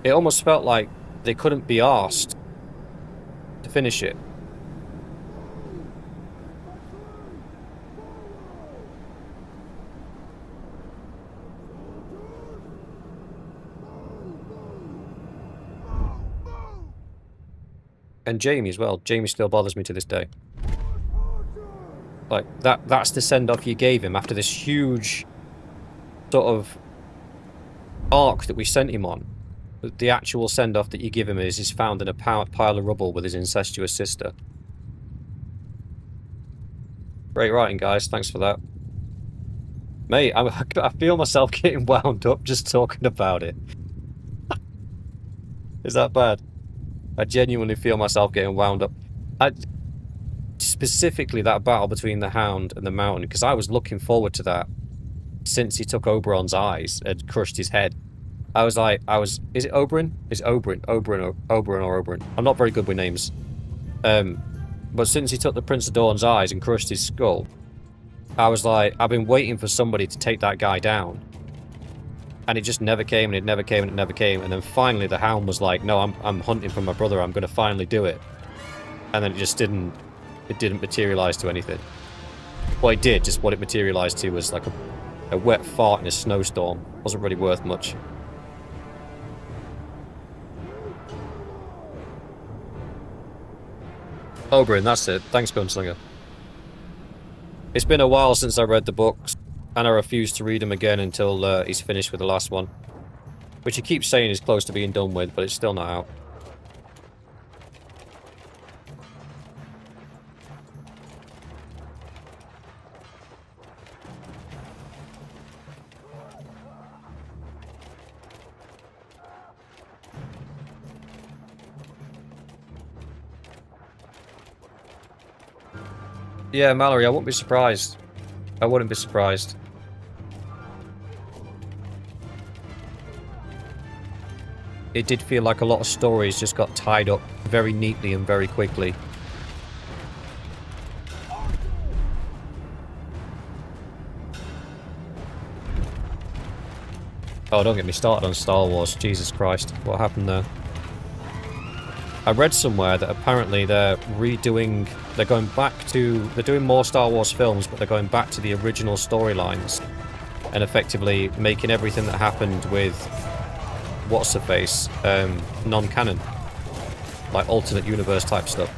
It almost felt like they couldn't be arsed to finish it. And Jaime as well. Jaime still bothers me to this day. Like, that's the send-off you gave him after this huge sort of arc that we sent him on. The actual send-off that you give him is he's found in a pile of rubble with his incestuous sister. Great writing, guys. Thanks for that. Mate, I feel myself getting wound up just talking about it. Is that bad? I genuinely feel myself getting wound up. Specifically that battle between the Hound and the Mountain, because I was looking forward to that since he took Oberon's eyes and crushed his head. Is it Oberyn? Is it Oberyn? Oberyn. I'm not very good with names. But since he took the Prince of Dawn's eyes and crushed his skull, I was like, I've been waiting for somebody to take that guy down. And it just never came, and it never came, and it never came. And then finally the Hound was like, no, I'm hunting for my brother, I'm going to finally do it. And then it just didn't materialize to anything. Well, it did, just what it materialized to was like a wet fart in a snowstorm. Wasn't really worth much. Oberyn, that's it. Thanks, Gunslinger. It's been a while since I read the books, and I refuse to read them again until he's finished with the last one. Which he keeps saying is close to being done with, but it's still not out. Yeah, Mallory, I wouldn't be surprised. I wouldn't be surprised. It did feel like a lot of stories just got tied up very neatly and very quickly. Oh, don't get me started on Star Wars. Jesus Christ. What happened there? I read somewhere that apparently they're doing more Star Wars films, but they're going back to the original storylines and effectively making everything that happened with what's-her-face non-canon, like alternate universe type stuff.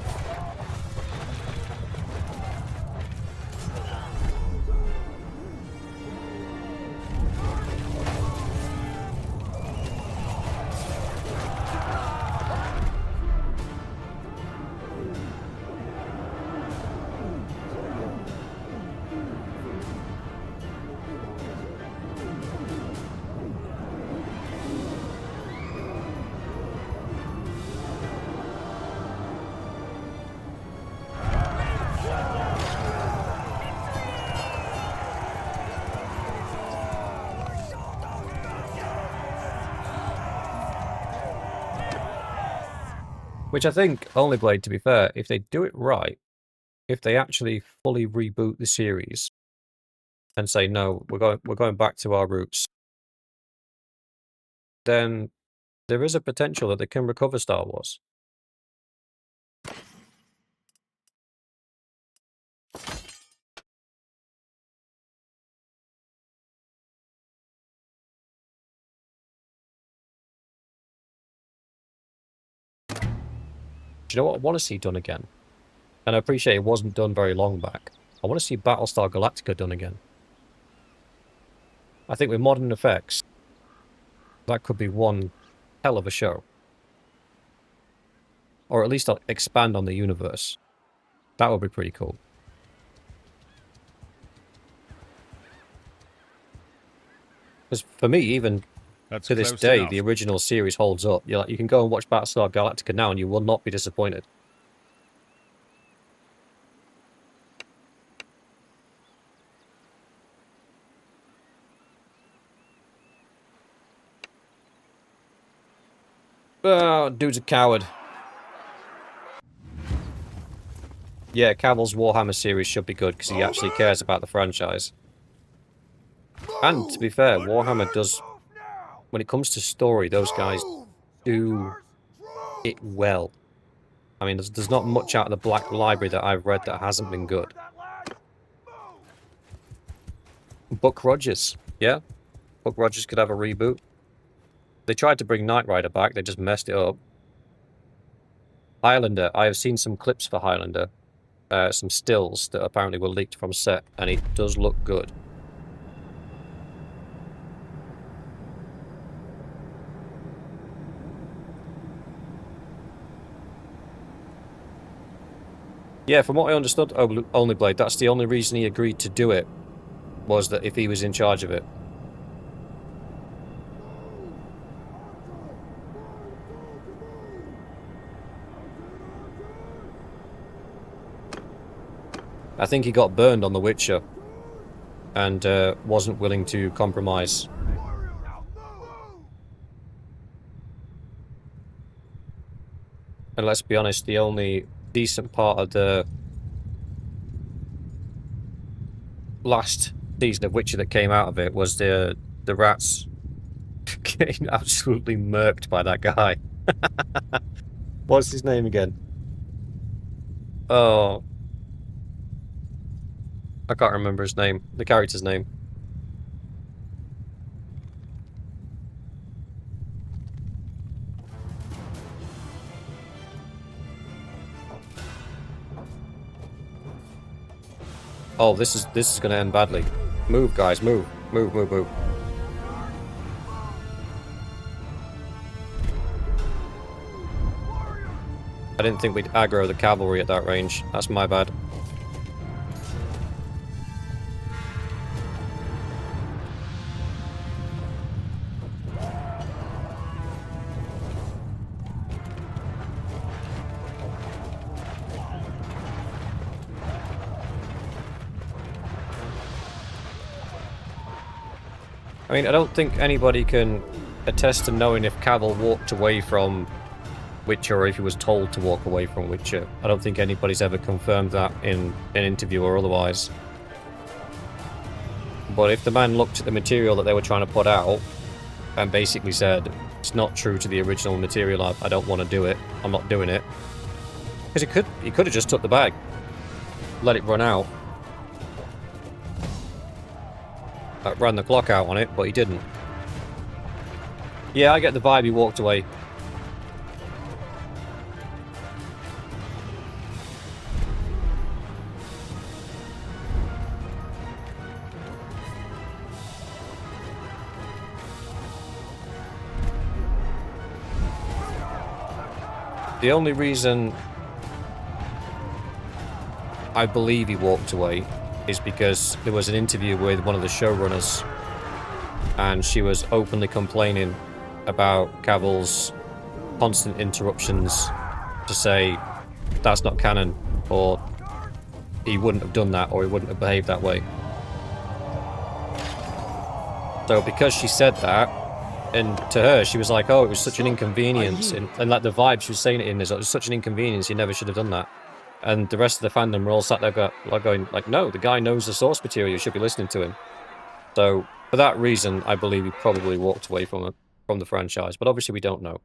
Which I think, Only Blade, to be fair, if they do it right, if they actually fully reboot the series and say, no, we're going back to our roots, then there is a potential that they can recover Star Wars. Do you know what I want to see done again? And I appreciate it wasn't done very long back. I want to see Battlestar Galactica done again. I think with modern effects, that could be one hell of a show. Or at least I'll expand on the universe. That would be pretty cool. Because for me, even to this day, the original series holds up. You can go and watch Battlestar Galactica now and you will not be disappointed. Oh, dude's a coward. Yeah, Cavill's Warhammer series should be good because he actually cares about the franchise. And to be fair, Warhammer does, when it comes to story, those guys do it well. I mean, there's not much out of the Black Library that I've read that hasn't been good. Buck Rogers, yeah? Buck Rogers could have a reboot. They tried to bring Knight Rider back, they just messed it up. Highlander, I have seen some clips for Highlander. some stills that apparently were leaked from set, and it does look good. Yeah, from what I understood, Only Blade, that's the only reason he agreed to do it, was that if he was in charge of it. I think he got burned on The Witcher, and wasn't willing to compromise. And let's be honest, the only decent part of the last season of Witcher that came out of it was the rats getting absolutely murked by that guy. What's his name again? Oh, I can't remember his name. The character's name. Oh, this is going to end badly. Move, guys, move. Move, move, move. I didn't think we'd aggro the cavalry at that range. That's my bad. I mean, I don't think anybody can attest to knowing if Cavill walked away from Witcher or if he was told to walk away from Witcher. I don't think anybody's ever confirmed that in an interview or otherwise. But if the man looked at the material that they were trying to put out and basically said, it's not true to the original material, I don't want to do it, I'm not doing it. Because he could have just took the bag, let it run out. Ran the clock out on it, but he didn't. Yeah, I get the vibe he walked away. The only reason I believe he walked away is because there was an interview with one of the showrunners and she was openly complaining about Cavill's constant interruptions to say that's not canon, or he wouldn't have done that, or he wouldn't have behaved that way. So because she said that, and to her she was like, oh, it was such an inconvenience, and like the vibe she was saying it in is, it was such an inconvenience, he never should have done that. And the rest of the fandom were all sat there going, like, no, the guy knows the source material, you should be listening to him. So, for that reason, I believe he probably walked away from the franchise, but obviously we don't know.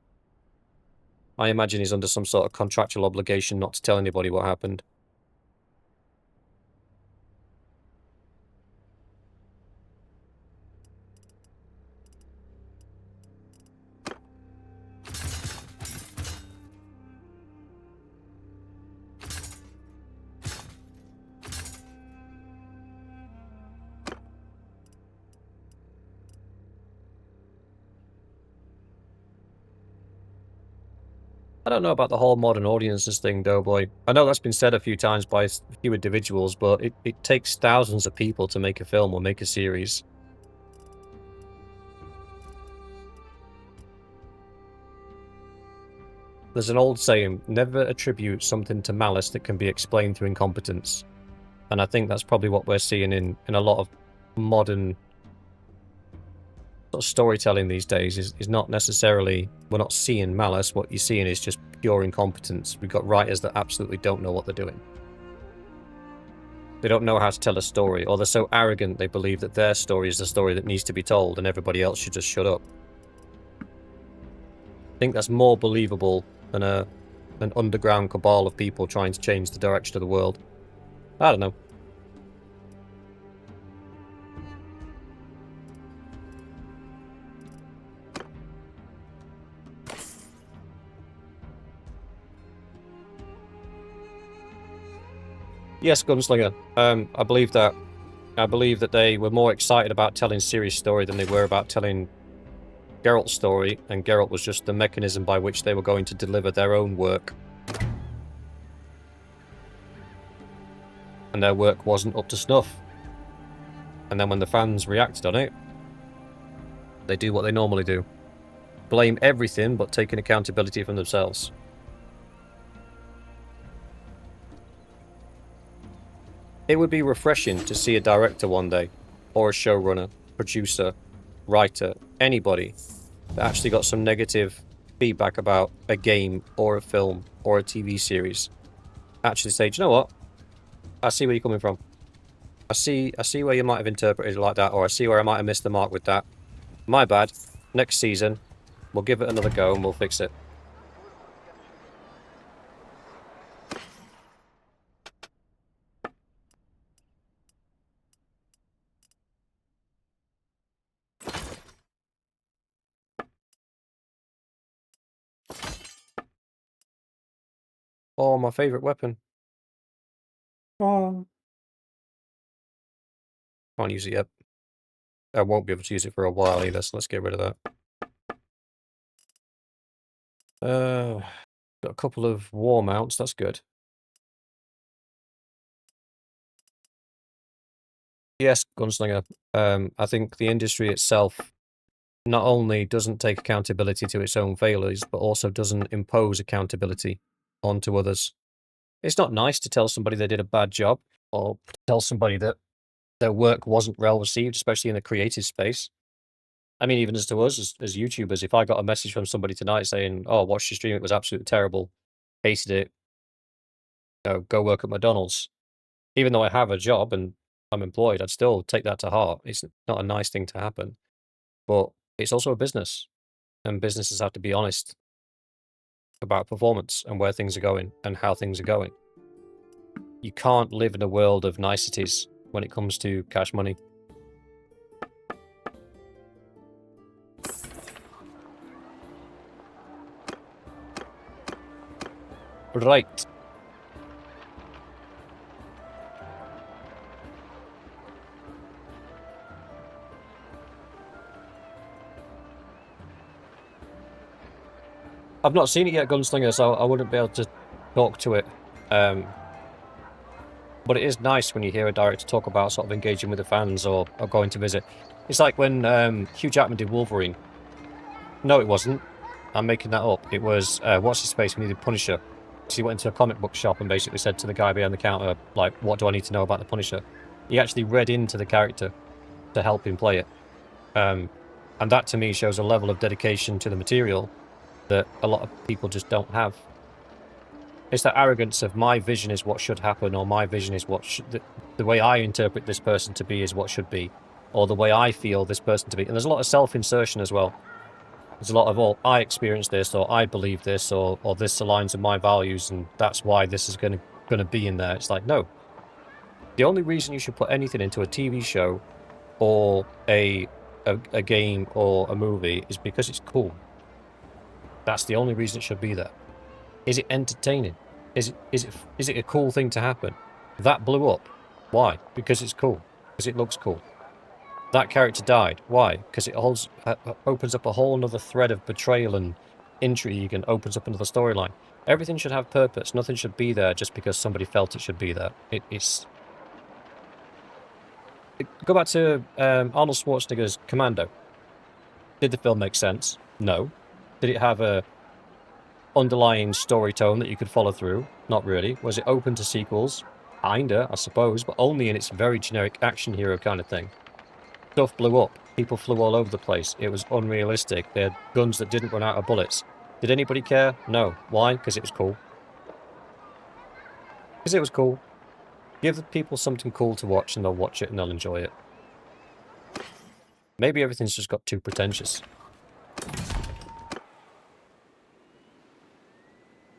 I imagine he's under some sort of contractual obligation not to tell anybody what happened. I don't know about the whole modern audiences thing, though, boy. I know that's been said a few times by a few individuals, but it takes thousands of people to make a film or make a series. There's an old saying, never attribute something to malice that can be explained through incompetence. And I think that's probably what we're seeing in a lot of modern sort of storytelling these days, is not necessarily, we're not seeing malice, what you're seeing is just pure incompetence. We've got writers that absolutely don't know what they're doing. They don't know how to tell a story, or they're so arrogant they believe that their story is the story that needs to be told and everybody else should just shut up. I think that's more believable than an underground cabal of people trying to change the direction of the world. I don't know. Yes, Gunslinger. I believe that. I believe that they were more excited about telling Ciri's story than they were about telling Geralt's story, and Geralt was just the mechanism by which they were going to deliver their own work. And their work wasn't up to snuff. And then when the fans reacted on it, they do what they normally do. Blame everything but taking accountability from themselves. It would be refreshing to see a director one day, or a showrunner, producer, writer, anybody that actually got some negative feedback about a game or a film or a TV series. Actually say, do you know what? I see where you're coming from. I see where you might have interpreted it like that, or I see where I might have missed the mark with that. My bad. Next season, we'll give it another go and we'll fix it. Oh, my favourite weapon. Oh. Can't use it yet. I won't be able to use it for a while either, so let's get rid of that. Got a couple of war mounts, that's good. Yes, Gunslinger. I think the industry itself not only doesn't take accountability to its own failures, but also doesn't impose accountability onto others. It's not nice to tell somebody they did a bad job, or tell somebody that their work wasn't well received, especially in the creative space. I mean, even as to us as YouTubers, if I got a message from somebody tonight saying, "Oh, watched your stream, it was absolutely terrible, hated it, go work at McDonald's," even though I have a job and I'm employed, I'd still take that to heart. It's not a nice thing to happen, but it's also a business, and businesses have to be honest about performance and where things are going and how things are going. You can't live in a world of niceties when it comes to cash money. Right. I've not seen it yet, Gunslinger, so I wouldn't be able to talk to it. But it is nice when you hear a director talk about sort of engaging with the fans or going to visit. It's like when Hugh Jackman did Wolverine. No, it wasn't. I'm making that up. It was, what's his face when he did Punisher. So he went into a comic book shop and basically said to the guy behind the counter, like, what do I need to know about the Punisher? He actually read into the character to help him play it. And that to me shows a level of dedication to the material that a lot of people just don't have. It's that arrogance of my vision is what should happen, or my vision is what should, the way I interpret this person to be is what should be, or the way I feel this person to be. And there's a lot of self-insertion as well. There's a lot of, oh, I experienced this, or I believe this, or this aligns with my values, and that's why this is going to be in there. It's like, no. The only reason you should put anything into a TV show or a game or a movie is because it's cool. That's the only reason it should be there. Is it entertaining? Is it a cool thing to happen? That blew up. Why? Because it's cool. Because it looks cool. That character died. Why? Because it opens up a whole other thread of betrayal and intrigue and opens up another storyline. Everything should have purpose. Nothing should be there just because somebody felt it should be there. Go back to Arnold Schwarzenegger's Commando. Did the film make sense? No. Did it have a underlying story tone that you could follow through? Not really. Was it open to sequels? Kinda, I suppose, but only in its very generic action hero kind of thing. Stuff blew up. People flew all over the place. It was unrealistic. They had guns that didn't run out of bullets. Did anybody care? No. Why? Because it was cool. Because it was cool. Give the people something cool to watch and they'll watch it and they'll enjoy it. Maybe everything's just got too pretentious.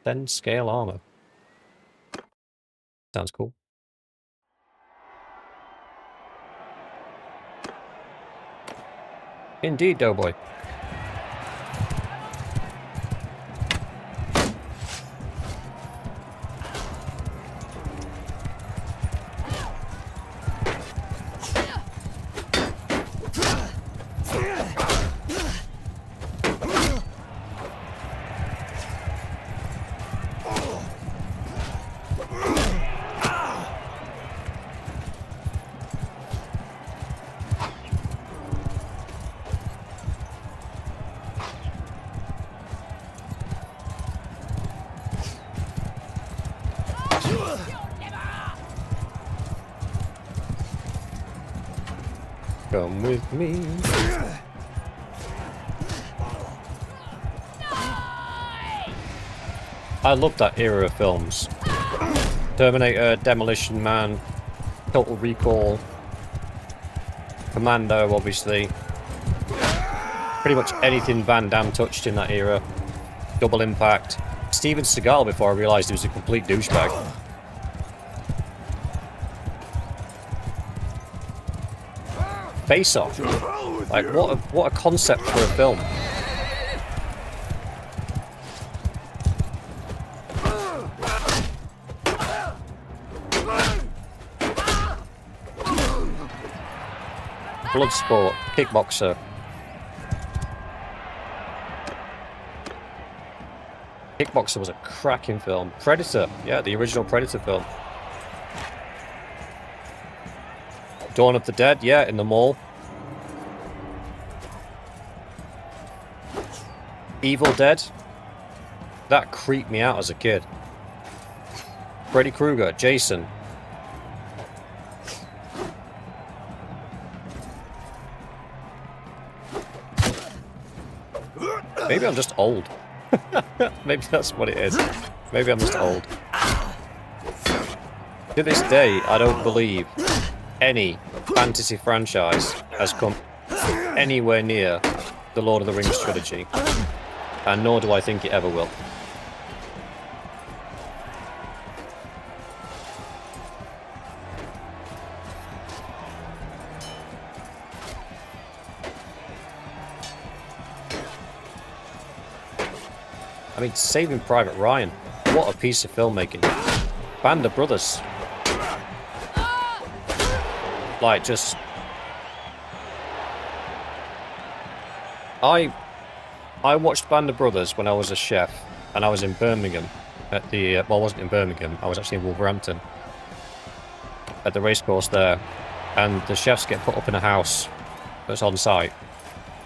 10 scale armor. Sounds cool. Indeed, Doughboy. Come with me. I love that era of films. Terminator, Demolition Man, Total Recall, Commando, obviously. Pretty much anything Van Damme touched in that era. Double Impact. Steven Seagal before I realised he was a complete douchebag. Face Off. Like, what a concept for a film. Bloodsport, Kickboxer. Kickboxer was a cracking film. Predator, yeah, the original Predator film. Dawn of the Dead, yeah, in the mall. Evil Dead. That creeped me out as a kid. Freddy Krueger, Jason. Maybe I'm just old. Maybe that's what it is. Maybe I'm just old. To this day, I don't believe any fantasy franchise has come anywhere near the Lord of the Rings trilogy. And nor do I think it ever will. I mean, Saving Private Ryan. What a piece of filmmaking. Band of Brothers. Like, just... I watched Band of Brothers when I was a chef, and I was in Birmingham at the... well, I wasn't in Birmingham, I was actually in Wolverhampton. At the racecourse there. And the chefs get put up in a house that's on site.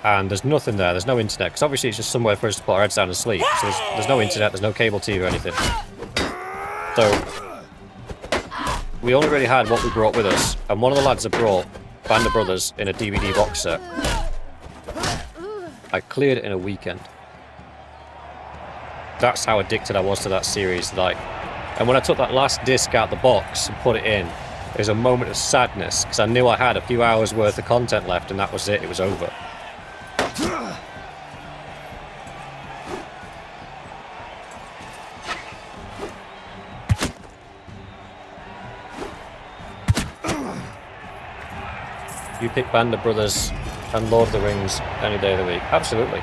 And there's nothing there, there's no internet, because obviously it's just somewhere for us to put our heads down and sleep. So there's no internet, there's no cable TV or anything. So, we only really had what we brought with us, and one of the lads had brought Band of Brothers in a DVD box set. I cleared it in a weekend. That's how addicted I was to that series, like. And when I took that last disc out the box and put it in, it was a moment of sadness, because I knew I had a few hours worth of content left, and that was it, it was over. You pick Band of Brothers and Lord of the Rings any day of the week. Absolutely.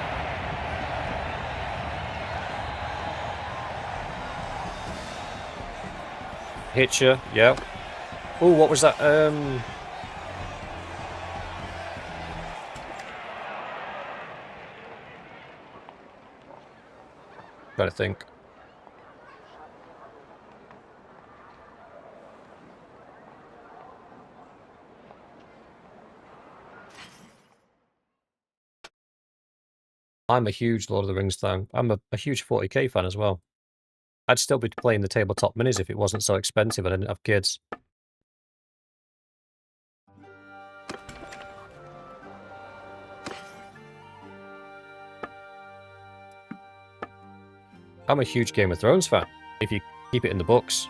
Hitcher, yeah. Oh, what was that? Trying to think. I'm a huge Lord of the Rings fan. I'm a huge 40k fan as well. I'd still be playing the tabletop minis if it wasn't so expensive and I didn't have kids. I'm a huge Game of Thrones fan, if you keep it in the books.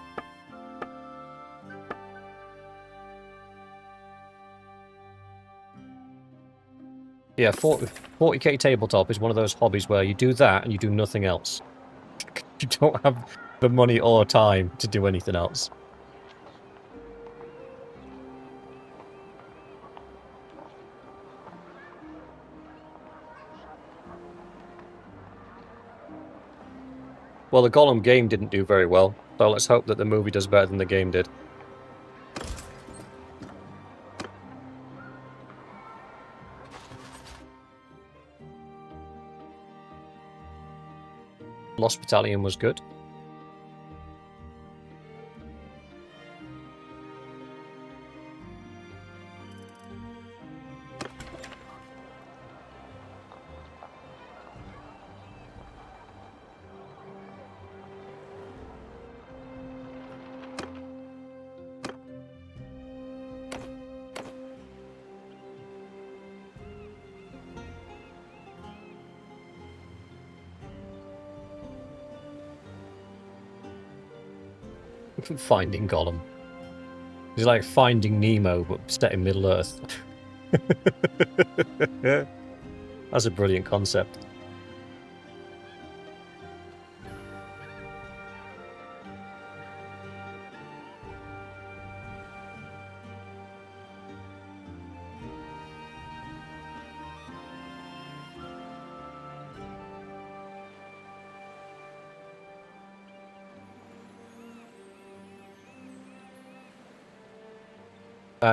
Yeah, 40k tabletop is one of those hobbies where you do that and you do nothing else. You don't have the money or time to do anything else. Well, the Gollum game didn't do very well, so let's hope that the movie does better than the game did. Lost Battalion was good. Finding Gollum. It's like Finding Nemo, but set in Middle Earth. That's a brilliant concept.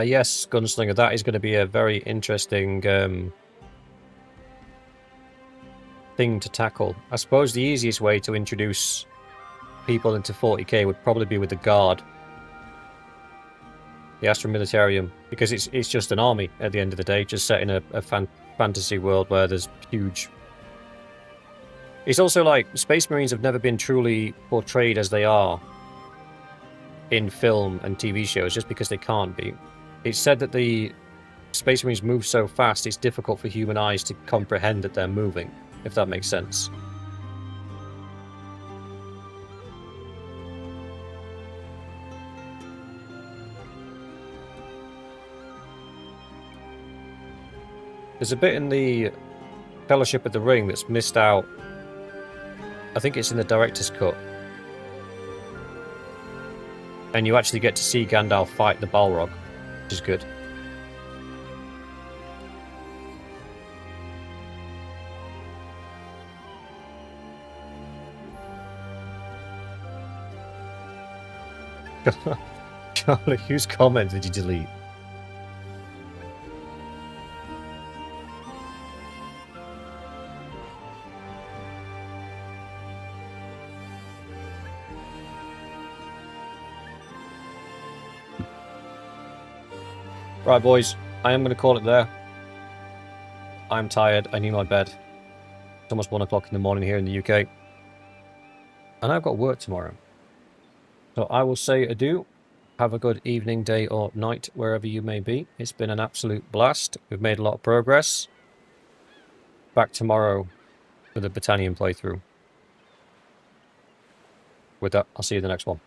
Yes, Gunslinger, that is going to be a very interesting thing to tackle. I suppose the easiest way to introduce people into 40k would probably be with the Guard. The Astra Militarium, because it's just an army at the end of the day, just set in a fantasy world where there's huge... It's also like, Space Marines have never been truly portrayed as they are in film and TV shows, just because they can't be. It's said that the Space Marines move so fast, it's difficult for human eyes to comprehend that they're moving, if that makes sense. There's a bit in the Fellowship of the Ring that's missed out. I think it's in the director's cut. And you actually get to see Gandalf fight the Balrog, which is good. Charlie, whose comment did you delete? Right, boys, I am going to call it there. I'm tired. I need my bed. It's almost 1 o'clock in the morning here in the UK. And I've got work tomorrow. So I will say adieu. Have a good evening, day, or night, wherever you may be. It's been an absolute blast. We've made a lot of progress. Back tomorrow for the Battanian playthrough. With that, I'll see you in the next one.